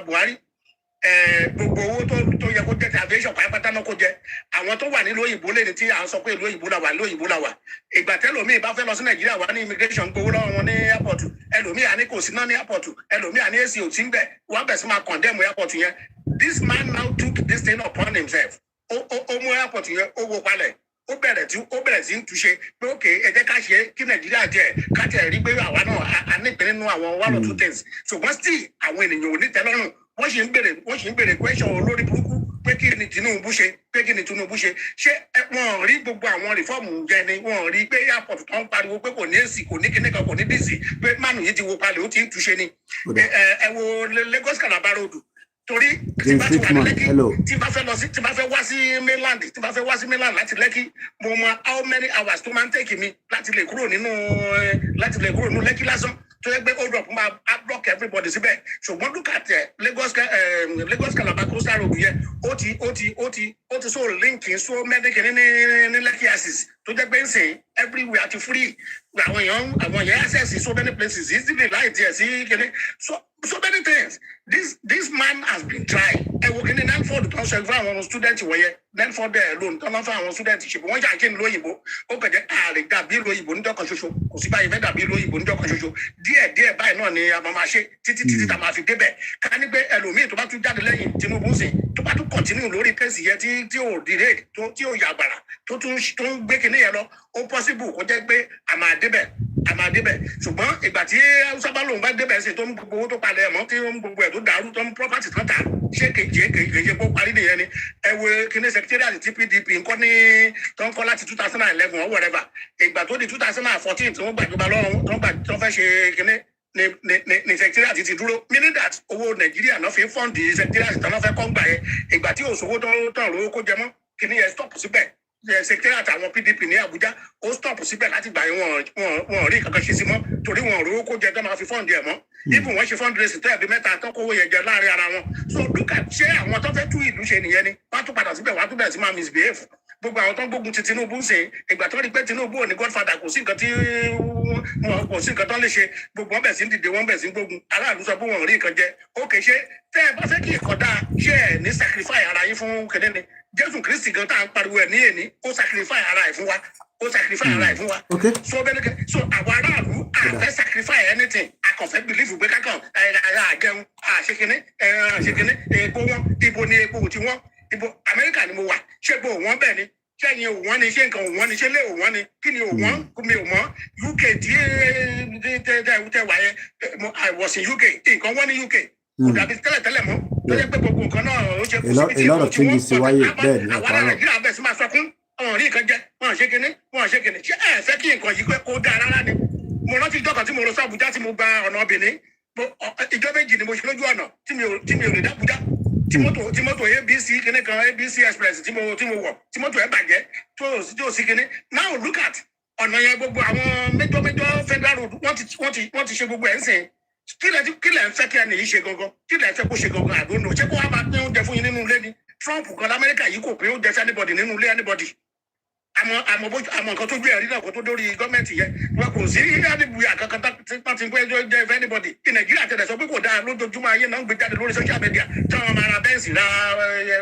Buhari gbogbo owó tó yẹ kó jẹ́ ti aviation pátápátá náà kó jẹ àwọn tó wà nílùú òyìnbó lè ní tí à ń sọ pé ìlú òyìnbó la wà ìgbà tẹ́lòmíì bá fẹ́ lọ sí Nàìjíríà wà ní immigration gbowó lọ́wọ́ wọn ní airport ẹlòmíì àní kò sí náà ní airport ẹlòmíì àní èsì ò sí ń bẹ̀ wọ́n bẹ̀ sí máa condemn airport yẹn this man now took this thing upon himself ó mú airport yẹn ó wó palẹ̀ ó bẹ̀rẹ̀ sí ń túṣe pé ok ẹ jẹ́ ká ṣe kí Nàìjíríà jẹ́ ká tẹ̀ rí pé àwa náà a ní ìpín nínú àwọn 1 or 2 things ṣùgbọ́n still àwọn ènìyàn ò ní tẹ́lọ́rùn wọ́n sì ń bèrè question olórí burúkú pé kí ni Tinubu ṣe ṣé wọ́n rí gbogbo àwọn rìfọ́ọ̀mù jẹ ni wọ́n rí pé airport tó ń pariwo pé kò ní èsì kò ní kíní kan kò ní dìsì pé mánu yìí ti wo palẹ̀ ó ti ń túṣe ni ẹ wo Lagos Calabar road torí tí bá ti wà ní Lẹ́kì tí bá fẹ́ lọ sí tí bá fẹ́ wá sí mainland tí bá fẹ́ wá sí mainland láti Lẹ́kì mo mọ how many hours tó máa ń take mi láti lè kúrò nínú Lẹ́kì lásán tó yẹ pé hold up máa block everybody síbẹ̀ ṣùgbọ́n look at Lagos Calabar coastal road yẹn ó ti so linking so many kìíní ní Lẹ́kì axis tó jẹ́ pé ń sìn everywhere ti free àwọn èèyàn access so many places easily láì tiẹ̀ sí kìíní so many things this man has been tried ẹ wo kìíní Nelford tó ń sọ fún àwọn student wọ̀nyẹn Nelford alone tó ń fún àwọn student ṣùgbọ́n wọ́n jà kí n lóyìnbó ó kẹ̀jẹ́ ààrẹ dàbí lóyìnbó níjọ́ kan ṣoṣo kò sí báyìí fẹ́ dàbí lóyìnbó níjọ́ kan ṣoṣo díẹ̀ báyìí náà ni a máa ṣe títí tá a máa fi débẹ̀ ká ní pé ẹlòmíì tó bá tún jáde lẹ́yìn Tinubu ń sìn tó bá tún continue lórí kéèsì yẹn tí ò delay tí ò yàgbàrà tó ń gbé kinní yẹn lọ ó possible kó jẹ́ pé a máa débẹ̀ ṣùgbọ́n ìgbà tí Hausa bá lòun bá débẹ̀ sí tó ń gbogbo owó tó palẹ̀ mọ́ tí ó ń gbogbo ẹ̀ tó dàrú tó ń property tó ta ṣé kèje kó parí nìyẹn ni ẹ wo kinní secretariat ti PDP nǹkan ní tó ń kọ́ láti 2011 or whatever ìgbà tó di 2014 tí wọ́n gbàjọba lọ́wọ́ tó fẹ́ ṣe kinní ni secretariat ti dúró meaning that owó Nàìjíríà náà fi ń fọ́ǹdì secretariat tó náà fẹ́ kọ́ ń gbà yẹn ìgbà tí òṣòwò tó ń rówó kó jẹ mọ́ kinní yẹn stop síbẹ̀ secretariat àwọn PDP ní Abuja ó stop síbẹ̀ láti gbà yẹn wọn rí kankan ṣe sí mọ́ torí wọn rówó kó jẹ tó máa fi fọ́ǹdì ẹ̀ mọ́ even wọ́n ṣe fundraising tó ẹ̀bí mẹ́ta tó kówó yẹn jẹ láàrin ara wọn so look at ṣé àwọn tó fẹ́ tú ìlú ṣe nìyẹn ni wọ́n tún padà síbẹ̀ wọ́n tún bẹ̀rẹ̀ sí máa misbehave gbogbo àwọn tó ń gbógun ti Tinubu ṣe ìgbà tó rí pé Tinubu ò ní godfather kò sí nǹkan tó lè ṣe gbogbo wọn bẹ̀ sí ń dìde wọn bẹ̀ sí ń gbógun aráàlú sọ pé wọn ò rí nǹkan jẹ ó kè ṣe tẹ́ ẹ bá fẹ́ kí nǹkan dáa ṣé ẹ ní sacrifice ara yín fún kéde ni Jésù Kristi gan tá à ń pariwo ẹ̀ ní èní ó sacrifice ara ẹ̀ fún wa so bẹ́ẹ̀ so àwọn aráàlú àfẹ́ sacrifice anything akànfẹ́ believe pé kákan àjẹun àṣekínní epo wọn ibo ni epo tí wọn ibo Amẹ́ríkà ni mo wà ṣé epo òwọ́n bẹ́ẹ̀ ni ṣé ẹ̀yin òwọ́n ni ṣé nǹkan òwọ́n ni ṣé lé òwọ́n ni kí ni òwọ́n mi ò mọ̀ UK tí tẹ wà yẹn I was in UK nǹkan wọ́n ní UK kò dàbí tẹ́lẹ̀tẹ́lẹ̀ mọ́ tó yẹ pé gbogbo nǹkan náà ó ṣe kó síbi tí wọ́n àwọn ará Nàìjíríà bẹ̀ sí máa sọ fún ọ̀hún rí nǹkan jẹ wọn ṣe kinní ṣé ẹ fẹ́ kí nǹkan yìí kó dáa rárá ni mo rántí ìjọ kan tí mo lọ sí Àbújá tí mo gba ọ̀nà Benin ìjọ méjì ni mo ṣe lójú ọ̀nà tí mi ò lè dá Àbújá tí mọ́tò ABC kinní kan ABC Express tí mo wọ̀ tí mọ́tò ẹ̀ bàjẹ́ tó sí kinní now look at ọ̀nà yẹn gbogbo àwọn méjọ federal road wọ́n ti ṣe gbogbo ẹ̀ ń sìn kí lẹ̀ ń fẹ́ kí ẹni yìí ṣe gangan kí lẹ̀ ń fẹ́ kó ṣe gangan àdónò ṣé kó wá máa pín oúnjẹ fún yín nínú ilé ni Trump kan lamẹ́ríkà yìí kò pín oúnjẹ sí anybody nínú ilé anybody àmọ́ nǹkan tó gbé ẹ̀rí náà kó tó dórí gọ́ọ̀mẹ̀ntì yẹn wọn kò sí anybody kankan tí ń gbé jẹ́ fẹ́ anybody ní Nàìjíríà tẹ̀lé sọ pé kò dáa lójoojúmọ́ ayé náà ń gbé jáde lórí social media tí wọ́n máa ra bẹ́ǹsì ra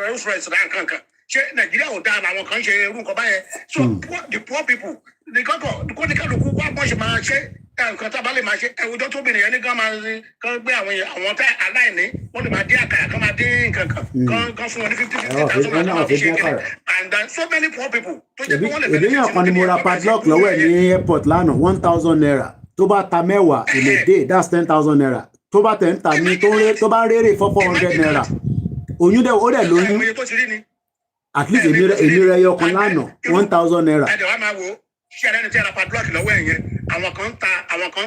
Rolls Royce ra nǹkan ṣé Nàìjíríà ò dáa làwọn kan ṣe irú nǹkan báyẹn so the poor people kó ní kálukú wá bọ́n ṣe máa ṣe nǹkan tá a bá lè máa ṣe ẹwùjọ tó bìnrin yẹn ní kán gbé àwọn tá aláìní wọn lè máa dín àkàrà kán máa dín nǹkan kan fún wọn ní 50,000 náà fi ṣe kiri and so many poor people tó jẹ́ pé wọ́n lè bẹ̀rẹ̀ èdèyàn kan ni mo ra padlock lọ́wọ́ ẹ̀ ní airport lánàá 1,000 naira tó bá ta mẹ́wàá in a day that's 10,000 naira tó bá tẹ̀ ń ta ní tó bá rérè 400 naira oyún dẹ̀ ó dẹ̀ lóyún at least èmi rẹ̀ yọ kan lánàá 1,000 naira. ṣé ẹni tí a ra padlock lọ́wọ́ ẹ̀ yẹn àwọn kan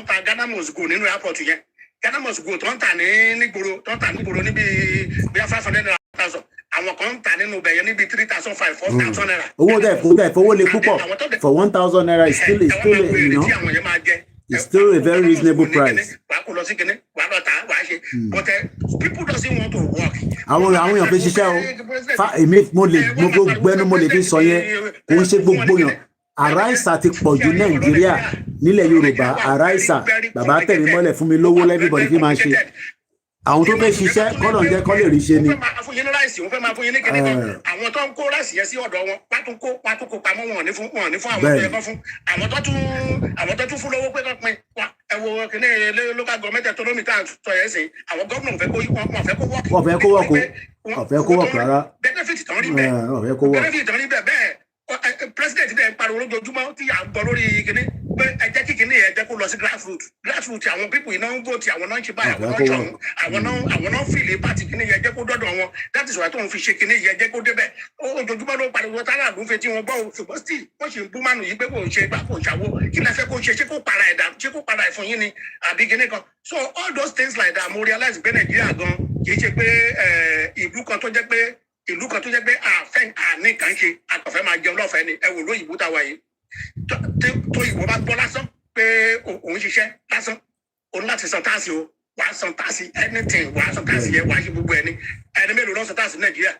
ń ta Ghana must go nínú airport yẹn Ghana must go tó ń tà nígboro níbi bíi 500 naira 1,000 àwọn kan ń tà nínú bẹ̀yẹn níbi 3,500 4,000 naira. owó tẹ̀ fowó lè púpọ̀ for 1,000 naira is still it's still a very reasonable price. wàá kó lọ sí kinní wàá lọ tà á wàá ṣe but people doesn't want to work. àwọn èèyàn fi ṣiṣẹ́ o èmi mo gbẹ́nu mo lè fi sọ yẹn kò ń ṣe gbogbo yàn àráìsà ti pọ̀ jù Nàìjíríà nílẹ̀ Yorùbá àráìsà bàbá tẹ̀mí mọ́lẹ̀ fún mi lówó everybody fi máa ṣe àwọn tó fẹ́ ṣiṣẹ́ kọ́nà jẹ́ kọ́ lè rí ṣe ni. wọ́n fẹ́ máa fún yín ní ráìsì wọ́n fẹ́ máa fún yín ní kíní kan àwọn tó ń kó ráìsì yẹn sí ọ̀dọ̀ wọn pátó kó pamọ́ wọn ní fún àwọn tó yẹ kán fún àwọn tó tún fún lówó pé kán pin ẹ wo kíní local government autonomy tá à ń sọ yẹn sìn àwọn gómìnà ọ̀fẹ́ kó wọ́ọ̀kì rárá benefit tán rí bẹ́ẹ̀ president dẹ̀ ń pariwo lójoojúmọ́ tí à ń gbọ́ lórí kíní pé ẹ jẹ́ kí kíní yẹn jẹ́ kó lọ sí grassroots àwọn people iná ń vote àwọn náà ń ṣe báyìí àwọn náà fìlè pàtì kíní yẹn jẹ́ kó dọ́dọ̀ wọn that is why tó ń fi ṣe kíní yẹn jẹ́ kó débẹ̀ ojoojúmọ́ ló pariwo tára ló ń fetí wọn gbọ́ ṣùgbọ́n still wọ́n ṣe ń bú mánu yìí pé kò ṣe bá kò ṣàwó kí lẹ fẹ́ kó ṣe ṣé kó para ẹ̀ fún yín ni àbí kíní kan so all those things like that mo realize pé Nàìjíríà gan kì í ṣe pé ìlú kan tó jẹ́ pé àfẹ́ àní kan ṣe àtọ̀fẹ́ máa jẹun lọ́fẹ̀ẹ́ ni ẹ wò lóyìnbó táwa yìí tó ìwọ bá gbọ́ lásán pé òun ṣiṣẹ́ lásán òun láti san táàsì o wàá san táàsì anything wàá san táàsì yẹn wàá ṣe gbogbo ẹni mélòó ló san táàsì Nàìjíríà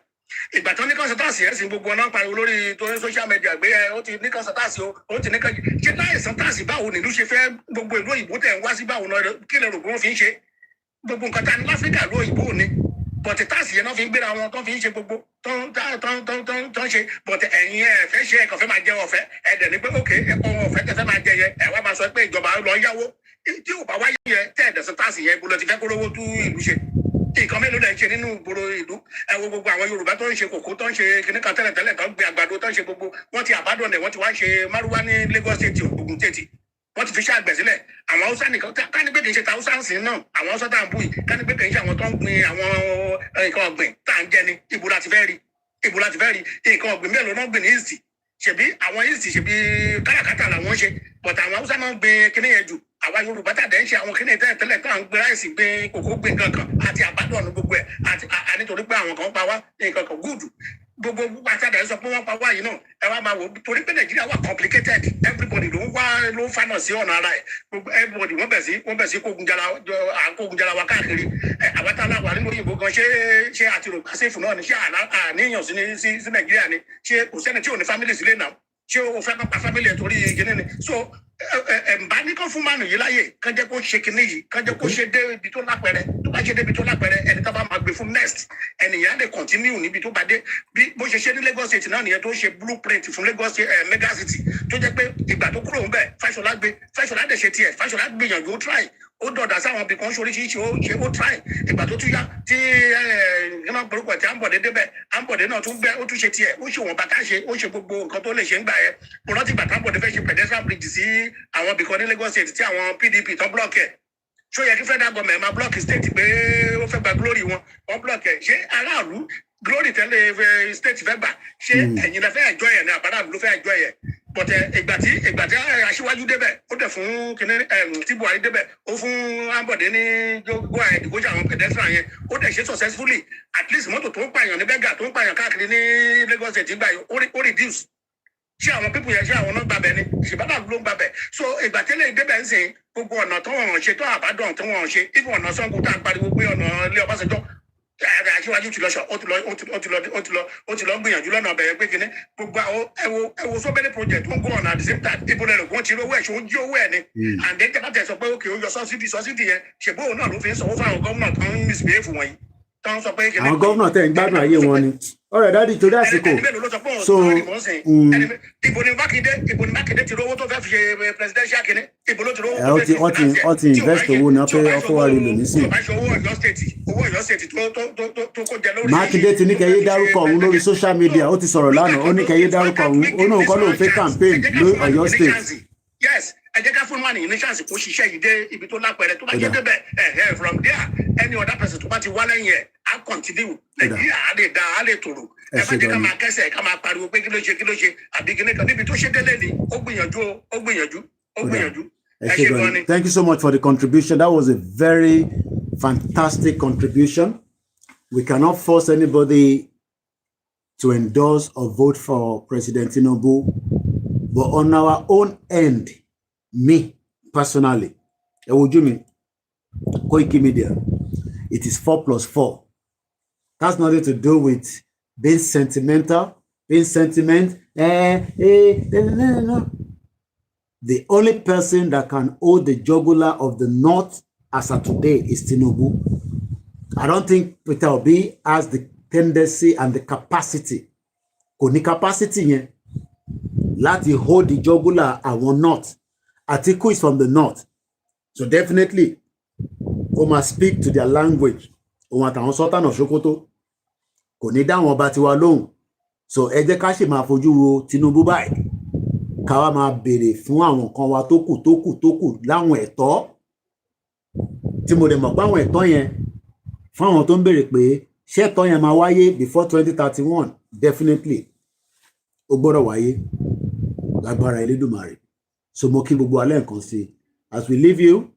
ìgbà tó ní kan san táàsì yẹn sì gbogbo ọ̀nà pariwo lórí tó ní social media gbé ó ti ní kan san táàsì o ó ti ní kan ṣe láì san táàsì báwo nílùú ṣe fẹ́ gbogbo ìlú òyìnbó tẹ̀ ń wá sí báwo náà kí lè rò pé wọ́n fi ń ṣe gbogbo nǹkan tá a ní láfíríkà ló òyìnbó ni bọ̀tì táàsì yẹn náà fi ń gbéra wọn tó fi ń ṣe gbogbo tó ń ṣe bọ̀tì ẹ̀yin ẹ̀ fẹ́ ṣe ẹ̀kọ́ fẹ́ máa jẹ ọ̀fẹ́ ẹ̀dẹ̀ ní pé ókè ẹ̀kọ́ ọ̀fẹ́ tẹ̀fẹ́ máa jẹ yẹ ẹ̀ wá máa sọ pé ìjọba lọ yáwó tí ò bá wáyé yẹ tẹ́ ẹ̀dẹ̀ sí táàsì yẹn gbọ́dọ̀ ti fẹ́ kó lówó tú ìlú ṣe nǹkan mélòó lẹ ṣe nínú ìgboro ìlú ẹ wo gbogbo àwọn Yorùbá tó ń ṣe kòkó tó ń ṣe kìnnìkan tẹ́lẹ̀tẹ́lẹ̀ tó ń gbé àgbàdo tó ń ṣe gbogbo wọ́n ti àbádọ́n ẹ̀ wọ́n ti wá ṣe márúwá ní Lagos State Ògùn State wọ́n ti fi ṣe àgbẹ̀ sílẹ̀ àwọn Haúsá nìkan káni pé kì í ṣe ta Haúsá ń sìn náà àwọn Haúsá tá à ń bù yìí káni pé kì í ṣe àwọn tó ń gbin àwọn nǹkan ọ̀gbìn tá à ń jẹ ni ibo láti fẹ́ rí nǹkan ọ̀gbìn mélòó náà gbìn ní East ṣebí àwọn East ṣebí káràkátà làwọn ṣe bọ̀tà àwọn Haúsá náà gbin kíní yẹn jù àwa Yorùbá tàdé ń ṣe àwọn kíní tẹ́lẹ̀ tó à ń gbin ráìsì gbin kòkó gbin kankan àti àbádọ́ọ̀nù gbogbo ẹ̀ àti nítorí pé àwọn kan pa wá nǹkan kan gúùdù gbogbo pàtàkì sọ pé wọ́n pa wá yìí náà ẹ wá máa wò torí pé Nàìjíríà wà complicated everybody ló ń fánà sí ọ̀nà ara ẹ̀ gbogbo everybody wọ́n bẹ̀ sí kógun jara wa káàkiri àwa tá a láwà nínú òyìnbó gan ṣé àti rò pàṣẹfù náà ni ṣé àníyàn sí Nàìjíríà ni ṣé kò sẹ́ni tí ò ní family sílé náà ṣé o fẹ́ pa family ẹ̀ torí gíní ni so ẹ̀ǹbá ní kán fún mánu yìí láyè kán jẹ́ kó ṣe kinní yìí kán jẹ́ kó ṣe dé ibi tó lápẹ̀rẹ̀ tó bá ṣe dé ibi tó lápẹ̀rẹ̀ ẹni tó bá máa gbé fún next ẹnìyàn lè continue níbi tó bá dé bí bó ṣe ṣe ní Lagos State náà nìyẹn tó ṣe blueprint fún Lagos mega city tó jẹ́ pé ìgbà tó kúrò ń bẹ̀ Fáṣọlá dẹ̀ ṣe tiẹ̀ Fáṣọlá gbìyànjú ó try ó dọ̀dà sáwọn ibì kan ṣoríṣiríṣi ó try ìgbà tó tún yá tí iná gbórúkọ tí Ambode débẹ̀ Ambode náà tún ó tún ṣe tiẹ̀ ó ṣe wọn bàtà ṣe ó ṣe gbogbo nǹkan tó lè ṣe ń gbà yẹn mo rántí bàtà Ambode fẹ́ ṣe pedestrian bridge sí àwọn ibì kan ní Lagos State tí àwọn PDP tán block ẹ̀ ṣó yẹ kí federal government máa block state pé ó fẹ́ gba glory wọn block ẹ̀ ṣé aráàlú glory tẹ́lẹ̀ state fẹ́ gbà ṣé ẹ̀yin lẹ fẹ́ enjoy ẹ̀ ní àbáráàlú ló fẹ́ enjoy ẹ̀ but ìgbà tí aṣíwájú débẹ̀ ó dẹ̀ fún kinní tí Buhari débẹ̀ ó fún Ambode ní go ahead kó ṣe àwọn pedestrian yẹn ó dẹ̀ ṣe successfully at least mọ́tò tó ń pààyàn ní bẹ́gà tó ń pààyàn káàkiri ní Lagos State gbà yìí ó reduce ṣé àwọn pípù yẹn ṣé àwọn náà gbàbẹ ni ìṣèbádà ló ń gbàbẹ so ìgbà tẹ́lẹ̀ débẹ̀ ń sìn gbogbo ọ̀nà tó wọ́n ṣe tó àbádọ́n tó wọ́n ṣe even ọ̀nà Ṣàngó tá a pariwo pé ọ̀nà ilé Ọbásanjọ́ aṣíwájú ti lọ sọ ó ti lọ gbìyànjú lọ́nà ọbẹ̀ pé kíní gbogbo ẹwo so many project tó ń gbọ́ ọ̀nà at the same time ibo lẹ́nu kò ń ti rówó ẹ̀ ṣe ó ń jí owó ẹ̀ ni and then tẹ́lá tẹ̀ sọ pé ókè ó yọ subsidy yẹn ṣègbó òun náà ló fi ń sanwó fáwọn gómìnà tó ń misbehave wọ̀nyí tó ń sọ pé kíní. àwọn gómìnà tẹ̀ ń gbádùn ayé wọn ni ọ̀rẹ́ dáàdi torí àsìkò so ibo ni Mákindé ti rówó tó fẹ́ fi ṣe presidential kíní ibo ló ti rówó tó fẹ́ fi ṣe wọ́n ti invest owó ní ọ̀fẹ́ wa rí lò nísìnyí. owó Ọ̀yọ́ state tó kó jẹ lórí. Mákindé ti ní kẹyé dárúkọ òun lórí social media ó ti sọ̀rọ̀ lánàá ó ní kẹyé dárúkọ òun ó náà kọ́ lóun fẹ́ campaign lórí Ọ̀yọ́ state. yes ẹ jẹ́ ká fún wa ní chance kó ṣiṣẹ́ yìí dé ibi tó lápẹ̀rẹ̀ tó bá jẹ́ débẹ̀ from there any other person tó bá ti wá lẹ́yìn ẹ̀ á continue Nàìjíríà á lè da á lè tòrò ẹ bá jẹ́ ká máa kẹ́sẹ̀ ká máa pariwo pé kí ló ṣe àbí kí nìkan níbi tó ṣe délé ni ó gbìyànjú. Thank you so much for the contribution. That was a very fantastic contribution. We cannot force anybody to endorse or vote for President Tinubu, but on our own end, me personally, Koikimedia, it is 4+4. That's nothing to do with being sentimental, no. The only person that can hold the jugular of the North as of today is Tinubu. I don't think Peter Obi has the tendency and the capacity. Kò ní capacity yẹn láti hold the jugular àwọn North. Atiku is from the North. So definitely, we must speak to their language. Òun àtàwọn Sultan of Sokoto. Kò ní dá wọn bá tiwa lóhùn. So ẹ jẹ́ ká ṣe máa fojú wo Tinubu báyìí. Ká wá máa béèrè fún àwọn kan wa tó kù láwọn ẹ̀tọ́. Tí mo dẹ̀ mọ̀ pé àwọn ẹ̀tọ́ yẹn fún àwọn tó ń béèrè pé ṣé ẹ̀tọ́ yẹn máa wáyé before 2031 definitely ó gbọ́dọ̀ wáyé lágbára Elédùmarè. So mo kí gbogbo alẹ́ nǹkan sí. As we leave you,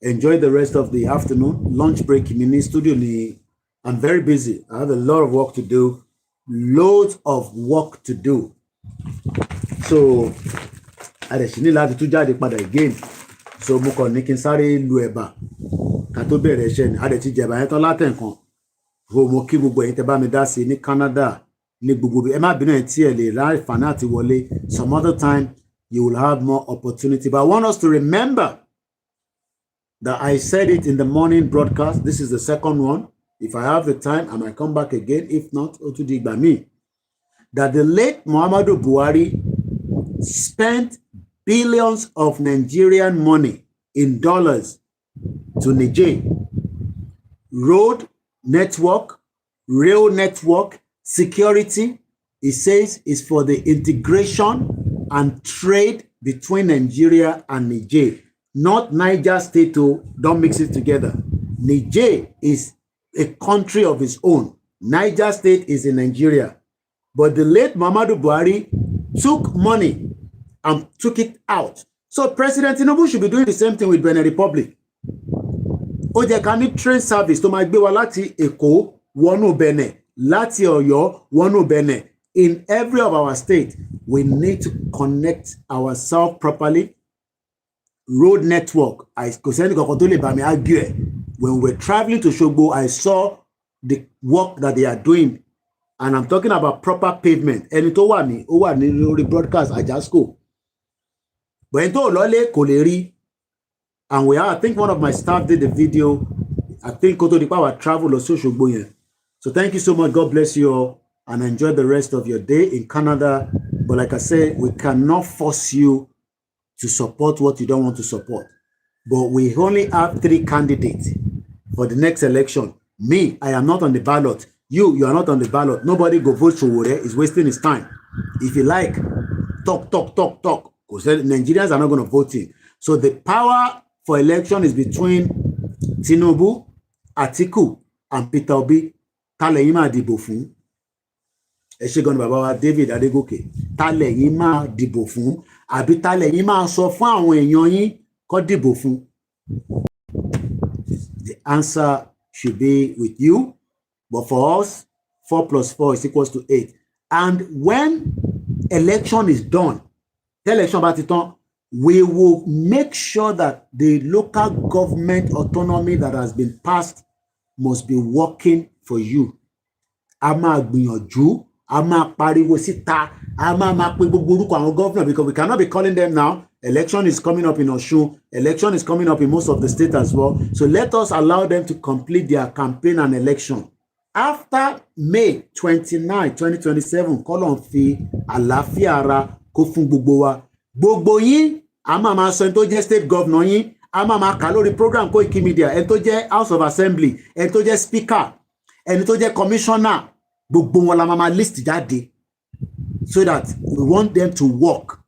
enjoy the rest of the afternoon. Lunch break mi ní studio ní I'm very busy. I have a lot of work to do. Loads of work to do. So, a lè ṣì ní láti tún jáde padà again. So, mo kàn ní kí n sáré lu ẹ̀bà ká tó bẹ̀rẹ̀ iṣẹ́ ni. A lè ti jẹ̀bà yẹn tán látẹ̀ǹkan. Mo kí gbogbo ẹ̀yin tẹ́ bá mi dá sí ní Canada ní gbogbo ẹ má bínú ẹ̀ tí ẹ lè rá ìfàní àti wọlé. Some other time you will have more opportunity. But I want us to remember that I said it in the morning broadcast. This is the second one. If I have the time, I might come back again. If not, by me. That the late Muhammadu Buhari spent billions of Nigerian money in dollars to Niger. Road network, rail network, security, it says is for the integration and trade between Nigeria and Niger. Not Niger State, don't mix it together. Niger is a country of its own. Niger State is in Nigeria. But the late Muhammadu Buhari took money and took it out. So President Tinubu should be doing the same thing with Benin Republic. Ó jẹ́ ká ní train service tó máa gbé wa láti Èkó wọnú Benin, láti Ọ̀yọ́ wọnú Benin. In every of our state, we need to connect ourselves properly. Road network. When we're traveling to Shogbo, I saw the work that they are doing. And I'm talking about proper pavement. And tó wà ní broadcast Ajasco. But into Lole Koleri, and we are, I think one of my staff did the video. I think Koto the Power travel or social Shogbo. So thank you so much. God bless you all and enjoy the rest of your day in Canada. But like I said, we cannot force you to support what you don't want to support. But we only have 3 candidates for the next election. Me, I am not on the ballot. You are not on the ballot. Nobody go vote for Wore. It's wasting his time. If you like, talk. Because Nigerians are not going to vote in. So the power for election is between Tinubu, Atiku, and Peter Obi. Tálẹ̀yin máa dìbò fún. Ẹ ṣé gan-an bàbá wa David Adégòkè. Tálẹ̀yin máa dìbò fún. Àbí tálẹ̀yin máa sọ fún àwọn èèyàn yín kó dìbò fún. The answer should be with you. But for us, 4 + 4 is equals to 8. And when election is done, election bá ti tán, we will make sure that the local government autonomy that has been passed must be working for you. A máa gbìyànjú, a máa pariwo síta, a máa pe gbogbo orúkọ àwọn governor, because we cannot be calling them now. Election is coming up in Osun. Election is coming up in most of the states as well. So let us allow them to complete their campaign and election. After May 29, 2027, kọ́lọ́n fi àlàáfíà ara kó fún gbogbo wa. Gbogbo yín, a máa sọ ẹni tó jẹ́ state governor yín, a máa kà lórí program Koikimedia, ẹni tó jẹ́ House of Assembly, ẹni tó jẹ́ Speaker, ẹni tó jẹ́ Commissioner, gbogbo wọn la máa list jáde. So that we want them to work.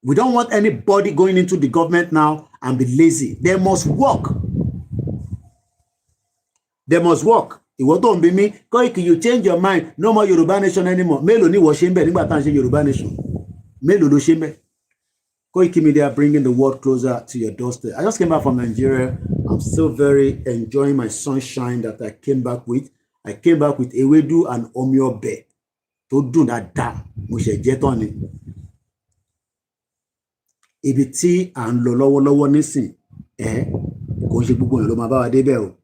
We don't want anybody going into the government now and be lazy. They must work. They must work. Ìwọ tó ń bi mí, Koiki, you change your mind. No more Yoruba Nation anymore. Mélòó ni ìwọ ṣe ń bẹ̀ nígbà tá à ń ṣe Yoruba Nation? Mélòó ló ṣe ń bẹ̀? Koikimedia bringing the world closer to your doorstep. I just came back from Nigeria. I'm still very enjoying my sunshine that I came back with. I came back with ewedu and omiobe. Tó dùn dáadáa, mo ṣe jẹ tán ni. Ibi tí à ń lọ lọ́wọ́lọ́wọ́ nísìn, kò ń ṣe gbogbo èèyàn ló máa bá wa débẹ̀ o.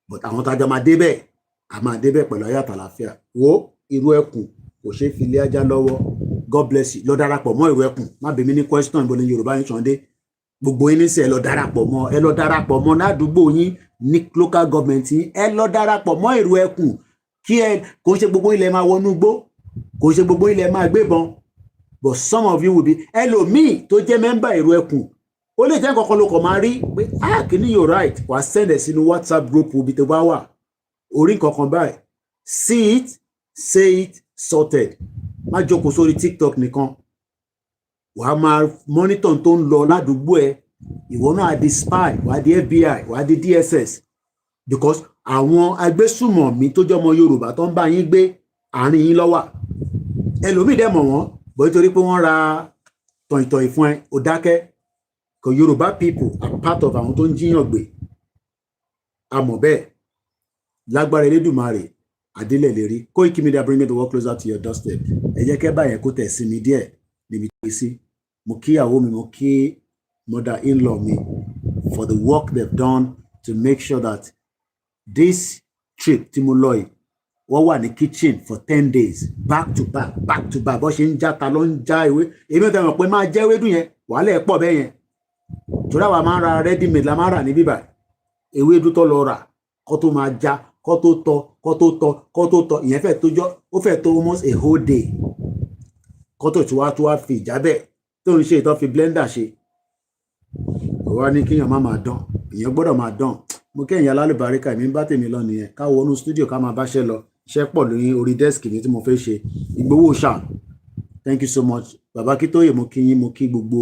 But àwọn tájọ máa débẹ̀, a máa débẹ̀ pẹ̀lú ayé àtàlàáfíà. Wo irú ẹkùn kò ṣe fi lé ajá lọ́wọ́. God bless you. Lọ darapọ̀ mọ́ irú ẹkùn. Má bi mí ní question ibo ni Yorùbá Nation dé. Gbogbo yín nísìn ẹ lọ darapọ̀ mọ́. Ẹ lọ darapọ̀ mọ́ ládùúgbò yín ní local government yín. Ẹ lọ darapọ̀ mọ́ irú ẹkùn. Kí kò ṣe gbogbo ilẹ̀ máa wọnú igbó. Kò ṣe gbogbo ilẹ̀ máa gbébọn. But some of you will be. Ẹlòmíì tó jẹ́ member irú ẹkùn. Ó lè jẹ́ kankan ló kàn máa rí pé kìíní you're right. Wàá send ẹ̀ sínú WhatsApp group ibi tó bá wà. Orí kankan báyìí. See it, say it, sorted. Má jókòó sórí TikTok nìkan. Wàá máa monitor tó ń lọ ládùúgbò ẹ. Ìwọ náà di spy, wàá di FBI, wàá di DSS. Because àwọn agbésùmọ̀mí tó jẹ́ ọmọ Yorùbá tó ń bá yín gbé àárín yín ló wà. Ẹlòmíì dẹ̀ mọ̀ wọ́n, bó nítorí pé wọ́n ra tọ̀ìtọ̀ì fún ẹ, ó dákẹ́. Because Yoruba people are part of àwọn tó ń jíyàn gbé. A mọ̀ bẹ́ẹ̀. lágbára Elédùmarè àdílẹ̀ lérí. Koikimedia bringing the work closer to your doorstep. Ẹ jẹ́ kẹ́ báyẹn kó tẹ̀ sí mi díẹ̀ níbi tí sí. Mo kí ìyàwó mi, mo kí mother-in-law mi for the work they've done to make sure that this trip tí mo lọ yìí wọ́n wà ní kitchen for 10 days back to back bó ṣe ń já ta ló ń já ewé èmi ò tẹ́ mọ̀ pé máa jẹ́ ewédú yẹn wàhálà ẹ̀ pọ̀ bẹ́ẹ̀ yẹn torí àwa máa ń ra ready made la máa ń rà ní bíbà ewédú tó lọ rà kó tó máa já kó tó tọ́ ìyẹn fẹ́ tó jọ ó fẹ́ tó almost a whole day kó tó tí wàá fi ìjábẹ̀ tó ń ṣe ìtọ́ fi blender ṣe wá ní kíyàn má máa dán ìyẹn gbọ́dọ̀ máa dán mo kẹ́yìn alálùbáríkà èmi ń bá tèmi lọ nìyẹn ká wọnú studio ká máa báṣẹ́ lọ iṣẹ́ pọ̀ lórí orí dẹ́sìkì mi tí mo fẹ́ ṣe Ìgbòho ṣá thank you so much bàbá Kítóyè mo kí yín mo kí gbogbo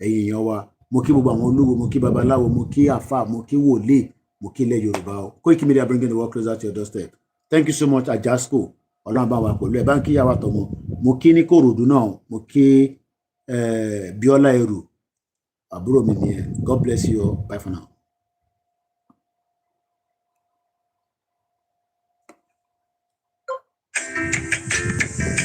ẹ̀yin èèyàn wa mo kí gbogbo àwọn olúwo mo kí babaláwo mo kí àfà mo kí wòlíì mo kí ilẹ̀ Yorùbá o Koikimedia bringing the work closer to your doorstep thank you so much Ajasco Ọlọ́run bá wa pẹ̀lú ẹ̀ bá ń kí yàwá tọmọ mo kí ní Kòròdú náà mo kí Bíọ́lá Ẹrù àbúrò mi nìyẹn God bless you all bye for now.